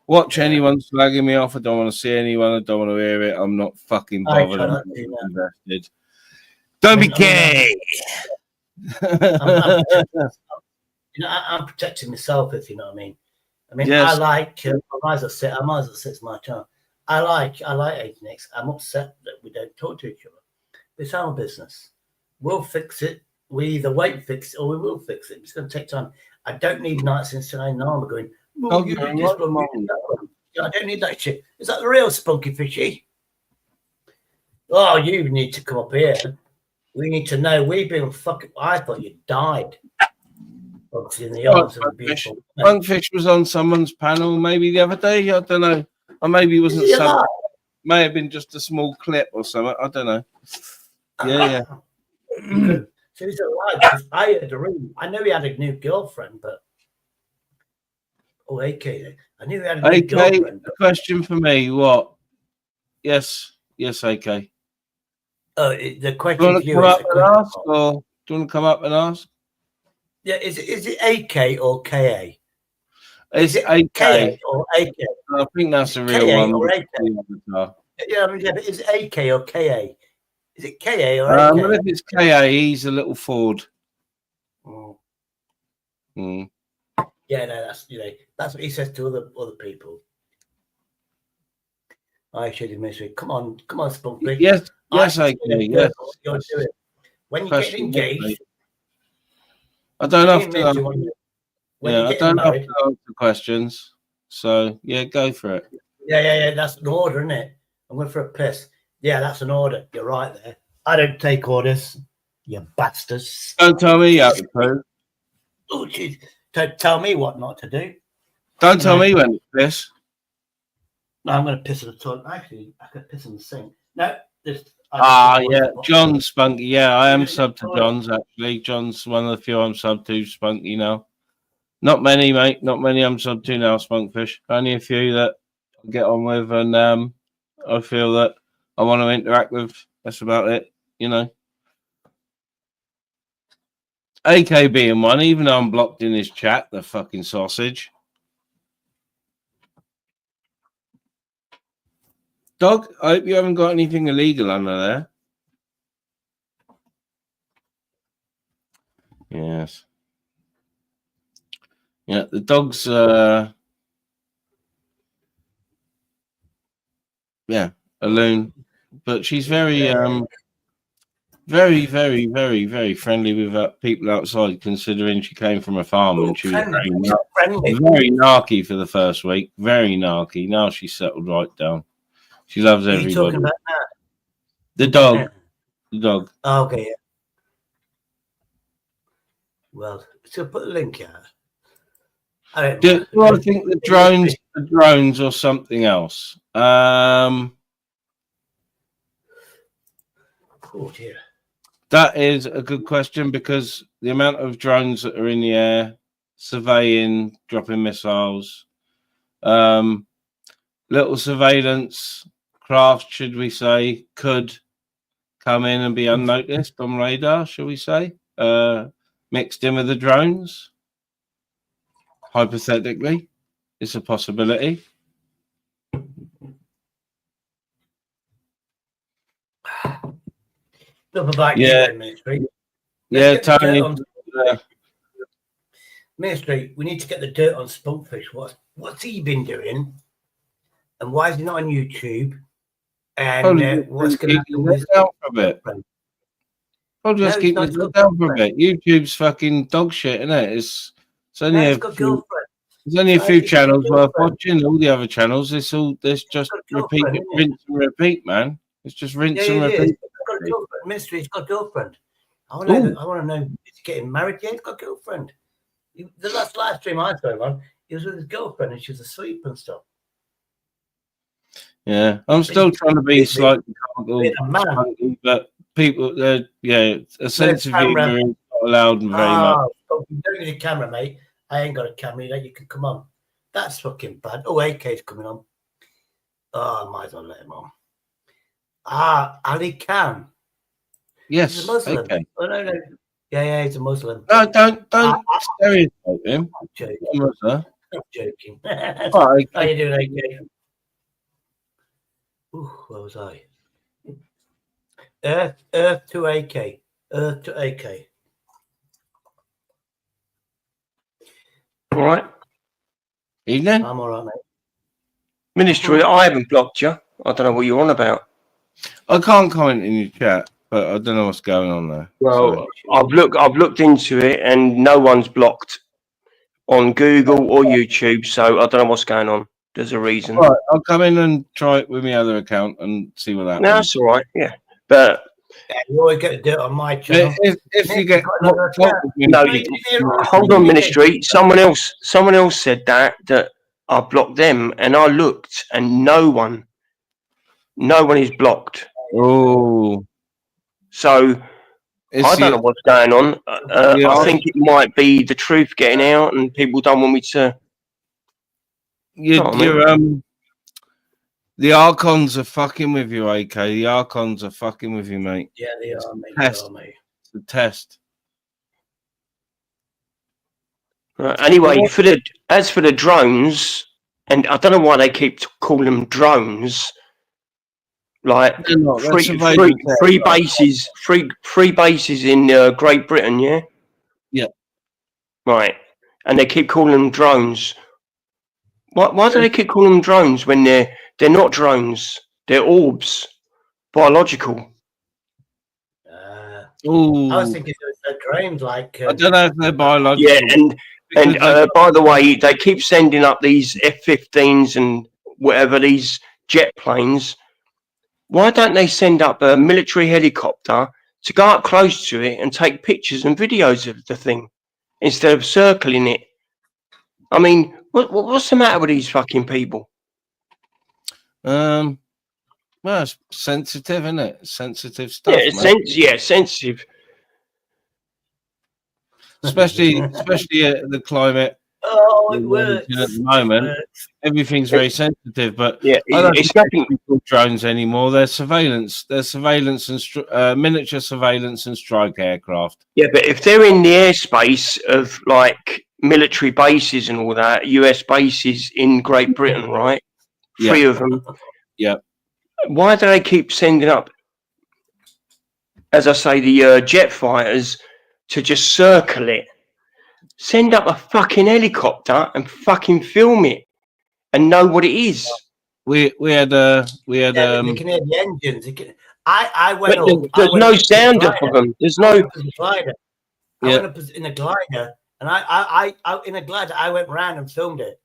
watch anyone slagging me off. I don't want to see anyone. I don't want to hear it. I'm not fucking bothered. I'm not invested. Don't be gay. I'm protecting myself, if you know what I mean. I mean, I like. I might as well say it's my turn. I like Agenix. I'm upset that we don't talk to each other. It's our business. We'll fix it. We either won't fix it or we will fix it. It's going to take time. I don't need Knights in Shining Armor going, oh, you did this one, I don't need that shit. Is that the real Spunky Fishy? Oh, you need to come up here. We need to know. We've been fucking. I thought you died. Obviously, in the arms of the beautiful. Monkfish was on someone's panel maybe the other day. I don't know. Or maybe it wasn't some. May have been just a small clip or something. I don't know. Yeah. So he's alive because I heard the room. I know he had a new girlfriend, but AK. I knew he had a new girlfriend. But... question for me: what? Yes, AK. The question do you want to come up and ask, or do you want to come up and ask? Yeah, is it AK or KA? Is it AK or AK? I think that's a real one. Or AK? Yeah, but is it AK or KA? Is it KA or AK? Well, if it's KA, he's a little Ford. Oh. Yeah, no, that's what he says to other people. I should admit it. Come on, Spunky. Yes, AK. Yes. You're doing. When you get engaged, I don't have to. I don't have to answer questions. So go for it. Yeah. That's an order, isn't it? I'm going for a piss. Yeah, that's an order. You're right there. I don't take orders, you bastards. Don't tell me how to poo. Oh, jeez. Don't tell me what not to do. Don't tell me when to piss. No, I'm going to piss in the toilet. Actually, I could piss in the sink. No, John Spunky. Yeah, I am sub to John's, actually. John's one of the few I'm sub to, Spunky, now. Not many, mate. Not many I'm sub to now, Spunkfish. Only a few that I get on with, and I feel that I want to interact with. That's about it, AK being one, even though I'm blocked in his chat, the fucking sausage. Dog, I hope you haven't got anything illegal under there. Yes. Yeah, the dog's a loon, but she's very very, very, very, very friendly with people outside, considering she came from a farm and she was friendly. very narky for the first week. Very narky. Now she's settled right down. She loves What are you everybody. talking about now? The dog. Yeah. The dog. Oh, okay, yeah. Well, so put the link out. I don't know. I think the drones or something else. Oh dear. That is a good question, because the amount of drones that are in the air, surveying, dropping missiles, little surveillance craft, should we say, could come in and be unnoticed on radar, shall we say, mixed in with the drones. Hypothetically, it's a possibility. Yeah, Ministry. Yeah, Tony. Ministry, we need to get the dirt on Spunkfish. What's he been doing? And why is he not on YouTube? And what's going to happen with his down for a bit? I'll just keep it down for a bit. YouTube's fucking dog shit, isn't it? It's only there's only a few channels worth watching. All the other channels, it's just repeat, rinse and repeat, man. It's just rinse and repeat. He's got a girlfriend. Mystery, he's got a girlfriend. I want to know, is he getting married? Yeah, he's got a girlfriend. The last live stream I saw him on, he was with his girlfriend and she was asleep and stuff. Yeah, I'm still trying to be slightly funky, but people, a sense of humour is not allowed very much. Don't get a camera, mate. I ain't got a camera that you can come on. That's fucking bad. Oh, AK's coming on. Oh, I might as well let him on. Ali Khan. Yes. He's a Muslim. Okay. Oh, no. Yeah, he's a Muslim. No, don't stereotype him. I'm joking. I'm joking. Right. How you doing, AK? Ooh, where was I? Earth to AK. Earth to AK. All right. Evening. I'm all right, mate. Ministry, I haven't blocked you. I don't know what you're on about. I can't comment in your chat, but I don't know what's going on there. Well, I've looked into it, and no one's blocked on Google or YouTube, so I don't know what's going on. There's a reason. Right, I'll come in and try it with my other account and see what happens. No, that's all right. Yeah, but you always get to do it on my channel. If you get hold on, Ministry. Someone else said that I blocked them, and I looked, and no one is blocked. Oh, so I don't know what's going on. I think it might be the truth getting out, and people don't want me to. The Archons are fucking with you, AK. The Archons are fucking with you, mate. Yeah, they are, mate. It's the test. Right, anyway, as for the drones, and I don't know why they keep calling them drones. Like free bases in Great Britain, yeah. Yeah. Right, and they keep calling them drones. Why do they keep calling them drones when they're not drones? They're orbs, biological. I was thinking they're drones, like I don't know if they're biological. Yeah, and by the way, they keep sending up these F-15s and whatever, these jet planes. Why don't they send up a military helicopter to go up close to it and take pictures and videos of the thing instead of circling it? I mean, what's the matter with these fucking people? Well, it's sensitive, isn't it? Sensitive stuff. Yeah, sensitive. Especially the climate. Oh, it works. At the moment, everything's very sensitive. But yeah, I don't it's think people drones anymore. They're surveillance. They're surveillance and miniature surveillance and strike aircraft. Yeah, but if they're in the airspace of like military bases and all that, US bases in Great Britain, right? 3 of them. Yeah. Why do they keep sending up, as I say, the jet fighters to just circle it? Send up a fucking helicopter and fucking film it and know what it is. We had they can hear the engines. I went But up. there's I went no up in the sounder glider. for them. There's I no. went up in the glider. I Yeah. went up in a glider, and I in a glider. I went round and filmed it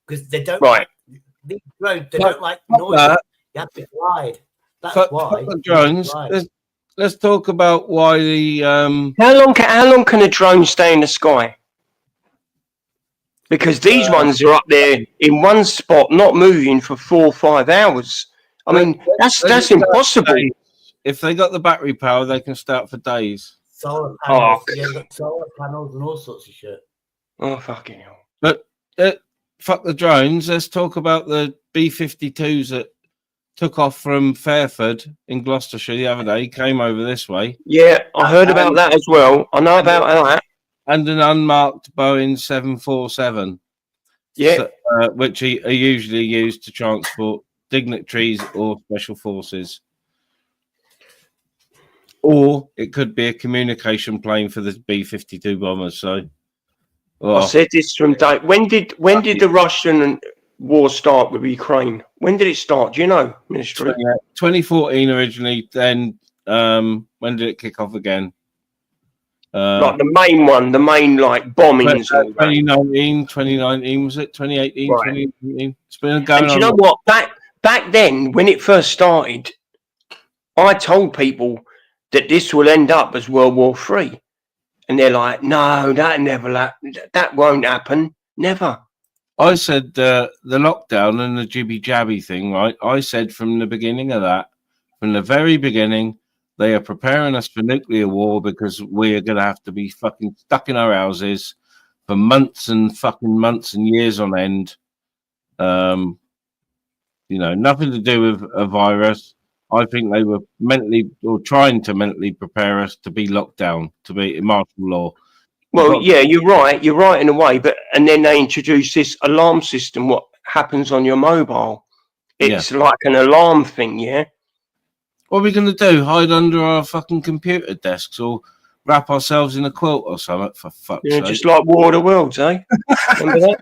because they don't Right. like these drones. They Fuck- don't like fuck noise. that. You have to glide. That's Fuck why. the you have to drones. glide. Let's talk about why the How long can a drone stay in the sky? Because these ones are up there in one spot, not moving for 4 or 5 hours. I mean, that's they can start impossible. days. If they got the battery power, they can start for days. Solar Oh, panels. Yeah, they've got solar panels and all sorts of shit. Oh, fucking hell. But fuck the drones. Let's talk about the B-52s that took off from Fairford in Gloucestershire the other day. Came over this way, Yeah, I heard about that as well. I know about that. and an unmarked Boeing 747. Yeah. Which are usually used to transport dignitaries or special forces. Or it could be a communication plane for the B-52 bombers. So, I said this from day. When did the Russian war start with Ukraine? When did it start? Do you know, Ministry? 2014 originally. Then when did it kick off again? Like the main one, the main like bombings. And all that. 2019 was it? 2018, Right. 2019. It's been going And do you on. know what? Back then, when it first started, I told people that this will end up as World War III. And they're like, no, that won't happen. Never. I said the lockdown and the jibby jabby thing, right? I said from the beginning of that, from the very beginning, they are preparing us for nuclear war because we are going to have to be fucking stuck in our houses for months and years on end. Nothing to do with a virus. I think they were trying to mentally prepare us to be locked down, to be martial law. Well, yeah, you're right. You're right in a way. And then they introduced this alarm system, what happens on your mobile. It's like an alarm thing, yeah? What are we going to do? Hide under our fucking computer desks or wrap ourselves in a quilt or something? For fuck's sake! Just like War of the Worlds, eh? Remember that?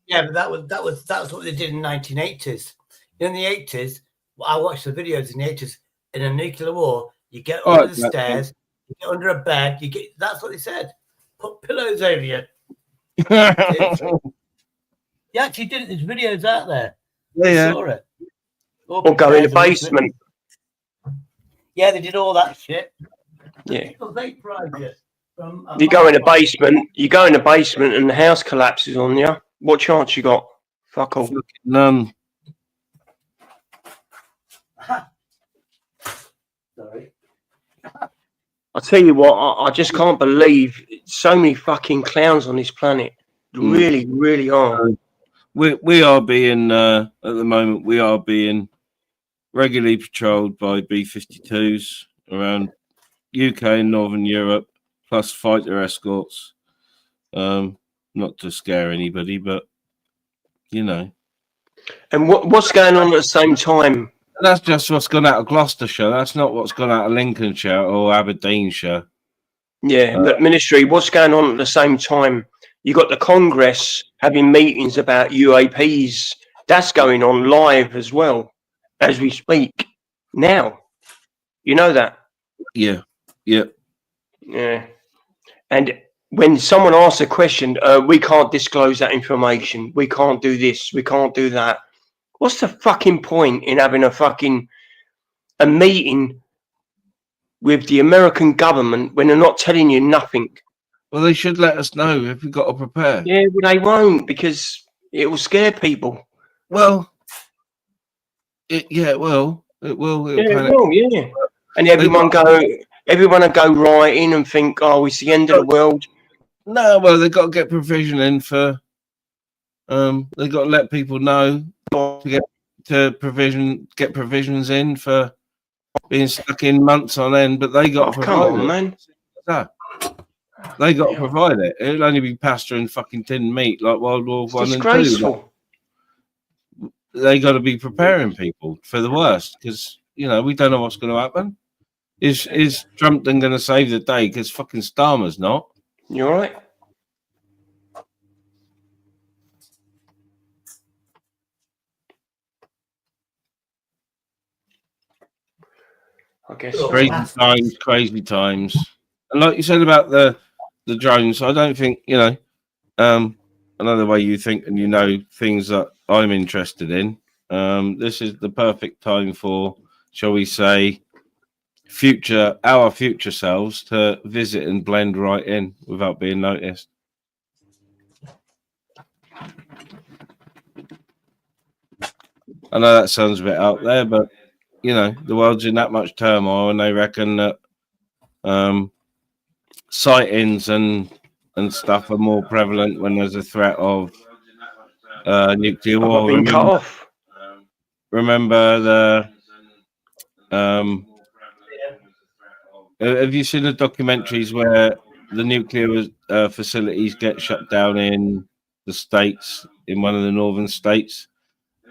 Yeah, but that was what they did in the 1980s. In the 80s, I watched the videos in the 80s. In a nuclear war, you get under the stairs, you get under a bed, that's what they said. Put pillows over you. You actually did it. There's videos out there. Yeah. I saw it. Or go in the basement. Yeah, they did all that shit. Yeah. They pride you. You go in the basement and the house collapses on you. What chance you got? Fuck all. None. Sorry. I'll tell you what, I just can't believe so many fucking clowns on this planet. Really, really are. We are being at the moment. We are being regularly patrolled by B-52s around UK and Northern Europe, plus fighter escorts. Not to scare anybody, but you know. And what's going on at the same time? That's just what's gone out of Gloucestershire. That's not what's gone out of Lincolnshire or Aberdeenshire. Yeah, but Ministry, what's going on at the same time? You got the Congress having meetings about UAPs. That's going on live as well as we speak now. You know that? Yeah. Yeah. And when someone asks a question, we can't disclose that information. We can't do this. We can't do that. What's the fucking point in having a meeting with the American government when they're not telling you nothing? Well, they should let us know if we've got to prepare. Yeah, well, they won't because it will scare people. Well, it will. It will. Yeah. And everyone will go writing and think, oh, it's the end of the world. No, well, they've got to get provision in for. They've got to let people know to get provisions in for being stuck in months on end. But they got to provide come on, it. man. They got to provide it. It'll only be pasta and fucking tinned meat like World War One and Two. They got to be preparing people for the worst because we don't know what's going to happen. Is Trump then going to save the day? Because fucking Starmer's not. You all right? I guess. Oh, Crazy massive. times, crazy times. And like you said about the drones, I don't think, you know, another way you think and you know things that I'm interested in. This is the perfect time for, shall we say, our future selves to visit and blend right in without being noticed. I know that sounds a bit out there, but you know, the world's in that much turmoil, and they reckon that sightings and stuff are more prevalent when there's a threat of nuclear I've war. been cut off. Remember the have you seen the documentaries where the nuclear facilities get shut down in the States, in one of the northern states,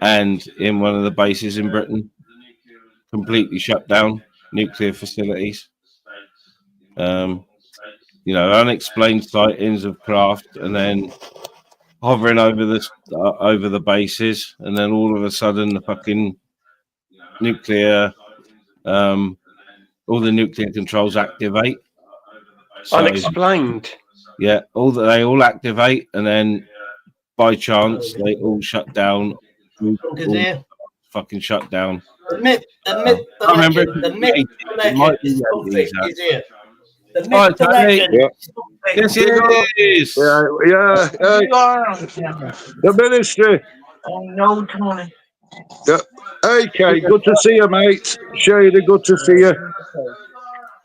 and in one of the bases in Britain? Completely shut down nuclear facilities. You know, unexplained sightings of craft, and then hovering over the bases, and then all of a sudden the fucking nuclear, all the nuclear controls activate. So, Unexplained. yeah, they all activate, and then by chance they all shut down. All fucking shut down. The myth, the legend, the myth, the legend is something is here. The myth, the legend. Yes, it is. The ministry. Oh no, Tony. Yeah. Okay, good to see you, mate. Shady, good to see you.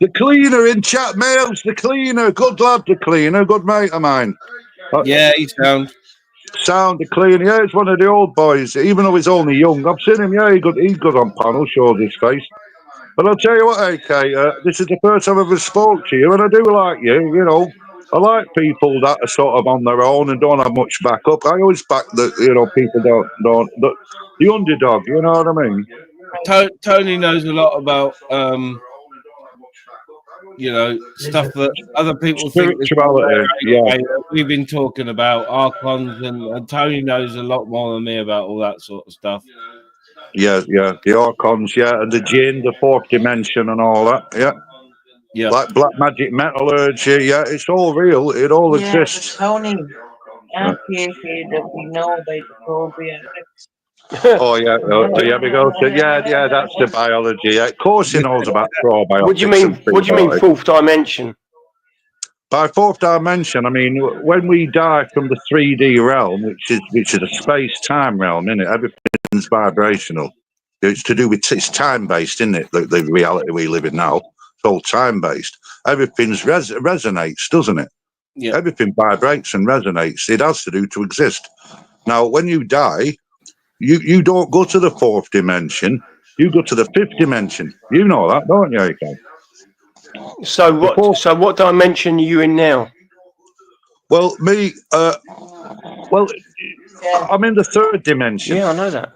The cleaner in chat mails, the cleaner, good lad, the cleaner, good mate of mine. Yeah, he's down. Sound the cleaner, yeah, he's one of the old boys, even though he's only young. I've seen him, yeah, he's good on panel, shows his face. But I'll tell you what, AK, this is the first time I've ever spoke to you, and I do like you, you know. I like people that are sort of on their own and don't have much backup. I always back the, you know, people don't the underdog, you know what I mean? Tony knows a lot about, you know, stuff that other people think is spirituality. Yeah, we've been talking about archons, and Tony knows a lot more than me about all that sort of stuff. yeah, the archons, yeah, and the jinn, the fourth dimension, and all that, yeah. Yeah, like black magic metallurgy, yeah, it's all real, it all exists. Tony, I appreciate that we know about the probiotics. Oh yeah, there we go. Yeah, that's the biology. Yeah, of course he knows about probiotics. What do you mean fourth dimension? By fourth dimension, I mean when we die from the 3D realm, which is a space-time realm, isn't it? Everything's vibrational. It's to do with it's time-based, isn't it? The reality we live in now. It's all time-based. Everything's resonates, doesn't it? Yeah. Everything vibrates and resonates. It has to do to exist. Now, when you die, you don't go to the fourth dimension. You go to the fifth dimension. You know that, don't you, AK? So what dimension are you in now? Well, me, I'm in the third dimension. Yeah, I know that.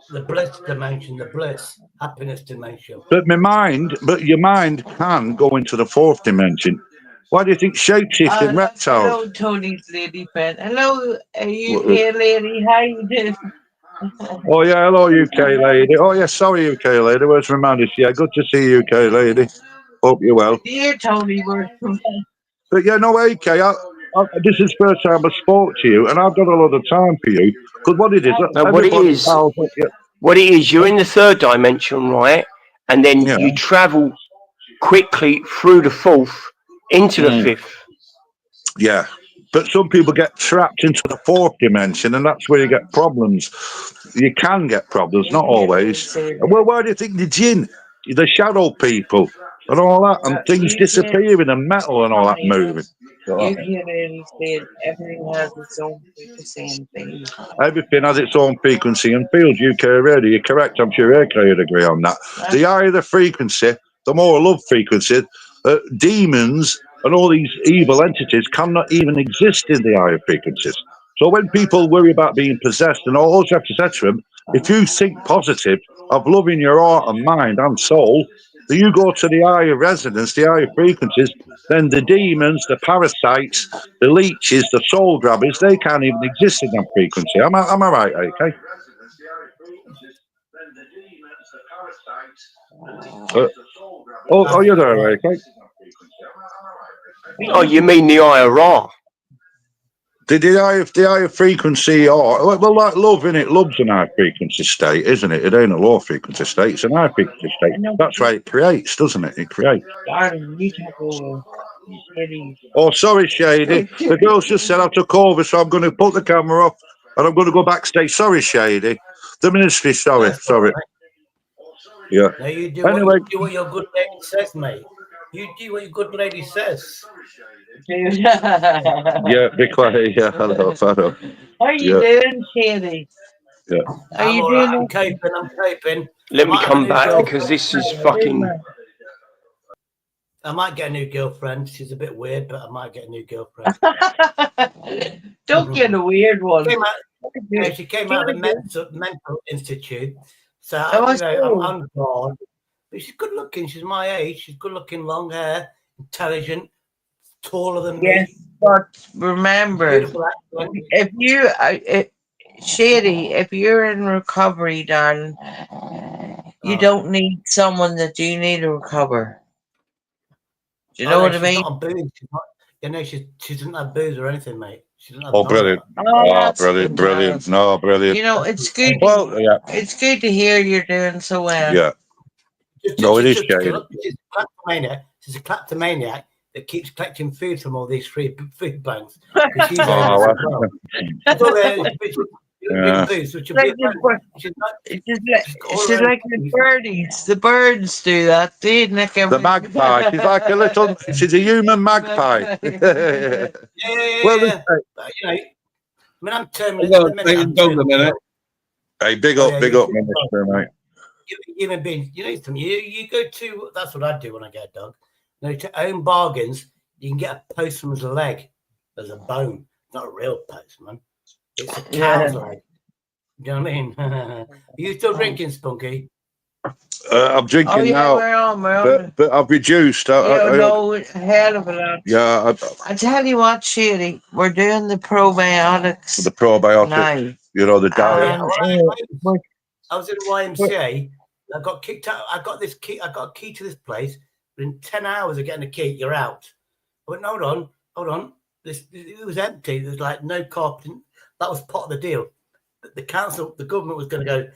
The bliss dimension, the bliss, happiness dimension. But your mind can go into the fourth dimension. Why do you think shapeshifting reptiles? Hello, Tony's lady friend. Hello, UK lady. How you doing? Oh yeah, hello UK lady. Oh yeah, sorry UK lady. Where's Romanus? Yeah, good to see you UK lady. Hope you're well. Dear Tony, But yeah, no, AK, this is the first time I spoke to you, and I've got a lot of time for you. Because what it is, you're in the third dimension, right? And then you travel quickly through the fourth into the fifth. Yeah. But some people get trapped into the fourth dimension, and that's where you get problems. You can get problems, not always. Well, why do you think the jinn, the shadow people, and all that, and things disappearing, and metal and all that moving? Everything has its own frequency and things. Everything has its own frequency and field. UK radio, you're correct. I'm sure AK would agree on that. The higher the frequency, the more love frequency. Demons and all these evil entities cannot even exist in the higher frequencies. So when people worry about being possessed, and all you have to say to them, if you think positive of love in your heart and mind and soul, then you go to the higher resonance, the higher frequencies, then the demons, the parasites, the leeches, the soul grabbers, they can't even exist in that frequency. Am I right, AK? Oh, you're there, right? Oh, you mean the IRR? The higher frequency, well, like love, innit? Love's an high frequency state, isn't it? It ain't a low frequency state, it's an high frequency state. That's why it creates, doesn't it? It creates. Darling, you take over. You steady. Oh, sorry, Shady. The girls just said I took over, so I'm going to put the camera off and I'm going to go backstage. Sorry, Shady. The ministry, sorry. Yeah. No, you do, Anyway. you do what your good lady says, mate. You do what your good lady says. Yeah, be quiet. Yeah, hello. How are you doing, Shady? Yeah. Are you all doing right, I'm coping. Let me might have come a new back girlfriend. because this is fucking. I might get a new girlfriend. She's a bit weird, but I might get a new girlfriend. Don't get a weird one. She came out of a mental institute. So, Oh, you know, cool. I'm gone. But she's good looking. She's my age. She's good looking, long hair, intelligent, taller than Yes, me. but remember, Beautiful accent. if you, Shady, if you're in recovery, darling, you don't need someone that you need to recover. Do you know what I she's mean? not on booze. She's not, you know, she doesn't have booze or anything, mate. She doesn't have Oh, none of brilliant. that. Oh, that's Brilliant. fantastic. No, brilliant. You know, it's good. Well, yeah. It's good to hear you're doing so well. Yeah. No, it is, She's Shady. She's a kleptomaniac that keeps collecting food from all these free food banks. She's Oh, homeless as well. She's all there, Yeah. booze, which will Like be a the friend. She's not, She's like the birdies. The birds do that. They nick The everything. magpie. She's like a little. She's a human magpie. yeah. Well, But, you know, I mean, I'm terminally. Hold on, at the minute, I'm hold on a terminally minute. hey, big Oh, up, yeah, big you up, should. minister, mate. Human beings, you know something. You go to. That's what I do when I get a dog. You know, to own bargains, you can get a postman's leg as a bone. Not a real postman. It's a cow's leg. Do you know what I mean? Are you still drinking, Spunky? I'm drinking Oh yeah, now, we're on. but I've reduced. No, hell of a lot. Yeah, I tell you what, Shady, we're doing the probiotics the probiotic. now. You know the diet. And, I was in YMCA. I got kicked out. I got this key. I got a key to this place. But in 10 hours of getting a key, you're out. I went, hold on. It was empty. There's like no carpet. That was part of the deal. The council, the government was going to go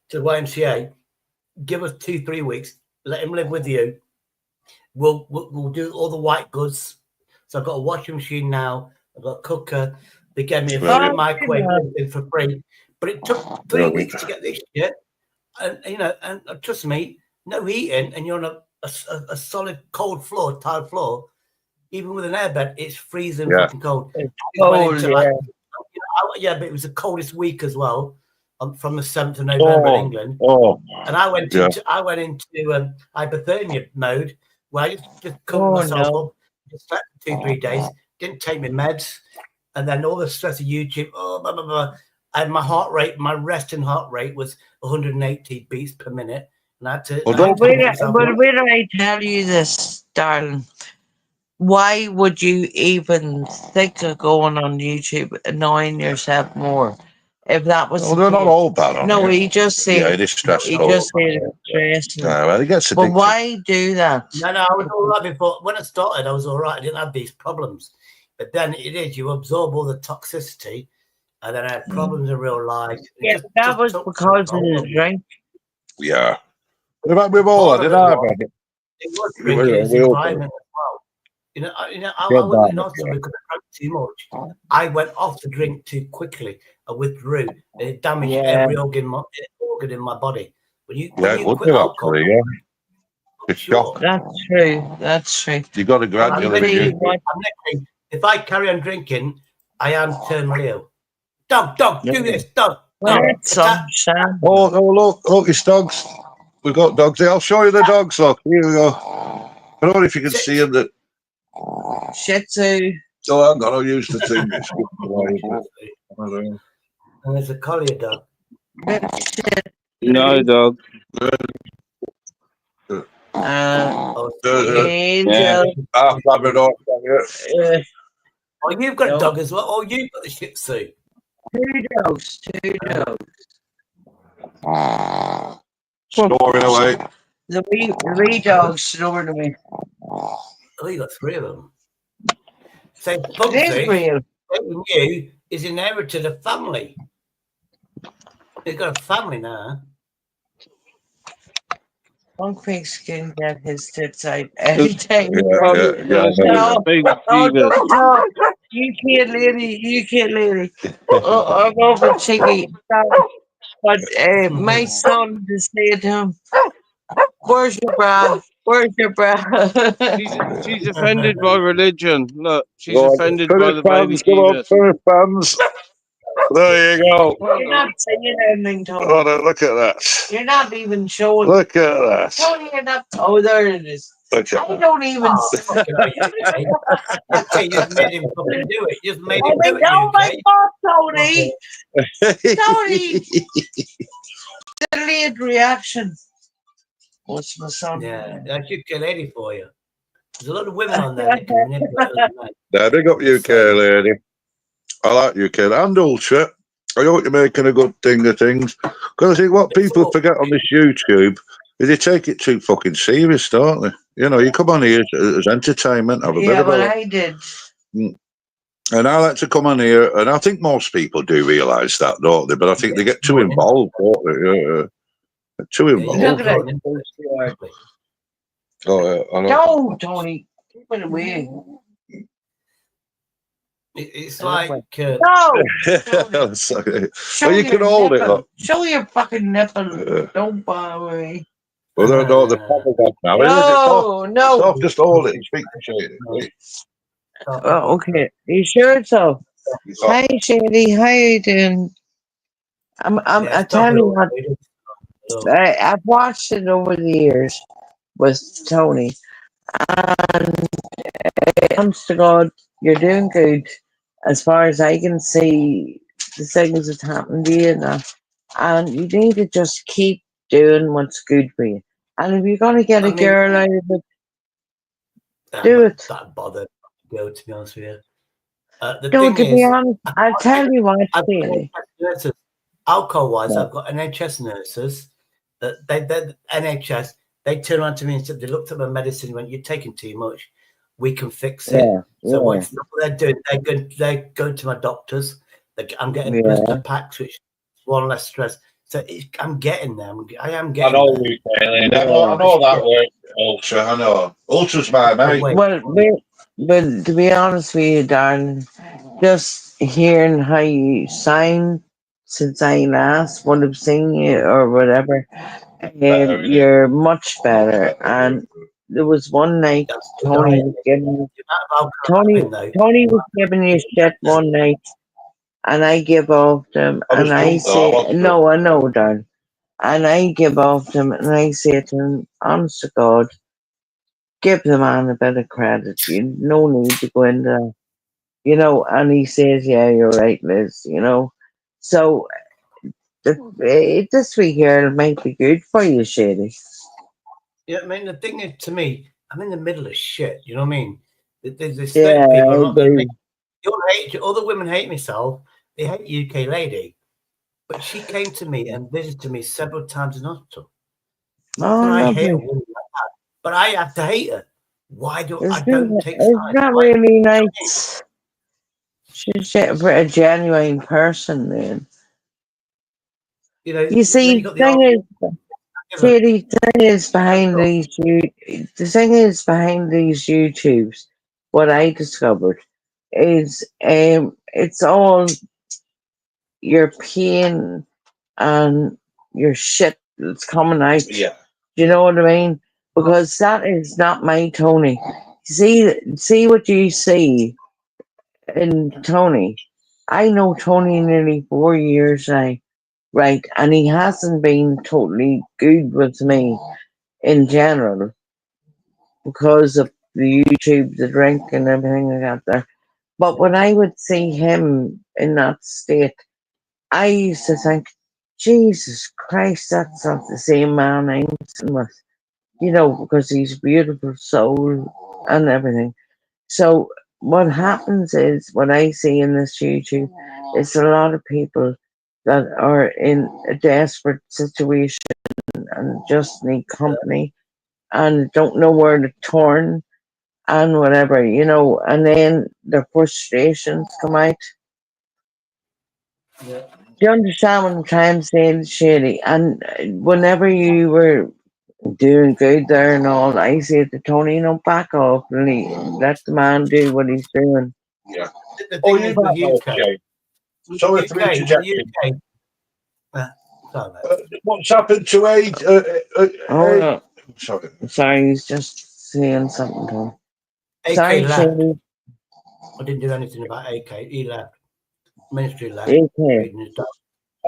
to the YMCA, give us 2-3 weeks, let him live with you. We'll do all the white goods. So I've got a washing machine now. I've got a cooker. They gave me a free microwave for free. But it took 3 weeks to get this shit. And, you know, and trust me, no heating, and you're on a solid cold floor, tiled floor. Even with an airbed, it's freezing fucking cold. But it was the coldest week as well, from the 7th of November in England. And I went into hypothermia mode, where I just covered myself up, just slept for 2-3 days, didn't take my meds, and then all the stress of YouTube, blah, blah, blah. And my heart rate, my resting heart rate was 180 beats per minute. And I had to. But when I tell you this, darling, why would you even think of going on YouTube, annoying yourself more? If that was, they're not all bad. No, he just said. Yeah, it is stressful. He just said it's stressful. Well, it gets addictive. But why do that? No, I was all right before. When I started, I was all right. I didn't have these problems. But then it is, you absorb all the toxicity, and then I had problems in real life. Yeah, that was because of the drink. Yeah. We've all had it. I've had it. It was drinking, it's environment as well. I wasn't also because I drank too much. I went off the drink too quickly. I withdrew. It damaged every organ in my body. When you quit alcohol, it's shock. That's true. You got to gradually. If I carry on drinking, I am terminally ill. Dog, do this, dog. Look, it's dogs. We've got dogs here. I'll show you the dogs. Look, here we go. I don't know if you can see them. That Shih Tzu. Oh, I'm gonna use the thing. And there's a collie dog. No dog. Angel. Labrador. Oh, you've got a dog as well. Oh, you've got the Shih Tzu. Two dogs. Snoring away. The wee dog snoring at me. Oh, you got 3 of them. So It is Pugsy, real. you is inherited a family. He's got a family now. Punkface can get his tits out anytime. Yeah. No, Big oh, Jesus. don't talk. You can't, lady. I'm over cheeky. But my son just said to him, "Where's your bra? Where's your bra?" She's offended by religion. Look, she's Go on, offended by finish the baby fans, come on, Jesus. finish fans. There you go. You're not saying anything, Tony. Oh, no, look at that. You're not even showing. Look at that. Tony, you're not. Oh, there it is. Look at I that. don't even. Fucking hell, UK. You just made him fucking do it. You just made Oh, him do it, oh my UK. God, Tony! Tony! Delayed reaction. What's my son? Yeah, that's UK lady for you. There's a lot of women on there that can manipulate other men. There, big up UK lady. I like UK and Ultra. I hope you're making a good thing of things. Because I think what people forget on this YouTube is they take it too fucking serious, don't they? You know, you come on here as entertainment, have a bit Yeah, of but a... I did. And I like to come on here, and I think most people do realise that, don't they? But I think they get too involved, don't they? They're too involved. Look at that. Oh, yeah, I know. No, Tony. Keep it away. It's like No! Sorry. Show Well, you your can hold it, nipple. look. Show your fucking nipple. Yeah. Don't bother me. Well, no, the proper's off now, isn't it? It's No. off, just hold it and speak to Shady. Wait. Oh, okay. You sure so? It's off. Hi, Shady. How you doing? I tell you what, I've watched it over the years with Tony, and honest to God, you're doing good. As far as I can see, the things that happened to you, and you need to just keep doing what's good for you. And if you're gonna get a girl out of it, do it. That bothered girl, to be honest with you. The No, thing to be is, honest, I'll tell you what, Shady. alcohol-wise, I've got NHS nurses. They NHS. They turned around to me and said they looked at my medicine and went, "You're taking too much. We can fix it." So what they're doing, they're going to my doctors. I'm getting blister packs, which is one less stress. So I'm getting them. I am getting. I know them. you, Kaylee. I know that works. Ultra, I know. Ultra's my mate. Well, to be honest with you, darling, just hearing how you sound since I last would have seen you or whatever, you're much better. And there was one night Tony was giving you shit one night, and I give off them, and I say, "No, I know, darling." And I give off them, and I say to him, "Honest to God, give the man a bit of credit. You no need to go into, And he says, "Yeah, you're right, Liz." So this week here might be good for you, Shady. Yeah, I mean the thing is, to me, I'm in the middle of shit. You know what I mean? There's certain people. I'm not gonna other women hate myself. They hate UK lady, but she came to me and visited me several times in hospital. I hate a woman like that, but I have to hate her. Why do I don't take sides? It's not really nice. She's a genuine person, man. You see, the thing is behind these YouTubes, what I discovered is it's all your pain and your shit that's coming out. Yeah. You know what I mean? Because that is not my Tony. See what you see in Tony. I know Tony nearly 4 years now, right? And he hasn't been totally good with me in general because of the YouTube, the drink, and everything I got there. But when I would see him in that state, I used to think, Jesus Christ, that's not the same man I'm sitting with, because he's a beautiful soul and everything. So what happens is, what I see in this YouTube, is a lot of people that are in a desperate situation and just need company and don't know where to turn and whatever, and then the frustrations come out. Yeah. Do you understand what I'm trying to say, Shady? And whenever you were doing good there and all, I said to Tony, back off and let the man do what he's doing. Yeah. The Oh, thing you is back with off, UK, Jay. Sorry for interjecting. UK, sorry, mate. What's happened to age? Oh, no. Sorry. Sorry, he's just saying something to him. AK Sorry, left. Shady. I didn't do anything about AK. He left. Ministry left. AK. Reading his stuff.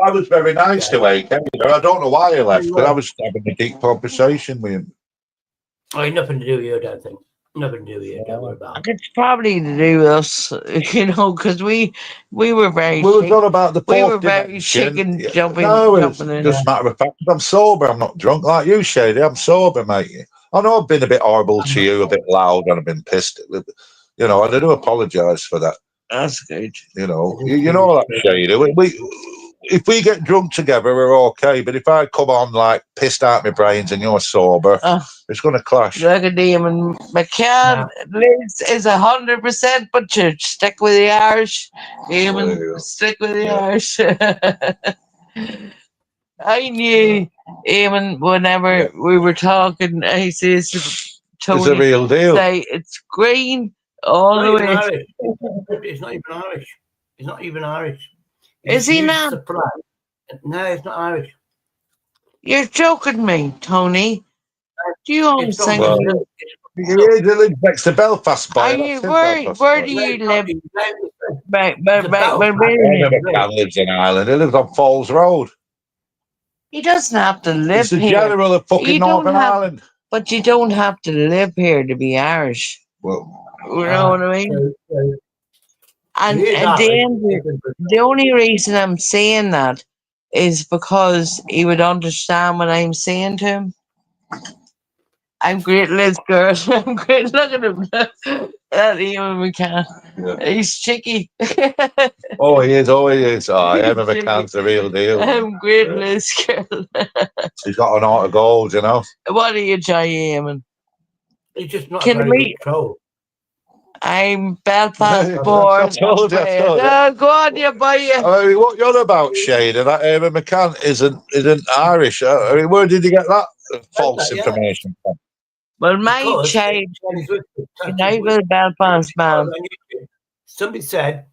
I was very nice to AK. I don't know why he left, You but I were. was having a deep conversation with him. Oh, had nothing to do with you, I don't think. Nothing to do with you. Don't worry about it. It's probably to do with us, because we were very We were chicken. on about the We fourth were very dimension. chicken Yeah. jumping It's in. just matter of fact. I'm sober. I'm not drunk like you, Shady. I'm sober, mate. I know I've been a bit horrible to you, a bit loud, and I've been pissed. And I do apologise for that. That's good. You know that, Shady. If we get drunk together, we're okay. But if I come on like pissed out my brains and you're sober, it's going to clash. Look at Damon McCann. Liz is 100%, but you stick with the Irish. Damon, stick with the Irish. I knew Eamon whenever we were talking. I says to Tony, It's a real deal. say it's green all the way. Irish. It's not even Irish. He's not even Irish. Is he not? No, it's not Irish. You're joking me, Tony. Do you understand? Well, he lives next to Belfast, boy. Where do you live? McCann lives in Ireland. He lives on Falls Road. He doesn't have to live He's the here. general of fucking Northern Ireland. But you don't have to live here to be Irish. Well, You know what I mean? And the only reason I'm saying that is because he would understand what I'm saying to him. I'm great, Liz girl. I'm great. Look at him. That Eamon McCann. Yeah. He's cheeky. Oh, he is. Eamon McCann's the real deal. I'm great, Liz girl. He's got an heart of gold, you know. What are you, Jay Eamon? He's just not a very good troll. I'm Belfast born. I told you. Go on, you boy. I mean, what you're on about, Shade? That Eamon McCann isn't Irish. I mean, where did you get that false information from? Well, my child, I will Belfast man. Somebody said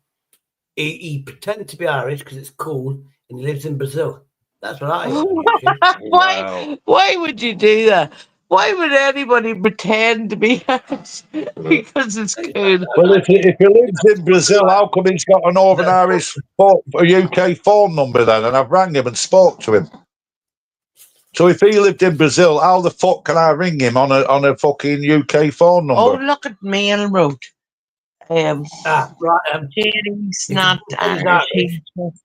he pretended to be Irish because it's cool, and he lives in Brazil. That's what I heard. Why would you do that? Why would anybody pretend to be Irish? Because it's cool. Well, if he lives in Brazil, how come he's got a Northern Irish a UK phone number then? And I've rang him and spoke to him. So if he lived in Brazil, how the fuck can I ring him on a fucking UK phone number? Oh, look at Mail Road. Right. Jerry's not Irish.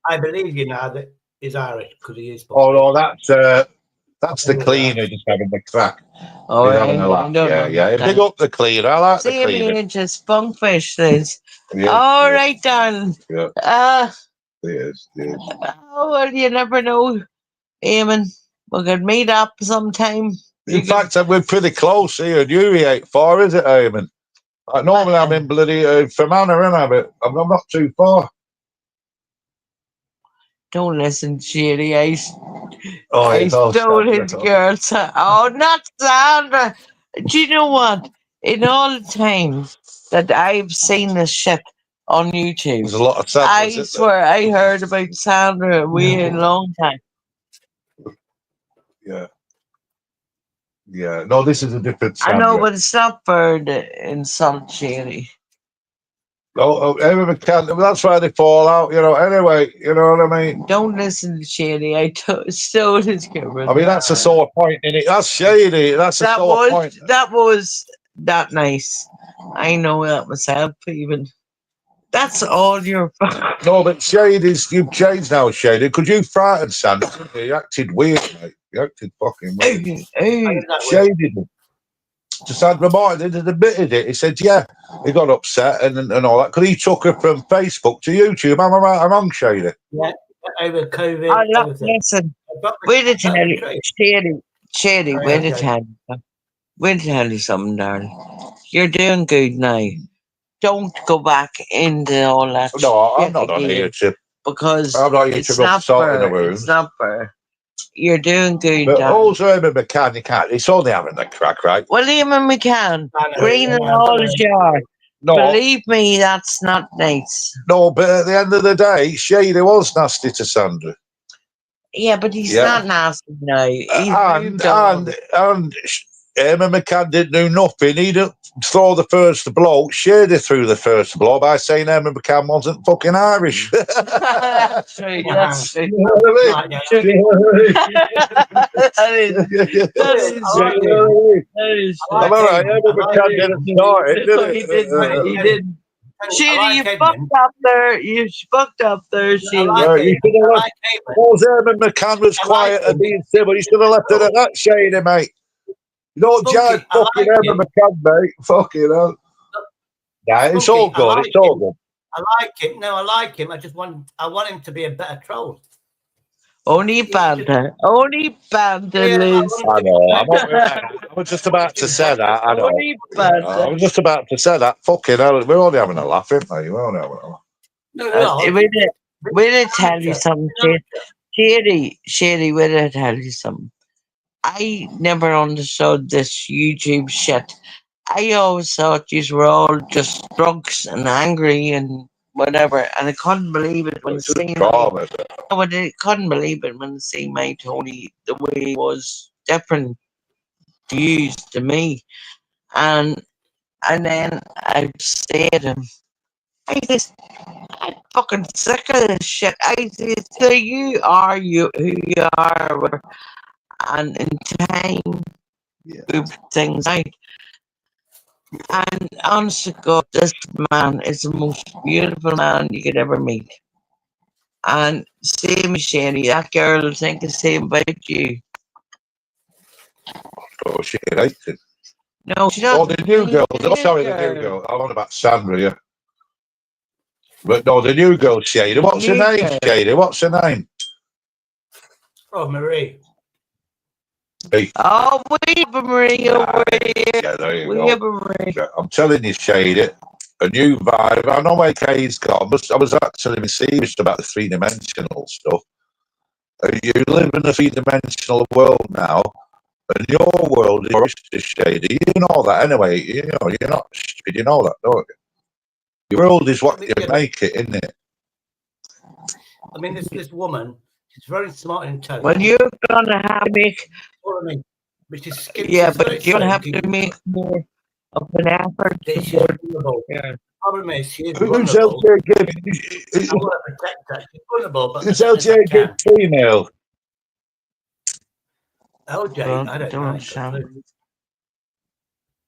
I believe you now that he's Irish because he is. Oh no, that's the cleaner just having the crack. Oh, yeah. Big up the cleaner. I like the cleaner. See, just funkfish this. All right, darling. Yeah. Yes. Oh, well, you never know, Eamon. We could meet up sometime. In fact, we're pretty close here. And you ain't far, is it, Eamon? Normally I'm in bloody Fermanagh, but I'm not too far. Don't listen, Jerry. I stole his girl. Oh, not Sandra. Do you know what? In all the time that I've seen this shit on YouTube, there's a lot of Sandras, I swear I heard about Sandra a long time. Yeah. No, this is a different Sandra. I know, but it's not for the insult, Jerry. Eamon McCann, that's why they fall out, anyway, you know what I mean? Don't listen to Shady. I stole his camera. I mean, that's a sore point in it. That's Shady. That's a sore point. That was that nice. I know that myself, even. That's all your fault. No, but you've changed now, Shady, because you frightened Sandra. You acted weird, mate. You acted fucking weird. Shady. To Sandra Martin, he admitted it. He said, yeah, he got upset and all that because he took her from Facebook to YouTube. Am I right? I'm wrong, Shady? Yeah, over COVID. Listen, wait a minute, Shady. Shady, Sorry, wait to okay. tell you. Wait to tell you something, darling. You're doing good now. Don't go back into all that No, I'm shit not on again, here to. because I'm not here it's to rub not salt in the fair. wound. It's not fair. You're doing good, But darling. also, Emma McCann, you can't. It's only having the crack, right? William and McCann, I know, green and I all know. as you are. No, Believe me, that's not nice. no. But at the end of the day, Shady was nasty to Sandra. Yeah, but he's Yeah. not nasty now. He's And moved on. Emma McCann didn't do nothing. He didn't throw the first blow. Shady threw the first blow by saying Emma McCann wasn't fucking Irish. That's true. That's true. You know what I mean? Right, yeah. True. You know what I mean? That is That is true. You know what I mean? That is I like I'm all right. him. Emma I like McCann him. didn't start it, No, did he it? didn't. He didn't. I Shady, like you Edmund. fucked up there. You fucked up there, I Shady. like You him. should have I left. like Edmund. Suppose Emma McCann was I like quiet and him. being civil. You should have left it at that, Shady, mate. You don't Spunky, judge I fucking like Emma him. McCann, mate. Fucking hell. Yeah, it's Spunky, all I good. like It's all him. good. I like him. No, I like him. I want him to be a better troll. Only banter. Only banter, Yeah, Liz. I know. I was just about to say that. I know. Only I banter. was just about to say that. Fucking hell. We're only having a laugh, aren't we? We're only having a laugh. No, Will I tell you something, Shady, will I tell you something? I never understood this YouTube shit. I always thought you were all just drunks and angry and whatever, and I couldn't believe it when I It's just seen drama. I couldn't believe it when I seen my Tony the way he was different views to me, and then I said to him, I'm fucking sick of this shit. I said, so you are who you are, and in time, Yeah. we put things out. And honest to God, this man is the most beautiful man you could ever meet. And same as Shani, that girl will think the same about you. Oh, shit. Ain't it? No, she Oh, doesn't. the new girl. Oh, sorry, the girl. new girl. I'm on about Sandra, yeah. But no, the new girl, Shady. What's her New name, girl. Shady? What's her name? Oh, Marie. Oh, we have a Marie over here. Yeah, there you We go. have a Marie. Yeah, I'm telling you, Shady, a new vibe. I know AK's got. I was actually serious about the three-dimensional stuff. You live in a three-dimensional world now, and your world is Shady. You know that anyway. You know, you're not stupid. You know that, don't you? Your world is what you make it, isn't it? I mean, this woman, she's very smart and intelligent. Well, you're gonna have to make. I mean, but she's Yeah, but you're gonna have to make more of an effort She's towards vulnerable. her. Problem is, she is Who's vulnerable. LJ Gibb? I want to protect her. She's vulnerable, but Is as best as I LJ Gibb can. female? LJ, Well, I don't don't know. understand.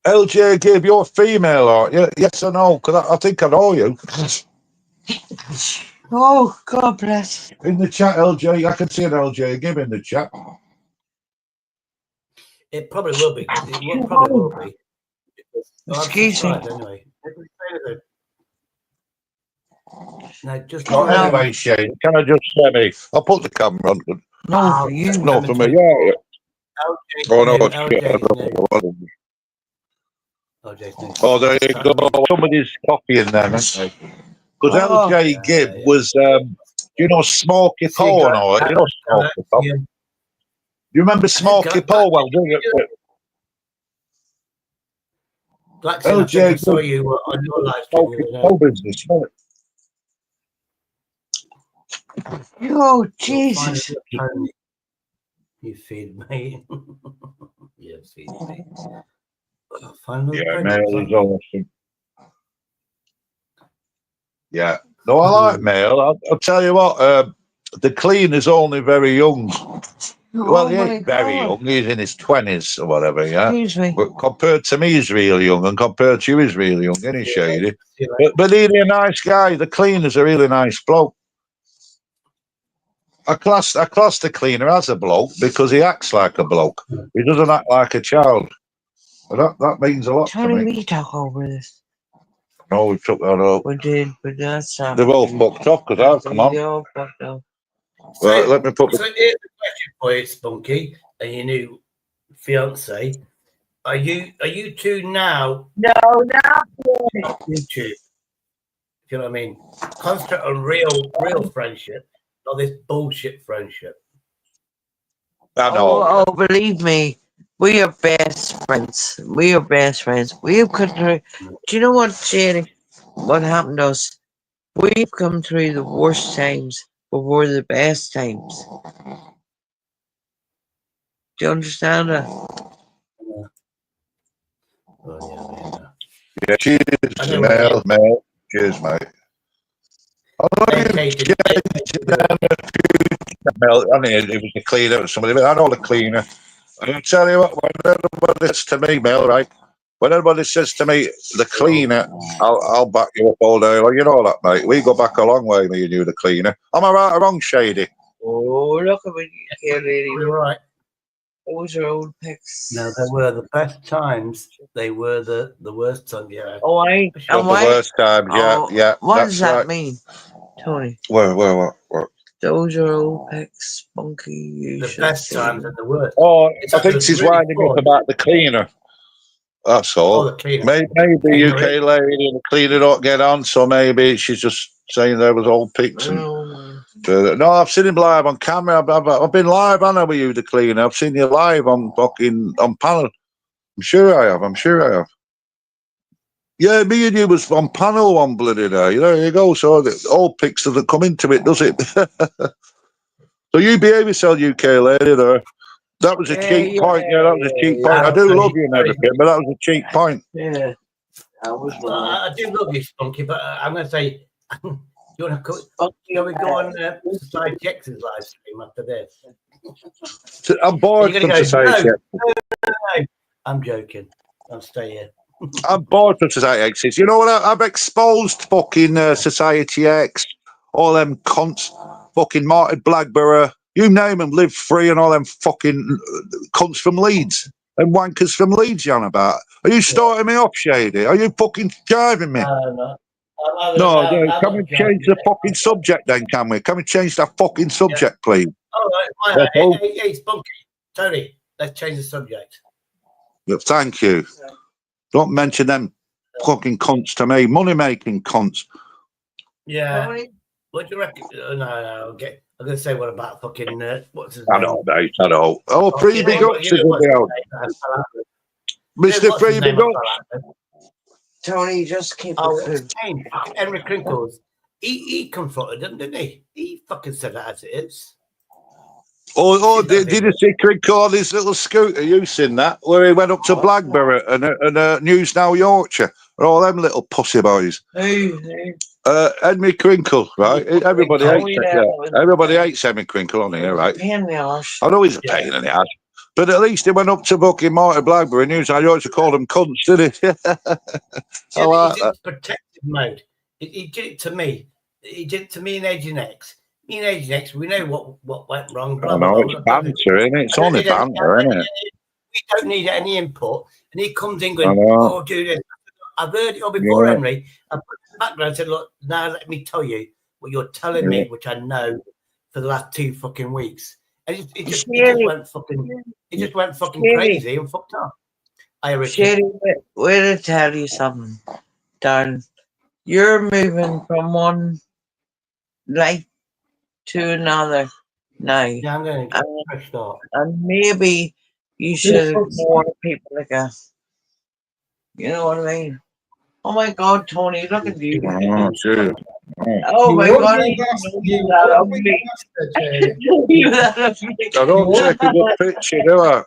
LJ Gibb, you're female, aren't you? Yes or no? Because I think I know you. Oh, God bless. In the chat, LJ, I can see an LJ Gibb in the chat. It probably will be. It probably will be. Excuse me. Anyway. No, just No, No. anyway, Shane, can I just say me? I'll put the camera on. No, for you. No, for me, yeah. Oh, no, LJ's new. Oh, there you go. Somebody's copying them, Because Oh, LJ Gibb was, you know, Smokey Paul and all that. You know Smokey Paul? You remember Smokey Paul? Well, do you? Blackson, I think I saw you on your live stream Smokey the other Paul day. business, isn't it? Oh, You'll Jesus. find it only- You feed me. You feed me. Find the Yeah, print, Mail find- is awesome. Yeah. No, I like Mail. I'll tell you what, the clean is only very young. Well, he ain't very young. He's in his 20s or whatever, yeah. Excuse me. But compared to me, he's really young, and compared to you, he's really young, isn't he, Shady? See you later. But he's a nice guy. The cleaner's a really nice bloke. I class the cleaner as a bloke because he acts like a bloke. He doesn't act like a child. But that means a lot to Tony, me. we talk over this. No, we took that up. We did, but that's not. They've all fucked off because I've come on. They all fucked up. Well, let me put So here's the question for you, Spunky, and you knew fiance. Are you two now No, not on YouTube? You know what I mean? Concentrate on real friendship, not this bullshit friendship. I know. Oh, believe me, we are best friends. We are best friends. We've come through. Do you know what, Jerry? What happened to us? We've come through the worst times before the best times. Do you understand that? Oh, Yeah, cheers, I know what it mate. Cheers, mate. I love you, dedicated. Mel. I mean, it was the cleaner or somebody, but I know the cleaner. And I'll tell you what, when anybody says to me, Mel, right? When anybody says to me, the cleaner, I'll back you up all day. Well, you know that, mate. We go back a long way, me and you, the cleaner. Am I right or wrong, Shady? Oh, look at me here, lady. You're right. Those are old pics. No, they were the best times. They were the worst times. Yeah. Oh, I. Not And the why? worst times, yeah, Oh, yeah. what That's does that right. mean, Tony? What? Those are old pics, Spunky. You The should best see times them. and the worst. Oh, It's I think actually she's really winding up fun. about the cleaner. That's all. Oh, the cleaner. Maybe UK Henry. lady and the cleaner don't get on, so maybe she's just saying there was old pics. And, no, I've seen him live on camera. I've been live, haven't I, with you, the cleaner? I've seen you live on panel. I'm sure I have. Yeah, me and you was on panel one bloody day. There you go. So the old pics doesn't come into it, does it? So you behave yourself, UK lady, there. That was a cheap point. Yeah, that was a cheap point. I do love you and everything, but that was a cheap point. Yeah. I was I do love you, Spunky, but I'm going to say, do you want to shall we go on Society X's live stream after this? I'm bored You're from gonna go, society. No. I'm joking. I'll stay here. I'm bored from Society X. You know what? I've exposed fucking Society X, all them cunts, fucking Martin Blackburrow, you name them, Live Free, and all them fucking cunts from Leeds and wankers from Leeds. You on about? Are you starting me up, Shady? Are you fucking jiving me? No, can we change the fucking subject then? Can we? Can we change that fucking subject, please? All right, fine. Hey, Spunky, Tony, let's change the subject. Thank you. Don't mention them fucking cunts to me. Money making cunts. Yeah. What do you reckon? No. Okay. I'm going to say what about fucking what's his I name? know, mate. I know. Oh, Free Big Ups is around. Mr. Free Big Ups. Tony, just keep Oh, it it's Henry Crinkles. He confronted him, didn't he? He fucking said it as it is. Did you see Crinkle on his little scooter? You seen that? Where he went up to Blackburrow and News Now Yorkshire. All them little pussy boys. Henry Crinkle, right? Everybody hates Henry Crinkle on here, right? I know he's a pain in the ass. But at least he went up to fucking Martin Blackburrow and News Now Yorkshire, called them cunts, didn't he? I like that. Protective mode. He did it to me. He did it to me and Agent X. Me and Agent X, we know what went wrong. I know, it's banter, isn't it? It's only banter, isn't it? We don't need any input. And he comes in going, oh, do this. I've heard it all before, Henry. I put it back there and said, look, now let me tell you what you're telling me, which I know for the last 2 fucking weeks. And it just went fucking crazy and fucked up. Sherry, we'll tell you something, darling. You're moving from one life to another now. Yeah, I'm going to fresh start. And maybe you should ignore people like us. You know what I mean? Oh my God, Tony, look at you. Oh, sure. Oh my God, I don't take a good picture, do I?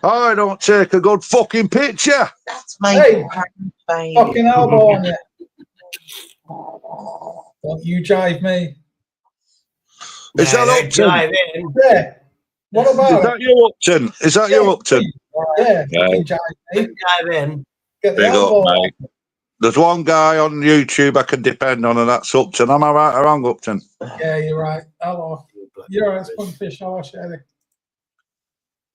I don't take a good fucking picture. That's my fucking elbow on you. Don't you jive me. Is that Upton? Yeah. What about Is that you, Upton? Is that you, Upton? Yeah. Jive me. Get the Big elbow up, mate. There's one guy on YouTube I can depend on, and that's Upton. Am I right or wrong, Upton? Yeah, you're right. Hello. You're right, Spunfish. Hello, Sherry.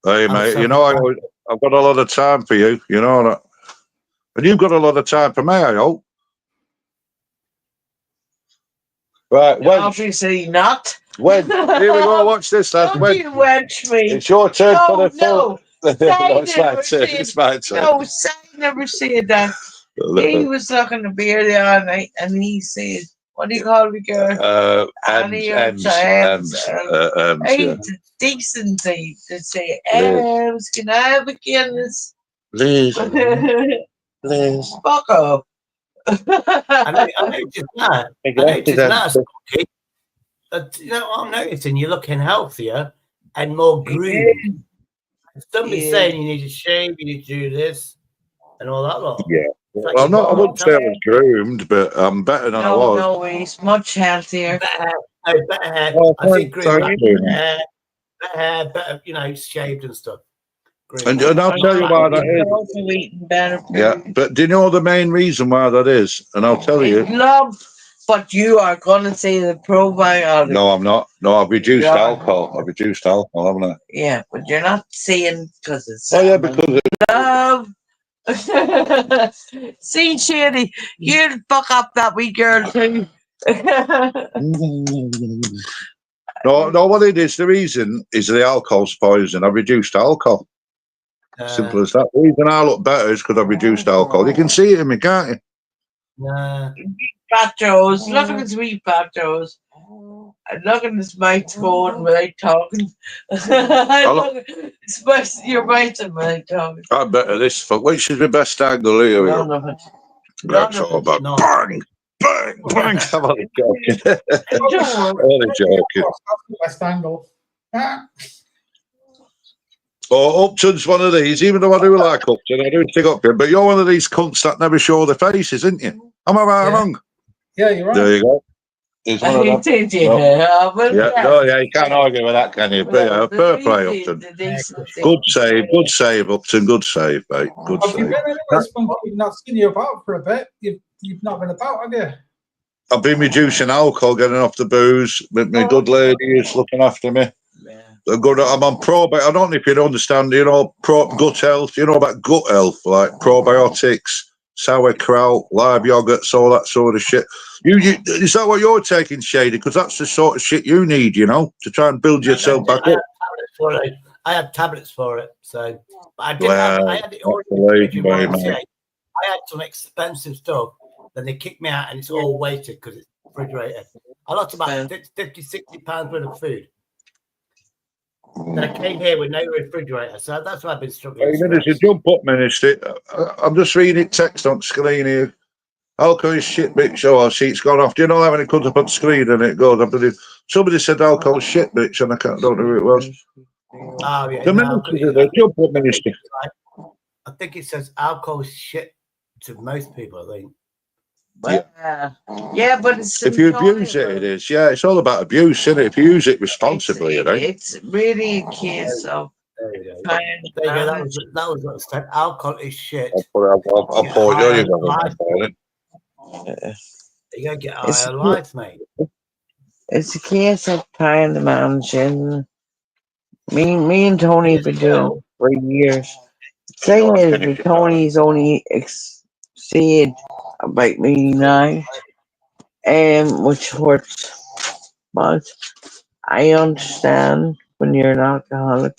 Hey, mate, you know, I've got a lot of time for you, you know that. And you've got a lot of time for me, I hope. Right, when? Obviously not. When? Here we go, watch this, lad. Don't you wench me. It's your turn for the phone. It's fine too. It's fine too. No, Sai never said that. He was looking at beer the other night and he said, what do you call the girl? Annie or Ems, Ems, yeah. ain't decency to say, Ems, can I have a Guinness? Please, please. Fuck off. I noticed that. I noticed that, Smoky. You know what I'm noticing? You're looking healthier and more groomed. Somebody's Yeah. saying you need to shave, you need to do this, and all that lot. Yeah. It's like Well, you're I wouldn't say I telling was groomed, but I'm better than I No, was. no, he's much healthier. better hair. Oh, I think thank groomed, you. better hair, better, shaved and stuff. And I'll tell you why that is. Also eating better Yeah, food. but do you know the main reason why that is? And I'll tell you. Love, but you are going to say the probiotic. No, I'm not. No, I've reduced Yeah. alcohol. I've reduced alcohol, haven't I? Yeah, but you're not saying because it's Oh, yeah, because love. See, Shady, you'll fuck up that wee girl too. no, what it is, the reason is the alcohol's poison. I've reduced alcohol. Simple as that. The reason I look better is because I've reduced alcohol. You can see it in me, can't you? Fat Joes, look at his wee Fat Joes. And look at his mouth going without talking. Your mouth and without talking. I'm better this fuck. Which is the best angle here? None of it. That's all about bang, bang, bang. I'm only joking. Only joking. West Angle. Ah, Oh, Upton's one of these, even though I do like Upton, I do think Upton, but you're one of these cunts that never show their faces, isn't you? Am I right or wrong? yeah, you're right. There you go. He's one of them. Did you? Yeah, no, yeah, you can't argue with that, can you? But yeah, fair play, Upton. Good save, Upton. Good save, mate. Good Have you save. been anywhere, Spunky? We've not seen you about for a bit. You've not been about, have you? I've been reducing alcohol, getting off the booze. My good lady is looking after me. I'm on probiotics. I don't know if you understand, gut health, about gut health, like probiotics, sauerkraut, live yogurts, all that sort of shit. Is that what you're taking, Shady? Because that's the sort of shit you need, to try and build yourself back up. I had tablets for it, so but I had it all I had some expensive stuff. Then they kicked me out, and it's all weighted because it's refrigerated. I lost about 50, 60 pounds worth of food. And I came here with no refrigerator, so that's why I've been struggling. Hey, Minister, jump up, Minister. I'm just reading text on screen here. Alcohol is shit, bitch. Oh, I see it's gone off. Do you know how when it comes up on screen and it goes? Somebody said alcohol is shit, bitch, and I don't know who it was. Oh, yeah. The Minister, jump up, Minister. I think it says alcohol is shit to most people, I think. Yeah, but it's if you abuse it, it is. Yeah, it's all about abuse, isn't it? If you use it responsibly, it's really a case of. There you go. That was what it said. Alcohol is shit. I'll pour you. You gotta get higher life, mate. It's a case of trying to manage, and me and Tony have been doing it for years. The thing is, that Tony's only said about me now, which hurts. But I understand when you're an alcoholic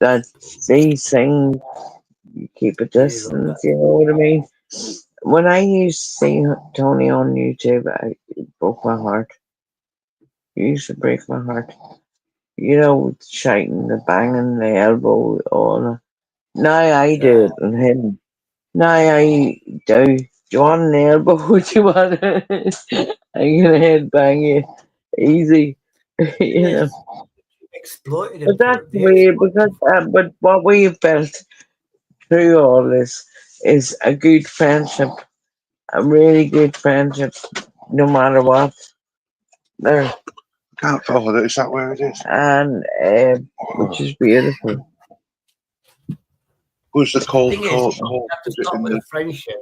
that these things, you keep a distance, you know what I mean? When I used to see Tony on YouTube, it broke my heart. It used to break my heart. Shouting, the banging, the elbow, all that. Now I do it and him. Now I do. Do you want an elbow? Do you want it? I'm gonna head bang you. Easy. Exploited him. But that's weird because but what we have built through all this is a good friendship. A really good friendship, no matter what. There. Can't follow it. Is that where it is? And which is beautiful. Who's the cold? You have to start with a friendship.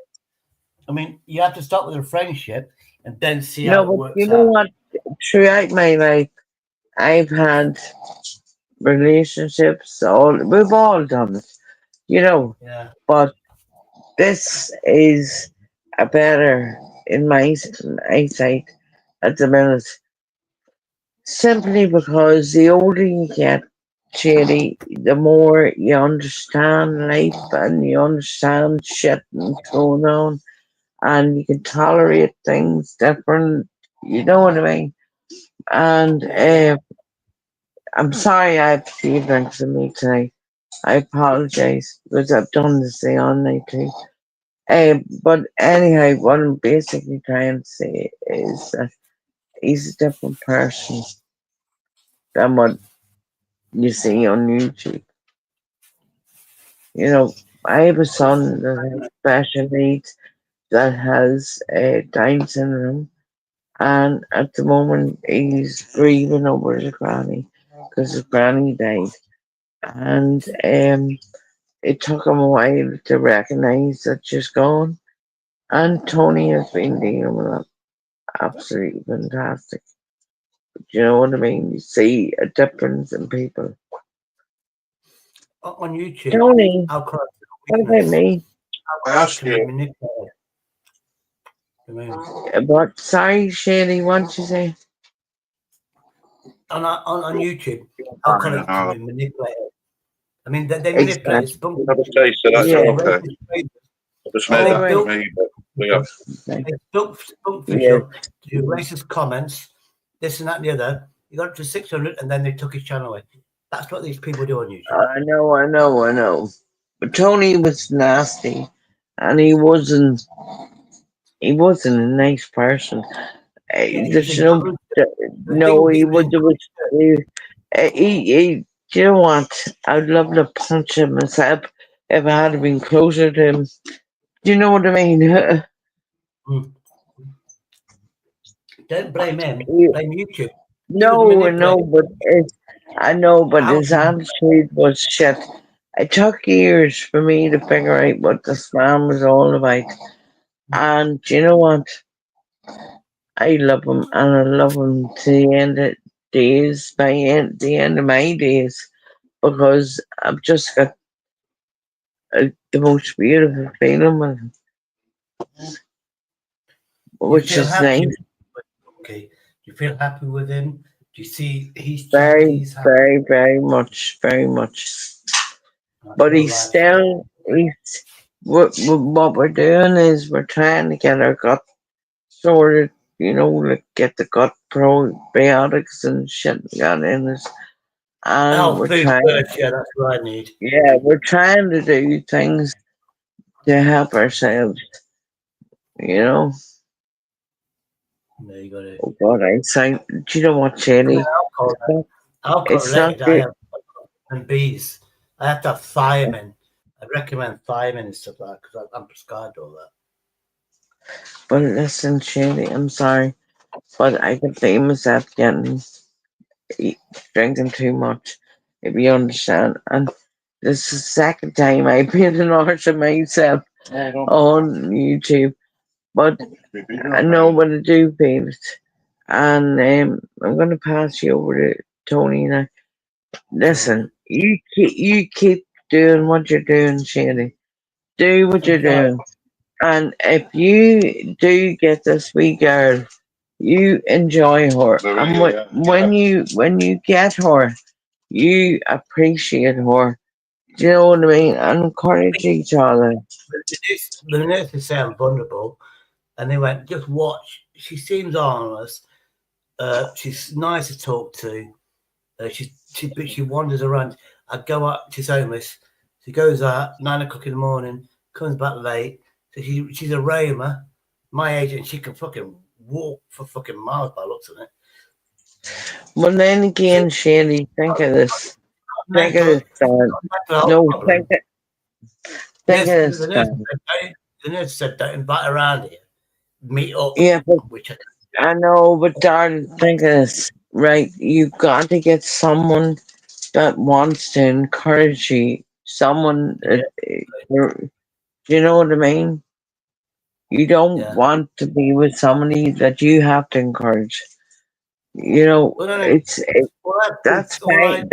I mean, you have to start with a friendship and then see how it works. You know what? Throughout my life, I've had relationships. We've all done it, Yeah. But this is a better in my eyesight at the minute. Simply because the older you get, Shady, the more you understand life and you understand shit that's going on, and you can tolerate things different. You know what I mean? And I'm sorry I have a few drinks in me tonight. I apologize because I've done this thing all night too. But anyhow, what I'm basically trying to say is that he's a different person than what you see on YouTube. You know, I have a son that has special needs, that has Down syndrome, and at the moment he's grieving over his granny because his granny died, and it took him a while to recognise that she's gone. And Tony has been dealing with it absolutely fantastic. Do you know what I mean? You see a difference in people. On YouTube, Tony, alcohol what about me? I asked can be you. manipulated. I mean, But sorry, Shady, what did you say? on YouTube, alcoholics can be manipulated. I mean, they manipulate. Exactly. It's bunk- Have a taste of that, Yeah. okay? Just made Oh, that right. for me, but yeah. They spunk Yeah. official to do racist comments, this and that and the other. You got up to 600, and then they took his channel away. That's what these people do on YouTube. I know. But Tony was nasty, and he wasn't a nice person. There's no, he was. He. Do you know what? I'd love to punch him myself if I had been closer to him. Do you know what I mean? Don't blame him. Yeah. Blame YouTube. No, but I know, but his attitude was shit. It took years for me to figure out what this man was all about. And do you know what? I love him, and I love him to the end of days, the end of my days, because I've just got the most beautiful feeling with him, which is nice. Okay. Do you feel happy with him? Do you see he's Very, happy? very much. But he's still, what we're doing is we're trying to get our gut sorted, you know, like get the gut probiotics and shit got in us. And we're trying, yeah, that's what I need. yeah, we're trying to do things to help ourselves, you know. There you got it. Oh God, I say, do you know what, Shady? Alcohol It's not related, I good. have and bees. I have to have thiamine. I recommend thiamine and stuff like that because I'm prescribed all that. But listen, Shady, I'm sorry, but I can feel myself drinking too much, if you understand. And this is the second time I've been an arse of myself on YouTube. But I know what I do feel it. And I'm going to pass you over to Tony now. Listen, you keep doing what you're doing, Shady. Do what you're doing. And if you do get this wee girl, you enjoy her. And when you get her, you appreciate her. Do you know what I mean? And encourage each other. The nurses say I'm vulnerable, and they went, just watch. She seems harmless. She's nice to talk to. She wanders around. I go out. She's homeless. She goes out 9 o'clock in the morning, comes back late. So she's a roamer, my age, and she can fucking walk for fucking miles by the looks of it. Well, then again, Shady, think of this. Think of this, Dan. No, think of this, Dan. The nurse said, don't invite her around here. Meet up. Yeah, but Which I know, but darling, think of this, right? You've got to get someone that wants to encourage you. Someone, do you know what I mean? You don't want to be with somebody that you have to encourage. You know, that's fine. That's fine.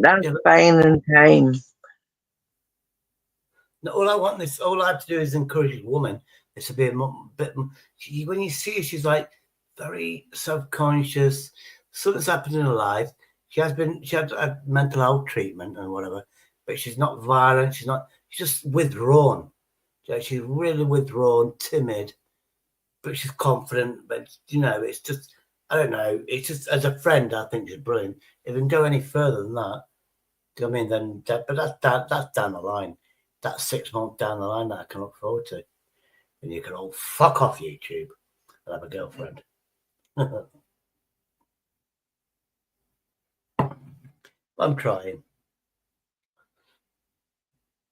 That's fine in time. No, all I have to do is encourage a woman. It's a bit. When you see her, she's like very self-conscious. Something's happened in her life. She has had mental health treatment and whatever, but she's not violent. She's just withdrawn. She's really withdrawn, timid, but she's confident. But it's just, I don't know. It's just, as a friend, I think she's brilliant. If we can go any further than that, do you know what I mean? Then, that's down the line. That's 6 months down the line that I can look forward to. And you can all fuck off YouTube and have a girlfriend. I'm trying.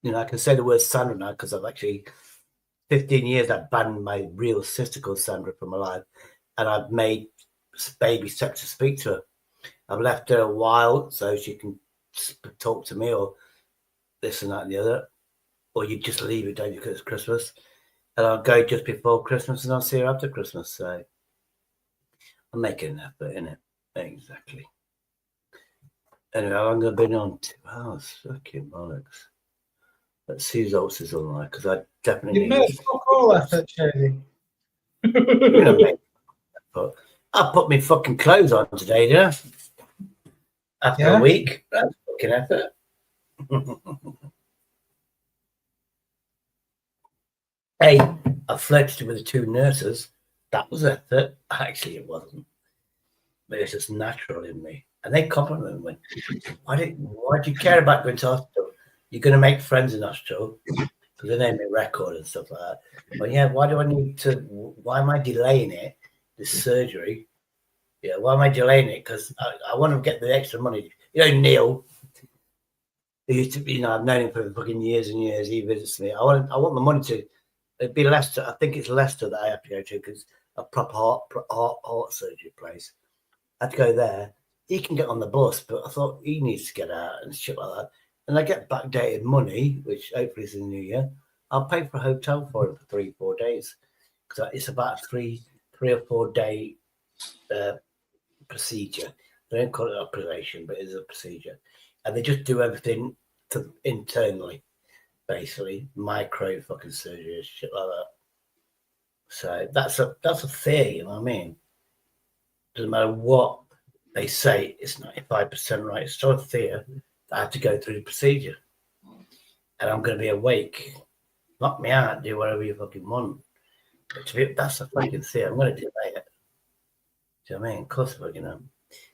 I can say the word Sandra now because I've actually 15 years I've banned my real sister called Sandra from my life, and I've made baby steps to speak to her. I've left her a while so she can talk to me or this and that and the other, or you just leave it, don't you, because it's Christmas, and I'll go just before Christmas and I'll see her after Christmas. So I'm making an effort, innit? Exactly. Anyway, I'm going to be on 2 hours. Fucking bollocks. Let's see who else is online because I definitely You made fuck all effort, Shady. I put my fucking clothes on today, didn't I? After a week. That's fucking effort. Hey, I flirted with the 2 nurses. That was effort. Actually, it wasn't. But it's just natural in me. And they complimented me. Why do you care about going to hospital? You're going to make friends in hospital because they name me record and stuff like that. But yeah, why am I delaying it, this surgery? Yeah, why am I delaying it? Because I want to get the extra money. Neil, who used to be, I've known him for fucking years and years. He visits me. I want the money to, it'd be Leicester. I think it's Leicester that I have to go to because a proper heart surgery place. I have to go there. He can get on the bus, but I thought he needs to get out and shit like that. And I get backdated money, which hopefully is in the new year. I'll pay for a hotel for him for 3-4 days. Because it's about a 3 or 4 day procedure. They don't call it operation, but it's a procedure. And they just do everything internally, basically. Micro fucking surgery, shit like that. So that's a fear, you know what I mean? Doesn't matter what they say, it's 95% right. It's still a fear. I have to go through the procedure, and I'm going to be awake. Knock me out, do whatever you fucking want. But that's a fucking fear. I'm going to delay it. Do you know what I mean? Of course,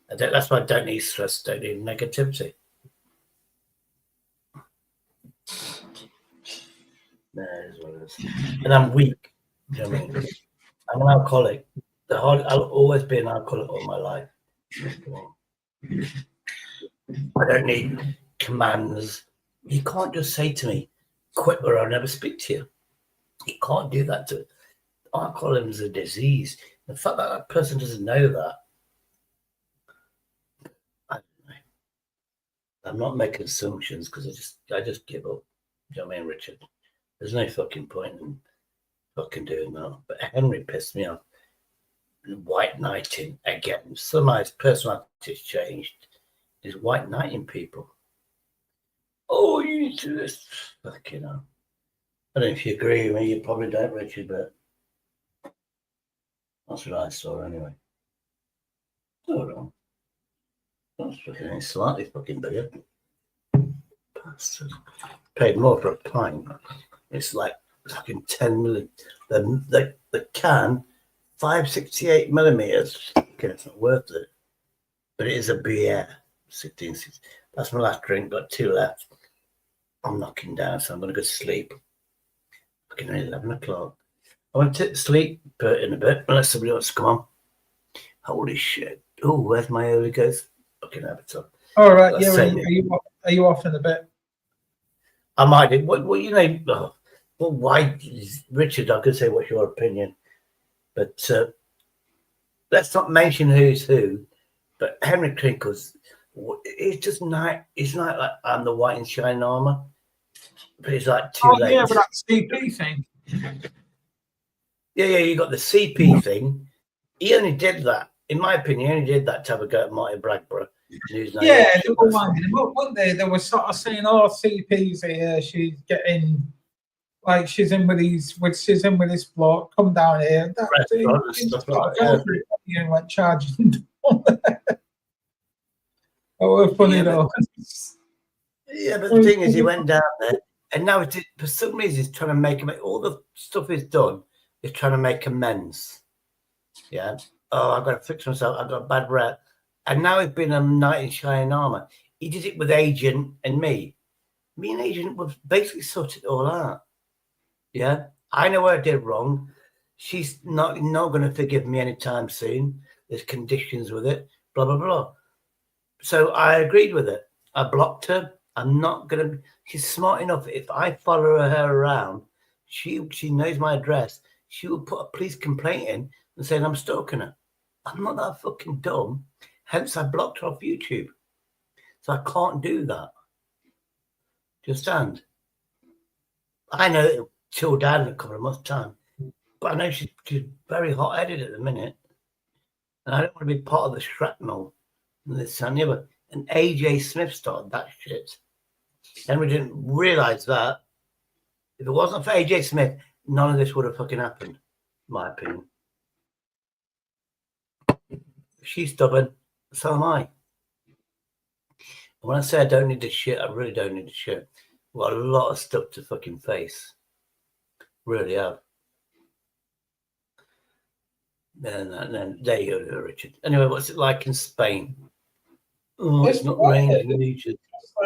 that's why I don't need stress, don't need negativity. No, it is what it is. And I'm weak. Do you know what I mean? I'm an alcoholic. I'll always be an alcoholic all my life. I don't need commands. You can't just say to me, quit or I'll never speak to you. You can't do that to alcoholism is a disease. The fact that person doesn't know that, I don't know. I'm not making assumptions because I just give up. Do you know what I mean, Richard? There's no fucking point in fucking doing that. But Henry pissed me off. White knighting again. Somehow his personality's changed. He's white knighting people. Oh, you need to do this. Fucking hell. I don't know if you agree with me. You probably don't, Richard, but that's what I saw anyway. Hold on. That's fucking slightly fucking bigger. Bastard. Paid more for a pint. It's like fucking 10 million. The can, 568 millimeters. Okay, it's not worth it. But it is a beer. 16. That's my last drink. Got 2 left. I'm knocking down, so I'm going to go to sleep. Fucking 11 o'clock. I want to sleep in a bit, unless somebody wants to come on. Holy shit. Oh, where's my early ghost? Fucking avatar. All right, yeah. Are you off in a bit? I might do. Well, why, Richard? I could say, what's your opinion? But let's not mention who's who. But Henry Crinkles, he's just not. He's not like I'm the white and shining armor. But he's like too late. Yeah, but that CP thing. Yeah, you got the CP thing. He only did that, in my opinion. He only did that to have a go at Martin Bradborough. Yeah, they were winding him up, weren't they? They were sort of saying, "Oh, CP's here. She's getting like she's in with his block. Come down here." Stuff like that. You went charging. Oh, we're funny Yeah, though. Yeah, but the thing is, he went down there, and now for some reason he's trying to make all the stuff he's done. He's trying to make amends. Yeah. Oh, I've got to fix myself. I've got a bad rep, and now he's been a knight in shining armor. He did it with Agent and me. Me and Agent would basically sort it all out. Yeah, I know what I did wrong. She's not going to forgive me anytime soon. There's conditions with it. Blah blah blah. So I agreed with it. I blocked her. I'm not gonna. She's smart enough. If I follow her around, she knows my address. She will put a police complaint in and say I'm stalking her. I'm not that fucking dumb. Hence, I blocked her off YouTube. So I can't do that. Do you understand? I know it'll chill down in a couple of months' time, but I know she's very hot-headed at the minute, and I don't want to be part of the shrapnel and this and the other. And AJ Smith started that shit. And we didn't realize that. If it wasn't for AJ Smith, none of this would have fucking happened, in my opinion. If she's stubborn, so am I. When I say I don't need the shit, I really don't need the shit. We've got a lot of stuff to fucking face. Really have. And then there you go, Richard. Anyway, what's it like in Spain? Oh, it's not raining. It's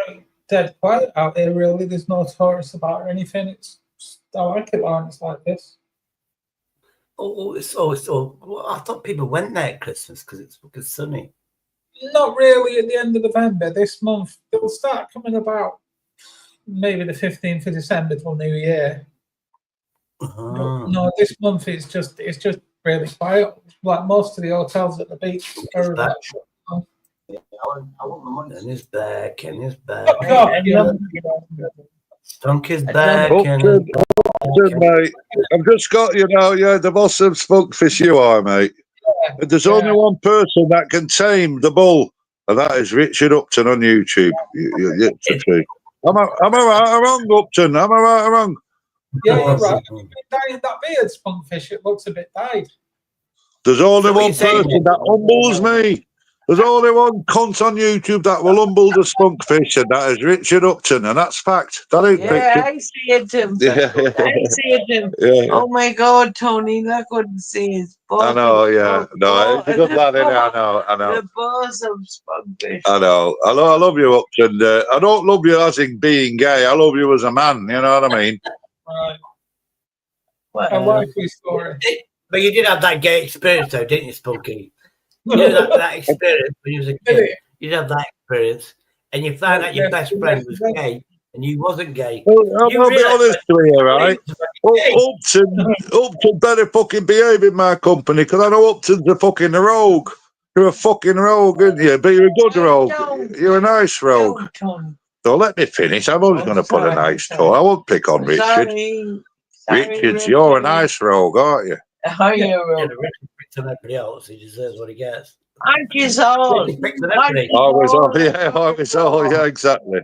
like dead quiet out there, really. There's no tourists about or anything. I like it when it's like this. It's well, I thought people went there at Christmas because it's fucking sunny. Not really at the end of November. This month, they'll start coming about maybe the 15th of December till New Year. No, this month it's just really quiet. Like most of the hotels at the beach are about. I want my money. And he's back, and he's back. Oh, God, yeah. Stunk is back. Upton, mate. I've just got, the boss of Spunkfish you are, mate. And there's only one person that can tame the bull, and that is Richard Upton on YouTube. It's the truth. Am I right or wrong, Upton? Am I right or wrong? Yeah, you're right. You've been dyeing that beard, Spunkfish. It looks a bit dyed. There's only So what one you're saying person that humbles me. There's only one cunt on YouTube that will humble the Spunkfish, and that is Richard Upton, and that's fact. That ain't Yeah, fiction. I see it, Tim. Yeah. I see it, Tim. Yeah. Oh my God, Tony, look what it says. I know, yeah. No, it's a good lad, innit? I know. The boss of Spunkfish. I know. I love you, Upton. I don't love you as in being gay. I love you as a man, you know what I mean? Right. Well, I like your story. But you did have that gay experience, though, didn't you, Spunky? You had that experience when you was a kid. You did have that experience, and you found out your best friend was gay, and you wasn't gay. Well, I'll You be realised honest with you, right? Gay. Upton better fucking behave in my company, because I know Upton's a fucking rogue. You're a fucking rogue, aren't you? But you're a good rogue. You're a nice rogue. no, Tony. So let me finish. I'm always going to put a sorry, nice sorry. tone. I won't pick on Richard. Sorry, Richard, you're a nice rogue, aren't you? How are you, Yeah, Rob? the Richard picks on everybody else. He deserves what he gets. Aren't you all? He picks on everybody. Always, yeah, exactly.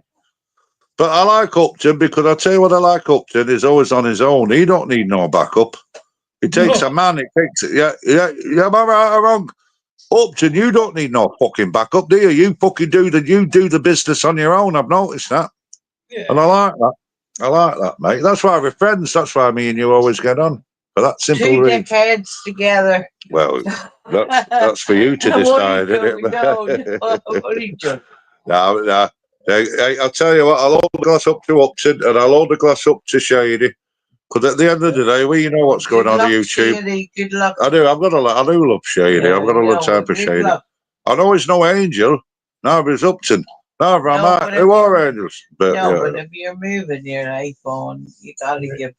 But I like Upton because I tell you what I like Upton is always on his own. He don't need no backup. It takes a man. It takes yeah. Am I right or wrong? Upton, you don't need no fucking backup, do you? You fucking do the business on your own. I've noticed that, Yeah. and I like that. I like that, mate. That's why we're friends. That's why me and you always get on. For that simple Two reason. dickheads together. Well, that's for you to decide, isn't it? No. I'll tell you what, I'll hold the glass up to Upton and I'll hold the glass up to Shady. Because at the end of the day, we know what's going on YouTube. Shady. Good luck. I do love Shady. I've got a lot of time for Shady. I know he's no angel. Neither is Upton. Neither am I. Who are angels? But, But if you're moving your iPhone, you gotta give.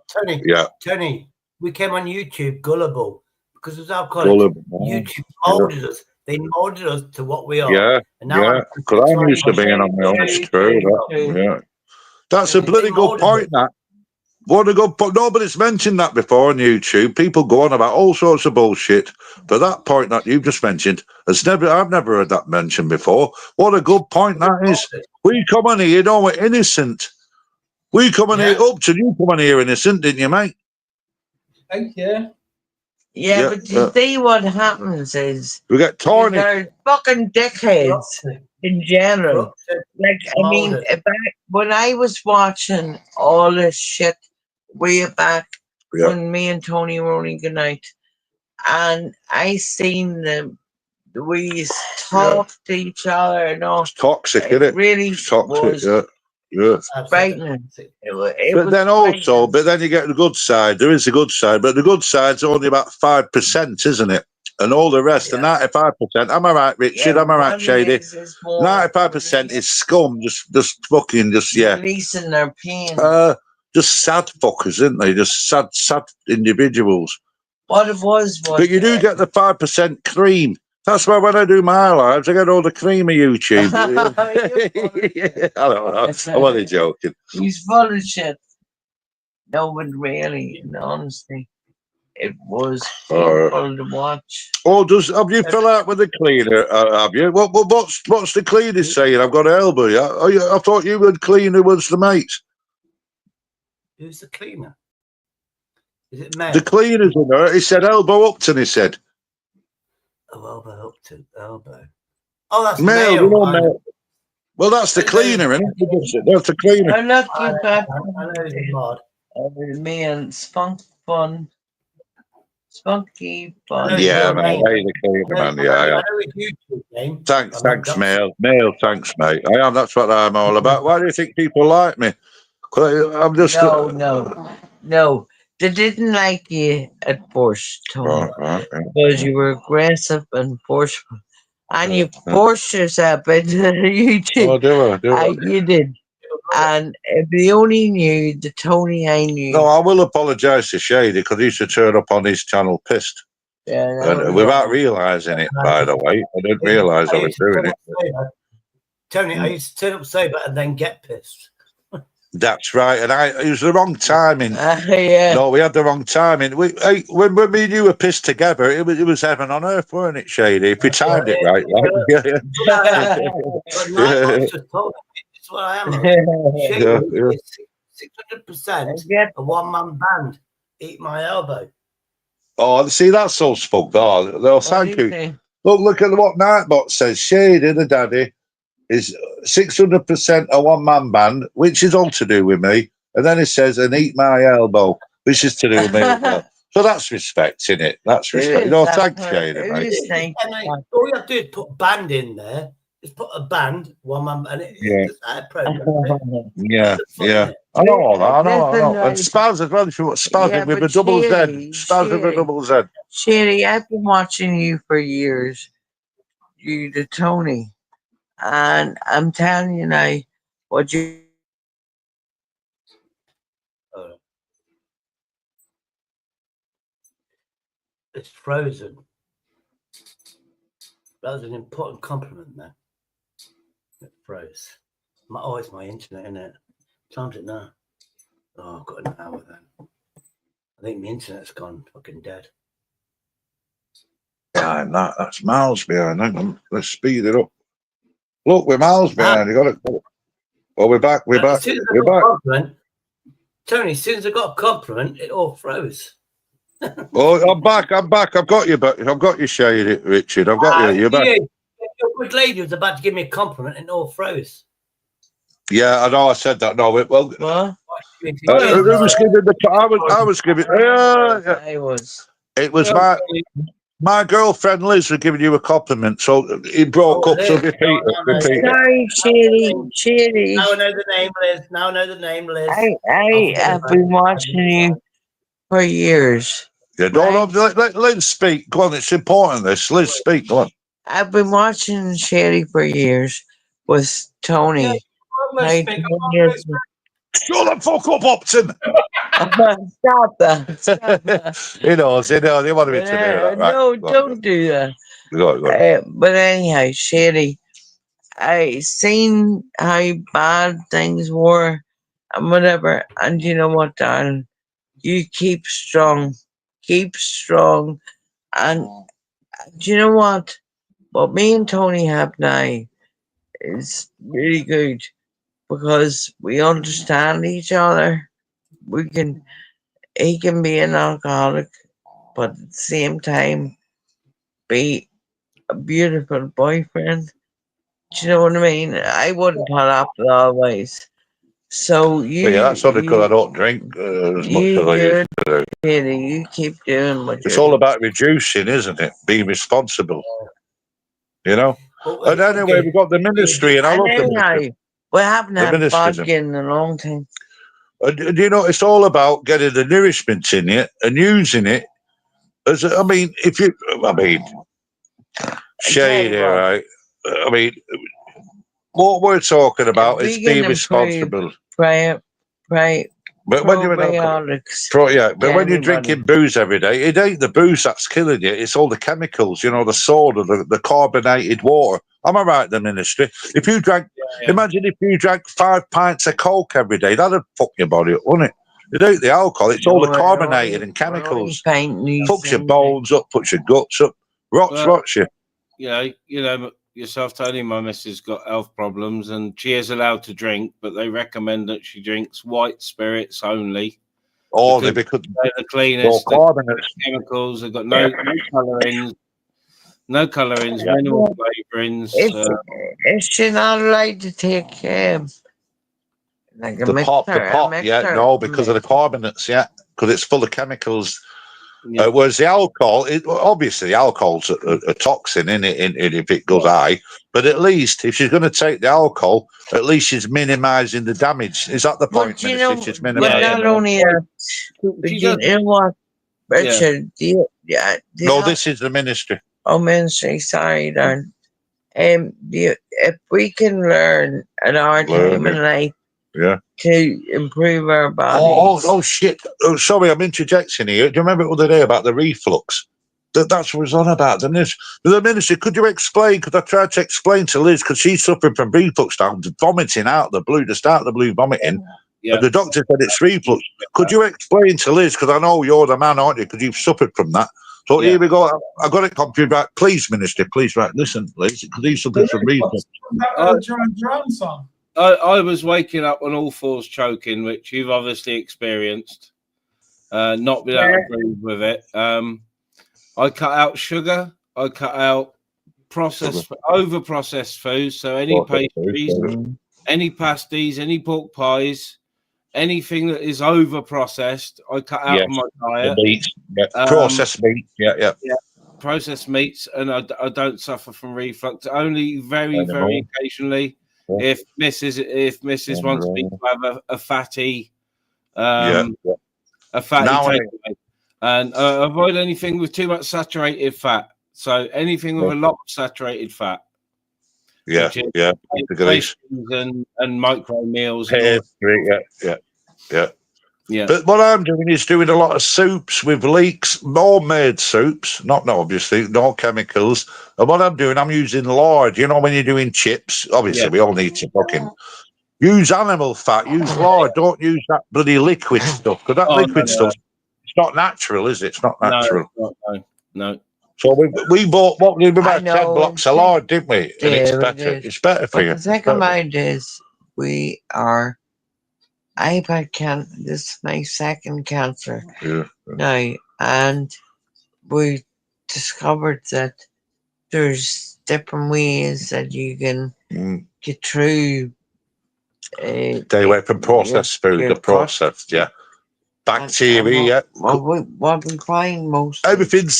Tony, yeah. Tony, we came on YouTube gullible because it was our college. Gullible. YouTube molded us. They molded us to what we are. Yeah. And now Yeah. Because I'm used to being on my own. It's true. Yeah. That's a bloody good point, that. What a good point. Nobody's mentioned that before on YouTube. People go on about all sorts of bullshit. But that point that you've just mentioned, I've never heard that mentioned before. What a good point that is. We come on here, we're innocent. We come on here, Upton, you come on here innocent, didn't you, mate? Thank you. Yeah, but you see what happens is we get Tony. they're fucking dickheads. in general. Corrupted, Like, I mean, Moulded. back when I was watching all this shit way back Yeah. when me and Tony were only good night, and I seen them, we talk to each other and all. It's toxic, It isn't it? really It's toxic, was yeah. Yeah. frightening. It But was then also, frightening. but then you get the good side. There is a good side, but the good side's only about 5%, isn't it? And all the rest, the 95%. Am I right, Richard? Am I right, one Shady? is more 95% is scum. Just fucking, yeah. releasing their pain. Just sad fuckers, isn't they? Just sad individuals. What it was But you do get the 5% cream. That's why when I do my lives, I get all the cream of YouTube. I don't know. I'm only joking. He's full of shit. No, but really, and honestly, it was painful to watch. Oh, have you fell out with the cleaner? Have you? What's the cleaner saying? I've got an elbow. Yeah, I thought you and cleaner was the mates. Who's the cleaner? Is it Mel? The cleaner's in there. He said elbow Upton. He said. Oh, elbow up to elbow. Oh, that's Mel. Mel. You know Mel. Well, that's the cleaner, isn't it? That's the cleaner. I love you, back. I know he's a mod. Me and Spunk Fun. Spunky Fun. Yeah, man. Hey, the cleaner, man. Yeah, I yeah. know his YouTube name. Thanks, I'm Mel. Mel, thanks, mate. I am. That's what I'm all about. Why do you think people like me? I'm just. No. They didn't like you at first, Tony, because you were aggressive and forceful. And you forced yourself into YouTube. Oh, do I? You did. And if they only knew the Tony I knew. No, I will apologise to Shady because he used to turn up on his channel pissed. And without realising it, by the way. I didn't realise I was doing it. Tony, I used to turn up sober and then get pissed. That's right. And it was the wrong timing. Yeah. No, we had the wrong timing. When me and you were pissed together, it was heaven on earth, weren't it, Shady? If we timed it right. But Nightbox just told me, it's what I am. 600% a one-man band. Eat my elbow. Oh, see, that's so spoke. Oh, thank you. Look at what Nightbot says. Shady, the daddy, is 600% a one-man band, which is all to do with me. And then it says, and eat my elbow, which is to do with me as well. So that's respect, isn't it? That's respect. Thanks, Shady, mate. All you have to do is put band in there. Just put a band, one-man band. Just add program. Yeah. I know all that. I know. And Spaz as well. If you want Spaz with a double Z. Spaz with a double Z. Sherry, I've been watching you for years. You, the Tony. And I'm telling you now, what you. It's frozen. That was an important compliment there. It froze. It's my internet, isn't it? Time's it now? Oh, I've got an hour then. I think my internet's gone fucking dead. Behind that. That's miles behind. Hang on. Let's speed it up. Look, we're miles behind. You got it. Well, we're back. We're back. We're back. Tony, as soon as I got a compliment, it all froze. Oh, I'm back. I've got you back. I've got you, Shady, Richard. I've got you. You're back. Your good lady was about to give me a compliment and it all froze. Yeah, I know. I said that. No, well, What? who was giving the? I was giving. I was. It was my girlfriend Liz was giving you a compliment, so he broke up. So repeat it. Sorry, Sherry. Now I know the name, Liz. I have been watching you for years. Yeah, don't let Liz speak. Go on, it's important. This Liz speak. Go on. I've been watching Sherry for years with Tony. Shut the fuck up, Upton. Stop that. He knows. He wanted me to do that. Right? No, don't do that. Go on. But anyhow, Sherry, I seen how bad things were and whatever. And you know what, darling? You keep strong. Keep strong. And do you know what? What me and Tony have now is really good because we understand each other. He can be an alcoholic, but at the same time be a beautiful boyfriend. Do you know what I mean? I wouldn't put up always. So you, But yeah, that's only because I don't drink as much as I used to do. Peter, you keep doing what It's you're all about reducing, isn't it? Being responsible. You know? And anyway, we've got the ministry, and I love the ministry. Anyhow, we haven't The had ministers. vodka in a long time. And you know, it's all about getting the nourishment in it and using it. As I mean, Shade here, right? I mean, what we're talking about is being responsible. Right. But when you're Probiotics. but when you're drinking booze every day, it ain't the booze that's killing you. It's all the chemicals, you know, the soda, the carbonated water. Am I right, the ministry? If you drank, imagine if you drank 5 pints of Coke every day, that'd fuck your body up, wouldn't it? It ain't the alcohol, it's all the carbonated and chemicals. Fucks your bones up, puts your guts up, rots you. You know, yourself, Tony, my missus got health problems and she is allowed to drink, but they recommend that she drinks white spirits only. Because they're the cleanest, chemicals, they've got no colorings. No colorings, minimal flavorings. Is she not allowed to take like a the mixer, pop, no, because of the carbonates, because it's full of chemicals. Whereas the alcohol, obviously, the alcohol's a toxin in it, if it goes high. But at least, if she's going to take the alcohol, at least she's minimising the damage. Is that the point? You know, she's but not only but you know what, Richard? No, this is the ministry. Oh, ministry. Sorry, darn. If we can learn at our time in life, to improve our bodies. Oh shit! Oh, sorry, I'm interjecting here. Do you remember the other day about the reflux? That's what I was on about. The minister, could you explain? Because I tried to explain to Liz, because she's suffering from reflux now, vomiting out the blue, vomiting. And the doctor said it's reflux. Could you explain to Liz? Because I know you're the man, aren't you? Because you've suffered from that. So here we go. I got it confused. Right, please, minister, please, right. Listen, Liz, because he's suffering from reflux. I was waking up on all fours choking, which you've obviously experienced. Not been able to breathe with it. I cut out sugar. I cut out over-processed foods. So any pastries, any pasties, any pork pies, anything that is over-processed, I cut out of my diet. The meat, processed meat, processed meats, and I don't suffer from reflux. Only very, very occasionally. If Mrs. wants me to have a fatty, takeaway, and avoid anything with too much saturated fat. So anything with a lot of saturated fat. And micro meals. But what I'm doing is doing a lot of soups with leeks, homemade soups, obviously, no chemicals. And what I'm doing, I'm using lard. You know, when you're doing chips, obviously, we all need to fucking use animal fat, use lard. Don't use that bloody liquid stuff, because that liquid stuff, it's not natural, is it? It's not natural. No. So we bought, what did we buy? 10 blocks of lard, didn't we? And it's better. It's better for you. The second mind is I've had cancer. This is my second cancer now, and we discovered that there's different ways that you can get through. Stay away from processed food. The processed, bacteria. What we find most. Everything's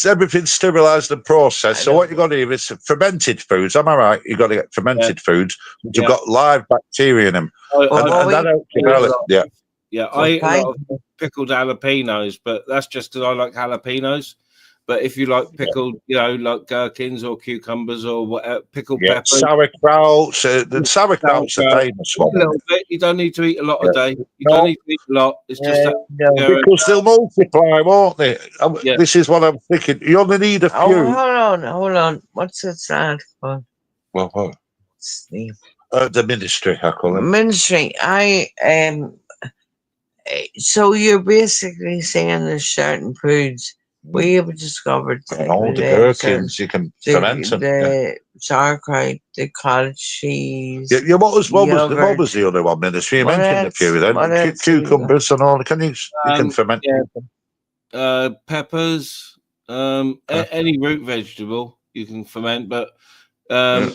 sterilised and processed. So what you got to do is fermented foods. Am I right? You got to get fermented foods. You've got live bacteria in them, and that helps develop. I eat a lot of pickled jalapenos, but that's just because I like jalapenos. But if you like pickled, like gherkins or cucumbers or whatever, pickled peppers, sauerkrauts. The sauerkraut's the famous one. A little bit. You don't need to eat a lot a day. You don't need to eat a lot. It's just because they'll multiply, won't they? This is what I'm thinking. You only need a few. Hold on. What's that sound for? Well, what? The ministry, I call it. Ministry. So you're basically saying there's certain foods. We have discovered that all the gherkins you can ferment them. The sauerkraut, the cottage cheese. What was the other one, ministry? You mentioned a few then. Cucumbers and all. You can ferment them. Peppers, any root vegetable you can ferment, but I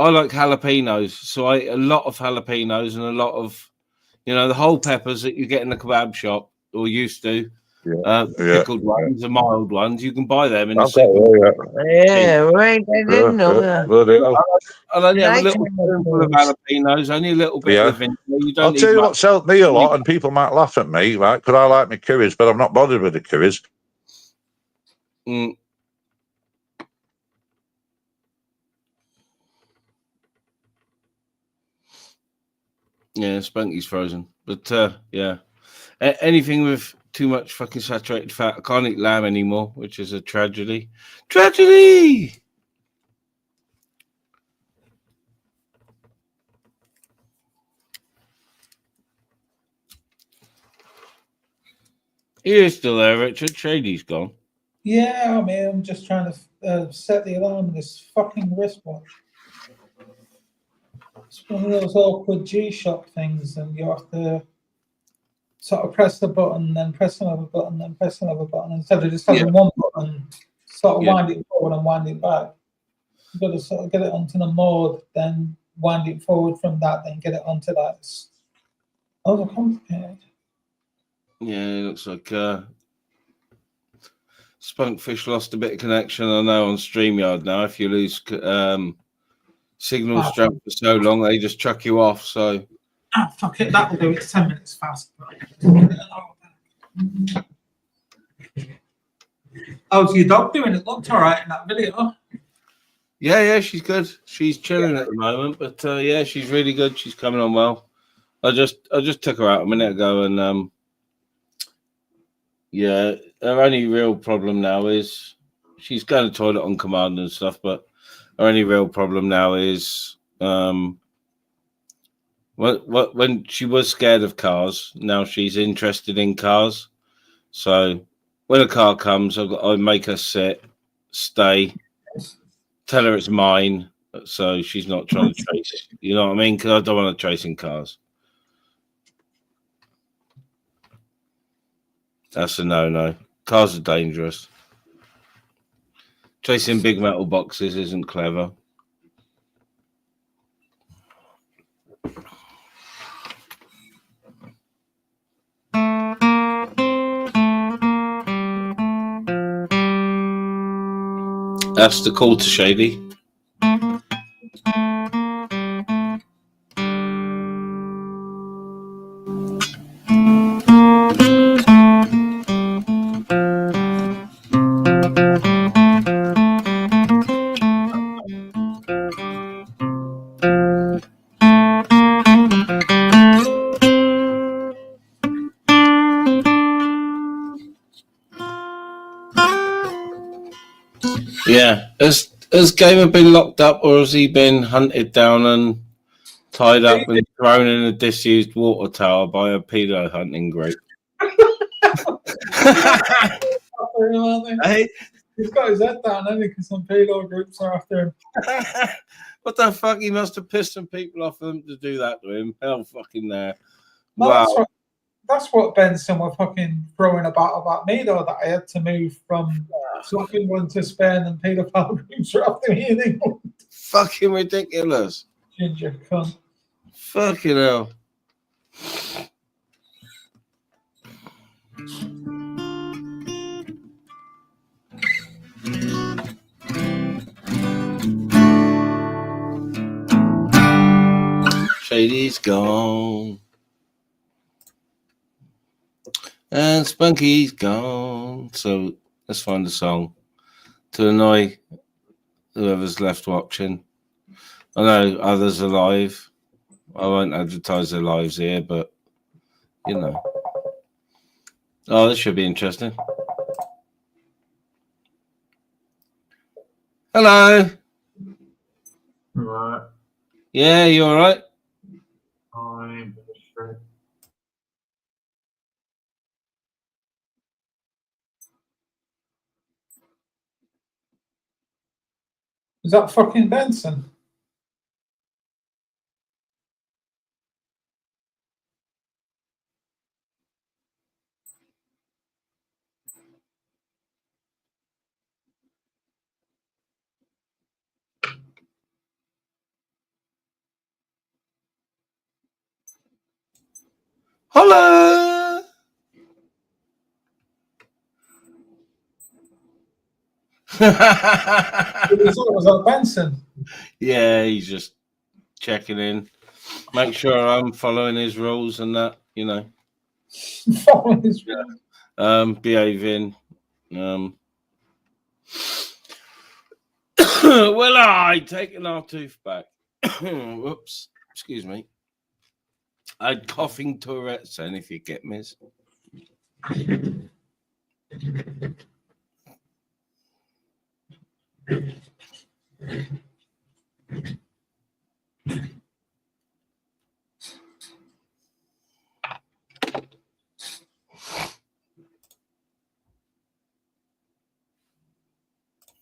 I like jalapenos, so I eat a lot of jalapenos and a lot of, the whole peppers that you get in the kebab shop or used to. Yeah. Pickled ones, the mild ones. You can buy them in the I've got supermarket. Yeah, right. I didn't know that. bloody hell. I'll only have a Like little spoonful of jalapenos. jalapenos, only a little bit Yeah. of vinegar. You I'll don't tell need you much. what's helped me a lot, and people might laugh at me, right? Because I like my curries, but I'm not bothered with the curries. Mm. Yeah, Spunky's frozen. But yeah. Anything with too much fucking saturated fat. I can't eat lamb anymore, which is a tragedy. Tragedy! You're still there, Richard. Shady's gone. Yeah, I mean, I'm just trying to set the alarm on this fucking wristwatch. It's one of those awkward G-Shock things, and you have to sort of press the button, then press another button, then press another button, instead of just having one button, sort of wind it forward and wind it back. You've got to sort of get it onto the mode, then wind it forward from that, then get it onto that. It's overcomplicated. Yeah, it looks like Spunkfish lost a bit of connection. I know on StreamYard now, if you lose signal strength for so long, they just chuck you off. So, Fuck it, that'll do. It's 10 minutes fast. How's your dog doing? It looked all right in that video. yeah, she's good. She's chilling at the moment, but yeah, she's really good. She's coming on well. I just took her out a minute ago, and yeah, her only real problem now is she's going to toilet on command and stuff, but her only real problem now is when she was scared of cars, now she's interested in cars. So when a car comes, I make her sit, stay, tell her it's mine, so she's not trying to chase. You know what I mean? Because I don't want her chasing cars. That's a no-no. Cars are dangerous. Chasing big metal boxes isn't clever. That's the call to Shady. Yeah. Has Gamer been locked up, or has he been hunted down and tied up and thrown in a disused water tower by a pedo hunting group? Hey, He's got his head down, hasn't he? Because some pedo groups are after him. what the fuck? He must have pissed some people off them to do that to him. Hell fucking there. No, Wow. that's what Benson were fucking throwing about me, though, that I had to move from England to Spain and paedophile groups are after me in England. Fucking ridiculous. Ginger cunt. Fucking hell. Shady's gone. And Spunky's gone. So let's find a song to annoy whoever's left watching. I know others are live. I won't advertise their lives here, but you know. Oh, this should be interesting. Hello. Right. Yeah, you all right? I'm sure. Is that fucking Benson? Holla! We thought it was like Benson. Yeah, he's just checking in. Make sure I'm following his rules and that, you know. Following his Behaving. Will I taking our tooth back? Whoops, excuse me. I had coughing Tourette's, and if you get me.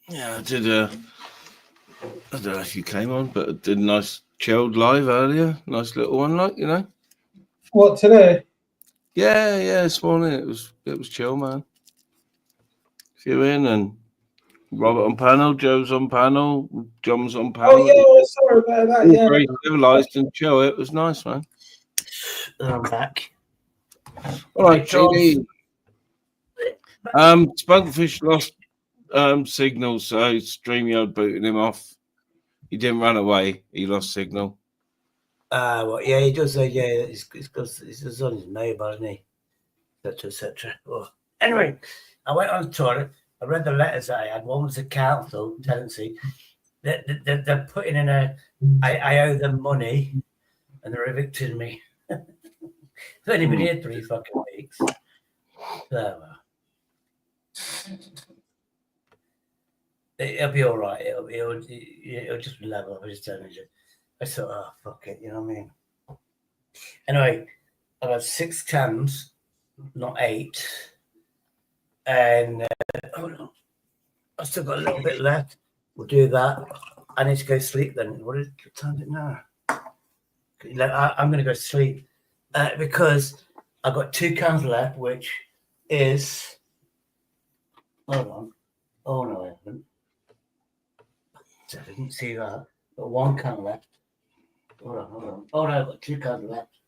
Yeah, I did I don't know if you came on, but I did a nice chilled live earlier. Nice little one, like, you know. What, today? Yeah, this morning it was chill, man. Few in and Robert on panel, Joe's on panel, John's on panel. Oh, yeah, I saw about that, All yeah. very civilized and chill. It was nice, man. I'm back. All right, John. JD. Spunkfish lost signal, so StreamYard booted him off. He didn't run away. He lost signal. Well, yeah, he does. Yeah, he's on his mobile, isn't he? Etc. Oh. Anyway, I went on tour. I read the letters that I had. One was a council tenancy. They're putting in I owe them money, and they're evicting me. I've only been here 3 fucking weeks. So, it'll be all right. It'll just level. I just don't know. I thought, oh, fuck it, you know what I mean? Anyway, I've had 6 cans, not 8. And, hold on. I've still got a little bit left. We'll do that. I need to go sleep then. What time is it now? I'm going to go sleep because I've got 2 cans left, which is, hold on. Oh, no, I haven't. I didn't see that. Got 1 can left. Hold on. Oh no, I've got 2 cans left.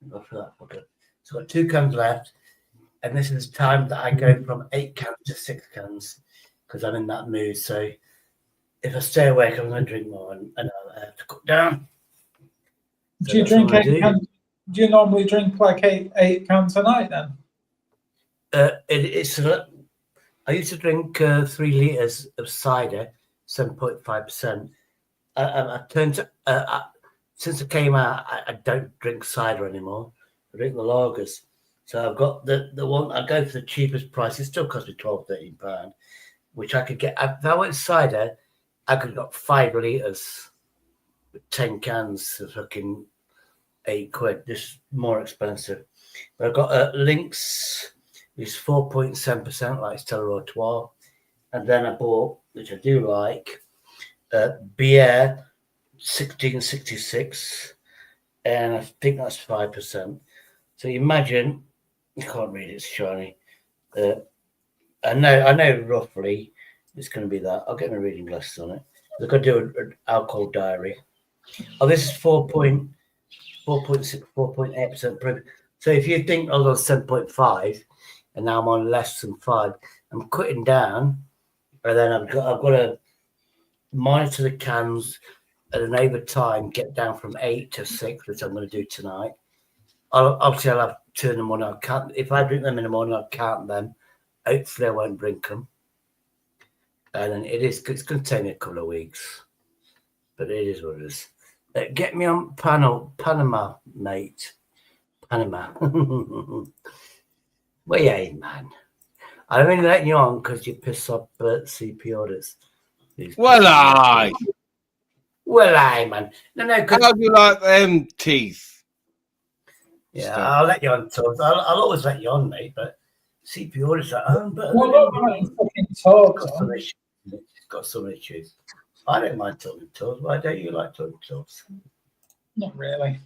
Go for that fucker. So I've got 2 cans left, and this is time that I go from 8 cans to 6 cans because I'm in that mood. So if I stay awake, I'm going to drink more, and I have to cut down. So Do you drink 8 cans? Do you normally drink like 8 cans a night then? I used to drink 3 litres of cider, 7.5%. I turned to, since I came out, I don't drink cider anymore. I drink the lagers. So I've got the one, I go for the cheapest price. It still costs me £12-13, which I could get. If I went cider, I could have got 5 litres with 10 cans for fucking £8. This is more expensive. But I've got Lynx, which is 4.7%, like Stella Artois. And then I bought, which I do like, Bière 1666, and I think that's 5%. So you imagine, you can't read it, it's shiny. I know roughly it's going to be that. I'll get my reading glasses on it. I've got to do an alcohol diary. Oh, this is 4.6, 4.8% proof. So if you think I was on 7.5 and now I'm on less than 5, I'm cutting down, and then I've got to monitor the cans and then over time get down from 8 to 6, which I'm going to do tonight. I'll have 2 in the morning. If I drink them in the morning, I'll count them. Hopefully I won't drink them. And then it's going to take me a couple of weeks, but it is what it is. Get me on Panama, mate. Panama. Well, yeah, man. I'm only letting you on because you piss off CP orders. Well, I. Man. No. How do you like them teeth? Yeah, Stop. I'll let you on, Tubbs. I'll always let you on, mate. But CP orders at home, but It's got some issues. I don't mind talking Tubbs. Why don't you like talking Tubbs? Not really.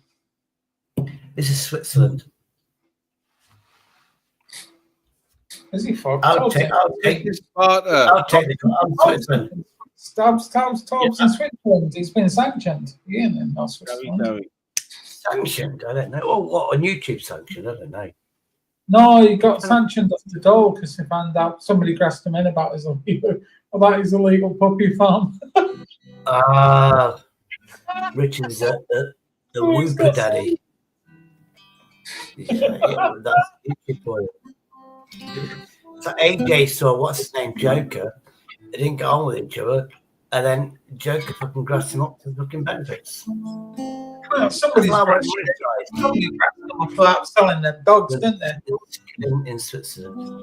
This is Switzerland. Is he fucked? I'll take Sparta. I'll take the Switzerland. Stabs in Switzerland. He's been sanctioned. Ian in Switzerland. Sanctioned? I don't know. Oh, what, on YouTube sanctioned? I don't know. No, he got sanctioned off the door because they found out somebody grassed him in about his illegal puppy farm. Ah, Richard's a Oh, he's whooper got daddy. Yeah, that's YouTube for you. So AJ saw what's his name, Joker. They didn't get on with each other, and then Joker fucking grassed him up to fucking benefits. Well, somebody's That's why I grassed somebody grassed them up for selling them dogs, didn't they? in Switzerland.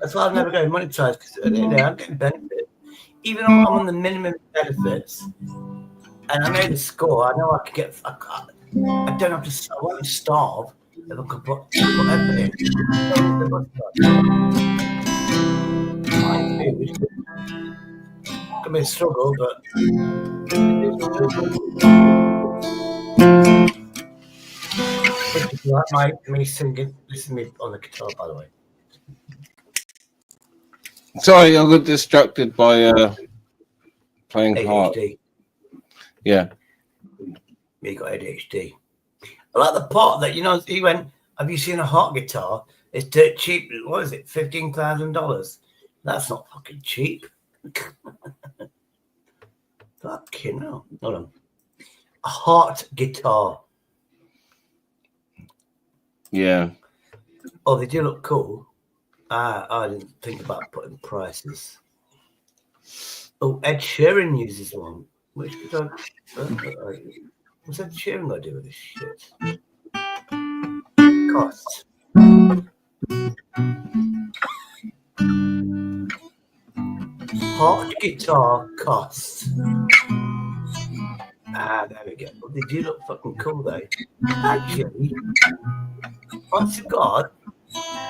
That's why I've never got monetized because I'm getting benefit. Even though I'm on the minimum benefits, and I know the score, I know I could get. I don't have to. I won't starve if I could put effort in. It's gonna be a struggle, but you like me singing. Listen to me on the guitar, by the way. Sorry, I got distracted by playing hard. ADHD. Yeah. You got ADHD. I like the part that he went. Have you seen a hot guitar? It's dirt cheap. What is it? $15,000. That's not fucking cheap. Fucking hell. Hold on. A hot guitar. Yeah. Oh, they do look cool. I didn't think about putting prices. Oh, Ed Sheeran uses one. Which guitar? What's Ed Sheeran got to do with this shit? Costs. Hot guitar costs. There we go. Well, they do look fucking cool though. Actually, honest to God,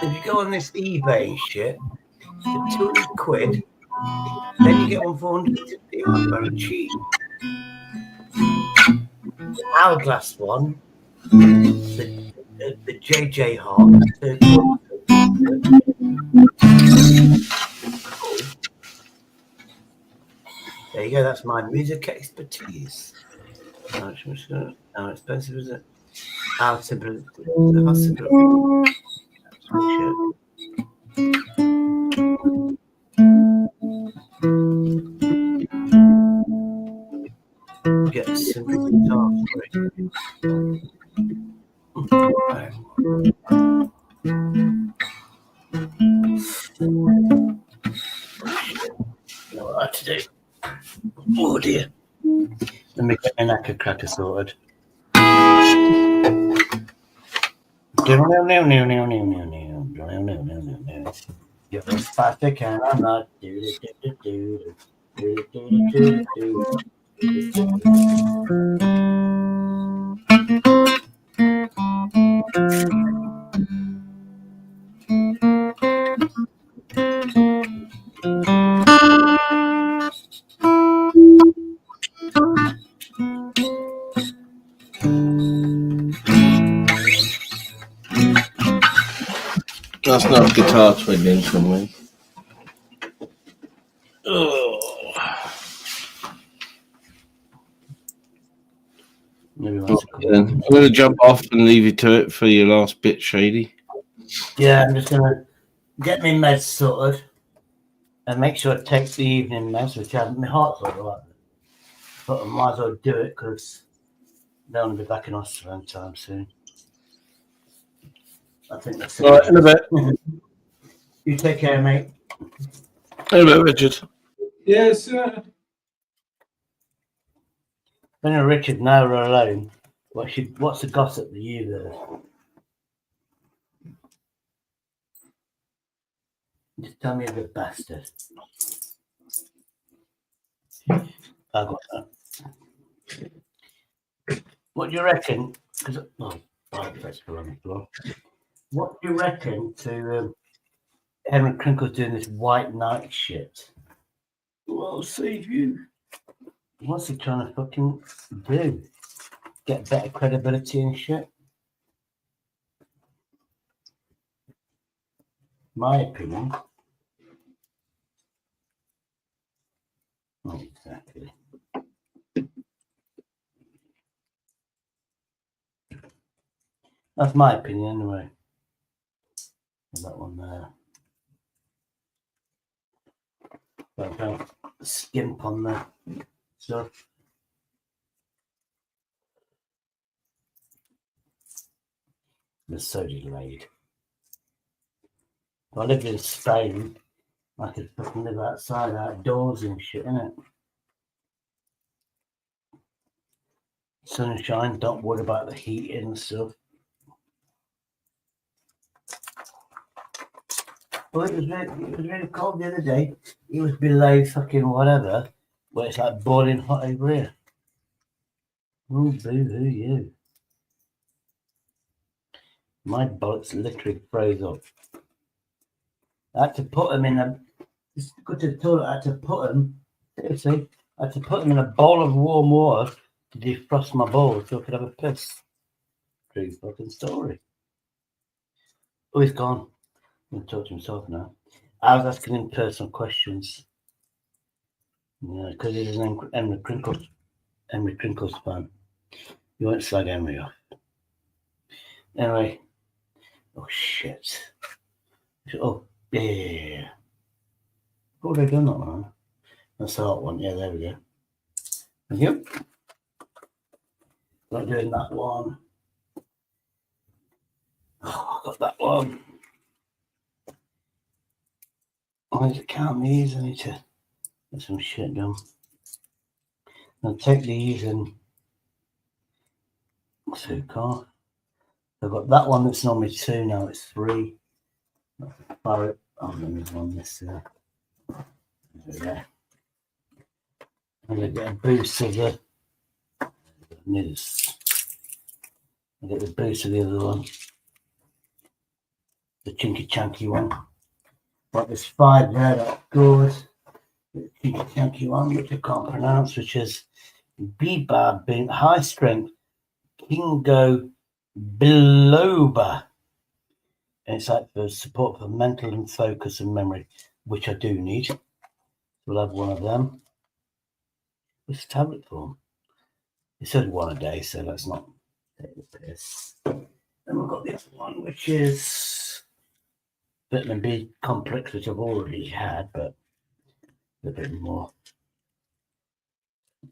if you go on this eBay and shit, for 200 quid, then you get one for 150. That's very cheap. The Hourglass one, the JJ Hart. There you go. That's my music expertise. How expensive is it? How simple? How simple? Get a simple guitar for it. You know what I have to do? Oh dear. Let me get my knacker cracker sorted. You're plastic and I'm not. That's not guitar twiddling from me. Maybe I'm going to jump off and leave you to it for your last bit, Shady. Yeah, I'm just going to get my meds sorted and make sure I take the evening meds, which I have my heart's all right. But I might as well do it because they'll only be back in Australia anytime soon. I think that's it. All right, in a bit. You take care, mate. In a bit, Richard. Yes, When Richard now we're alone, what's the gossip that you've heard? Just tell me, you're a bastard. I got that. What do you reckon? What do you reckon to Henry Crinkle's doing this white knight shit? Well, I'll save you. What's he trying to fucking do? Get better credibility and shit? My opinion. Not exactly. That's my opinion anyway. That one there. Don't skimp on the stuff. They're so delayed. If I lived in Spain, I could fucking live outside, outdoors and shit, innit? Sunshine, don't worry about the heat and stuff. Well, it was really cold the other day. It was below fucking whatever, where it's like boiling hot over here. Oh, boo-hoo you. My bollocks literally froze up. I had to put them in a... Just go to the toilet, I had to put them... Seriously, I had to put them in a bowl of warm water to defrost my balls so I could have a piss. True fucking story. Oh, he's gone. I'm going to talk to himself now. I was asking him personal questions. Yeah, because he's an Henry Crinkles fan. You won't slag Henry off. Anyway. Oh, shit. Oh, yeah. What have I done that one? That's the hot one. Yeah, there we go. Thank you. Not doing that one. Oh, I got that one. I need to count these. I need to get some shit done. I'll take these and car. I've got that one that's normally 2, now it's 3. Oh, then there's one this there. There we go. I'm going to get a boost of the news. I'll get the boost of the other one. The chinky chunky one. But there's 5 there, that's good. The chinky chunky one, which I can't pronounce, which is Biba being high strength Kingo Biloba. And it's like for support for mental and focus and memory, which I do need. We'll have one of them. What's the tablet form? It said 1 a day, so let's not take the piss. Then we've got this one, which is vitamin B complex, which I've already had, but a bit more.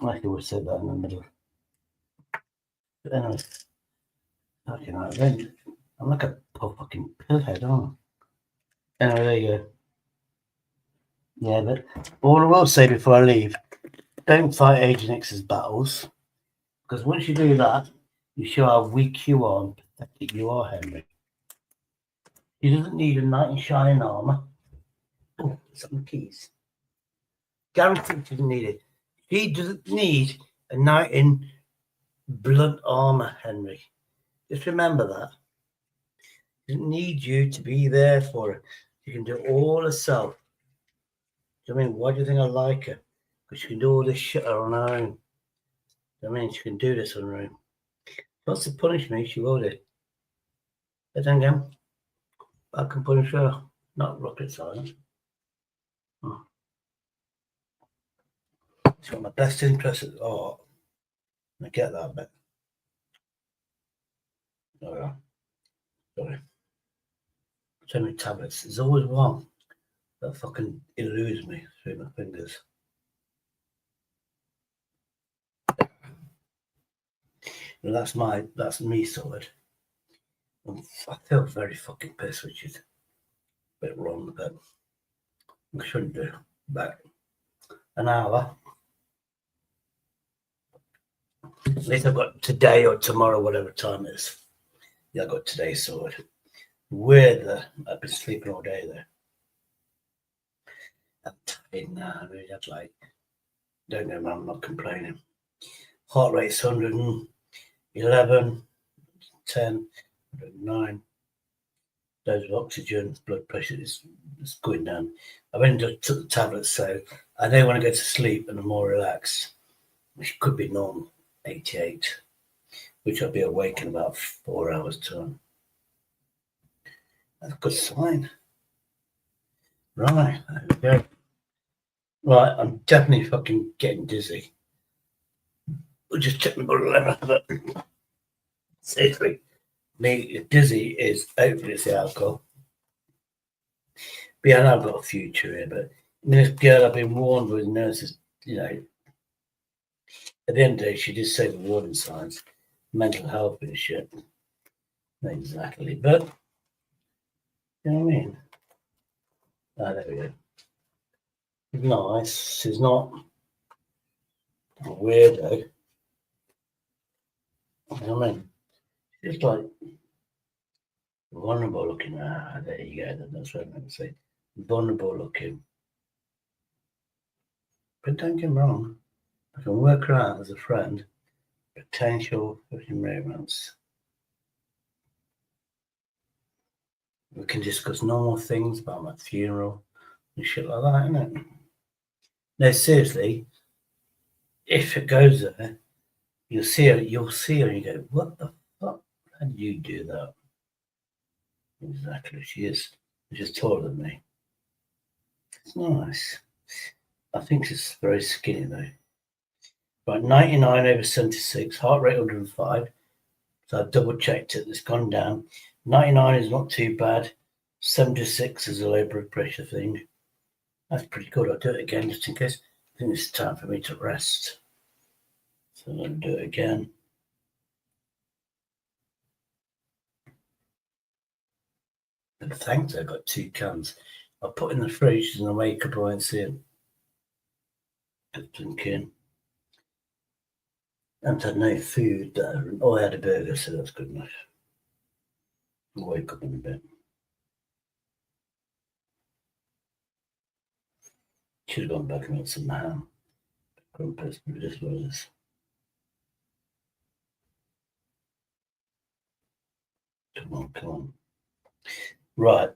I could always say that in the middle. But anyway, fucking right then. I'm like a fucking pillhead, aren't I? Anyway, there you go. Yeah, but all I will say before I leave, don't fight Agent X's battles, because once you do that, you show how weak you are and pathetic you are, Henry. He doesn't need a knight in shining armor. Oh, some keys. Guaranteed he doesn't need it. He doesn't need a knight in blood armor, Henry. Just remember that. He doesn't need you to be there for it. You can do it all herself. Do you know what I mean? Why do you think I like her? Because she can do all this shit on her own. Do you know what I mean? She can do this on her own. If she wants to punish me, she will do. But then again, I can punish her. Not rocket science. She's got my best interest at heart. I get that bit. Oh yeah. Sorry. So many tablets. There's always one that fucking eludes me through my fingers. And that's me sorted. I feel very fucking pissed, which is a bit wrong, but I shouldn't do. But an hour. At least I've got today or tomorrow, whatever time it is. Yeah, I got today sorted. I've been sleeping all day there. I'm tired now. I really have don't know, man, I'm not complaining. Heart rate's 111, 10, 109. Dose of oxygen, blood pressure is going down. I've only just took the tablets, so I know when I go to sleep and I'm more relaxed, which could be normal, 88, which I'll be awake in about 4 hours' time. That's a good sign. Right, there we go. Right, I'm definitely fucking getting dizzy. We'll just check my blood level, but seriously, Me, dizzy is hopefully it's the alcohol. But yeah, I've got a future here, but this girl I've been warned with nurses, you know, at the end of the day, she did say the warning signs, mental health and shit. Not exactly, but you know what I mean? Ah, there we go. She's nice. She's not a weirdo. You know what I mean? She's like vulnerable looking. Ah, there you go. That's what I'm going to say. Vulnerable looking. But don't get me wrong, I can work her out as a friend. Potential fucking romance. We can discuss normal things about my funeral and shit like that, innit? No, seriously, if it goes there, you'll see her and you go, what the fuck? How did you do that? Exactly, she's taller than me. It's nice. I think she's very skinny though. Right, 99 over 76, heart rate 105. So I've double checked it, it's gone down. 99 is not too bad. 76 is a low blood pressure thing. That's pretty good. I'll do it again just in case. I think it's time for me to rest. So I'll do it again. And thanks, I got 2 cans. I'll put in the fridge and I'll wake up, I won't see them. Put them in. And had no food. I had a burger, so that's good enough. I'll wake up in a bit. Should have gone back and got some ham. Crumpets, but it is what it is. Come on. Right.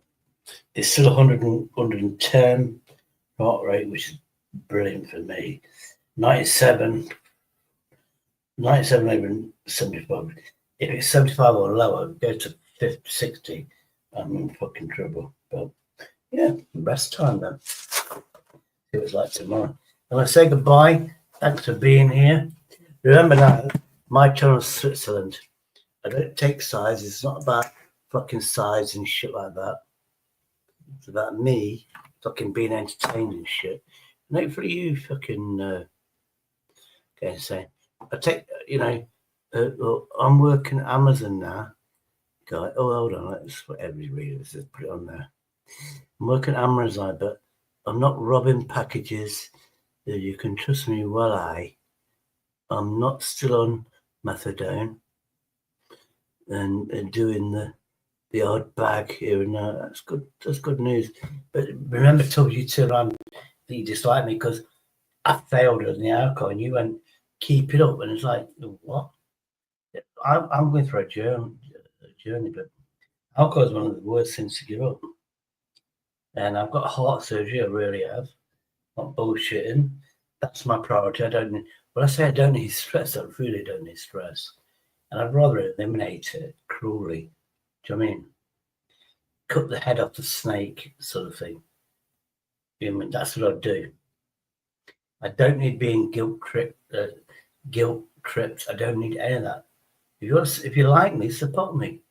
It's still 110 heart rate, which is brilliant for me. 97 over 75. If it's 75 or lower, go to 50, 60. I'm in fucking trouble. But yeah, best time then. See what it's like tomorrow. I'm going to say goodbye. Thanks for being here. Remember now, my channel is Switzerland. I don't take size. It's not about fucking size and shit like that. It's about me fucking being entertained and shit. And hopefully you fucking okay, say I take I'm working at Amazon now. Guy, hold on, let's whatever you read, let's just put it on there. I'm working at Amazon, but I'm not robbing packages. You can trust me, I'm not still on methadone and doing the odd bag here and there. That's good. That's good news. But remember, I told you to that you dislike me because I failed on the alcohol, and you went keep it up, and it's like what? I'm going through a journey, but alcohol is one of the worst things to give up. And I've got heart surgery. I really have. Not bullshitting. That's my priority. I don't need stress. I really don't need stress, and I'd rather eliminate it cruelly. Do you know what I mean? Cut the head off the snake, sort of thing. You know what I mean? That's what I'd do. I don't need being guilt tripped. I don't need any of that. If you like me, support me.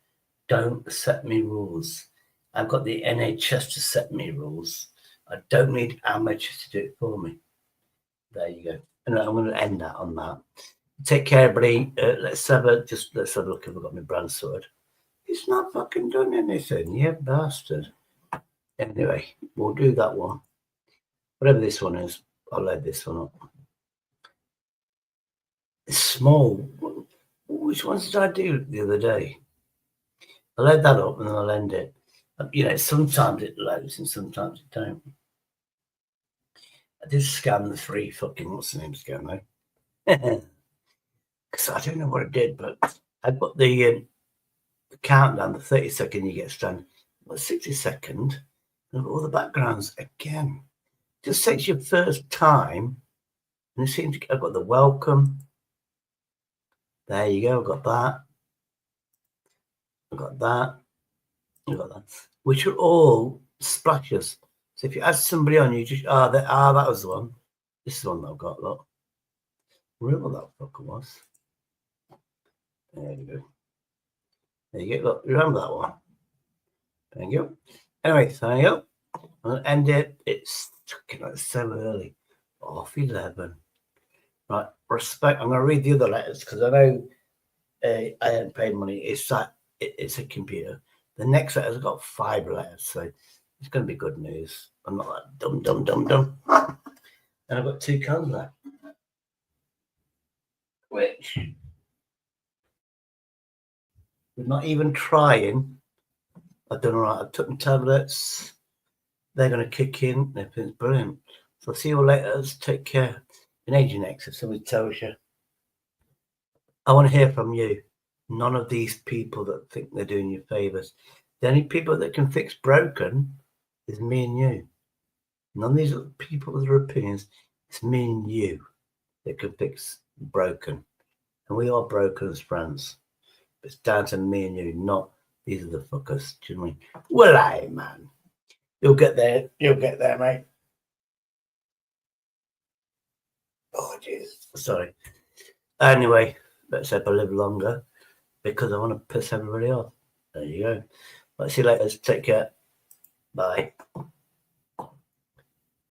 Don't set me rules. I've got the NHS to set me rules. I don't need amateurs to do it for me. There you go. And I'm going to end that on that. Take care, everybody. Let's have a look if I've got my brand sorted. It's not fucking done anything, you bastard. Anyway, we'll do that one. Whatever this one is, I'll load this one up. It's small. Which ones did I do the other day? I load that up and then I'll end it. You know, sometimes it loads and sometimes it don't. I did scan the 3 fucking, what's the name scan though? Because I don't know what it did, but I put the countdown, the 30-second you get stranded, the 60-second, and all the backgrounds again. Just takes your first time, and it seems I've got the welcome. There you go. I've got that. I've got that. I've got that. Which are all splashes. So if you add somebody on, you just that was the one. This is the one that I've got. Look, remember what that fucker was. There you go. There you go. Look, remember that one. Thank you. Anyway, thank you. I'll end it. It's like so early. 11:30. Right. Respect. I'm going to read the other letters because I know I haven't paid money. It's a computer. The next letter's got 5 letters, so it's going to be good news. I'm not that dumb. And I've got 2 cans left. Which, we're not even trying. I've done all right. I've took my tablets. They're going to kick in. Everything's brilliant. So I'll see you all later. Take care. In Aging X, if somebody tells you, I want to hear from you. None of these people that think they're doing you favors. The only people that can fix broken is me and you. None of these other people with their opinions. It's me and you that can fix broken. And we are broken as friends. It's down to me and you, not these are the fuckers. Do you know what I mean? Well, aye, man. You'll get there. You'll get there, mate. Oh, jeez. Sorry. Anyway, let's hope I live longer because I want to piss everybody off. There you go. Let's see you later. Take care. Bye.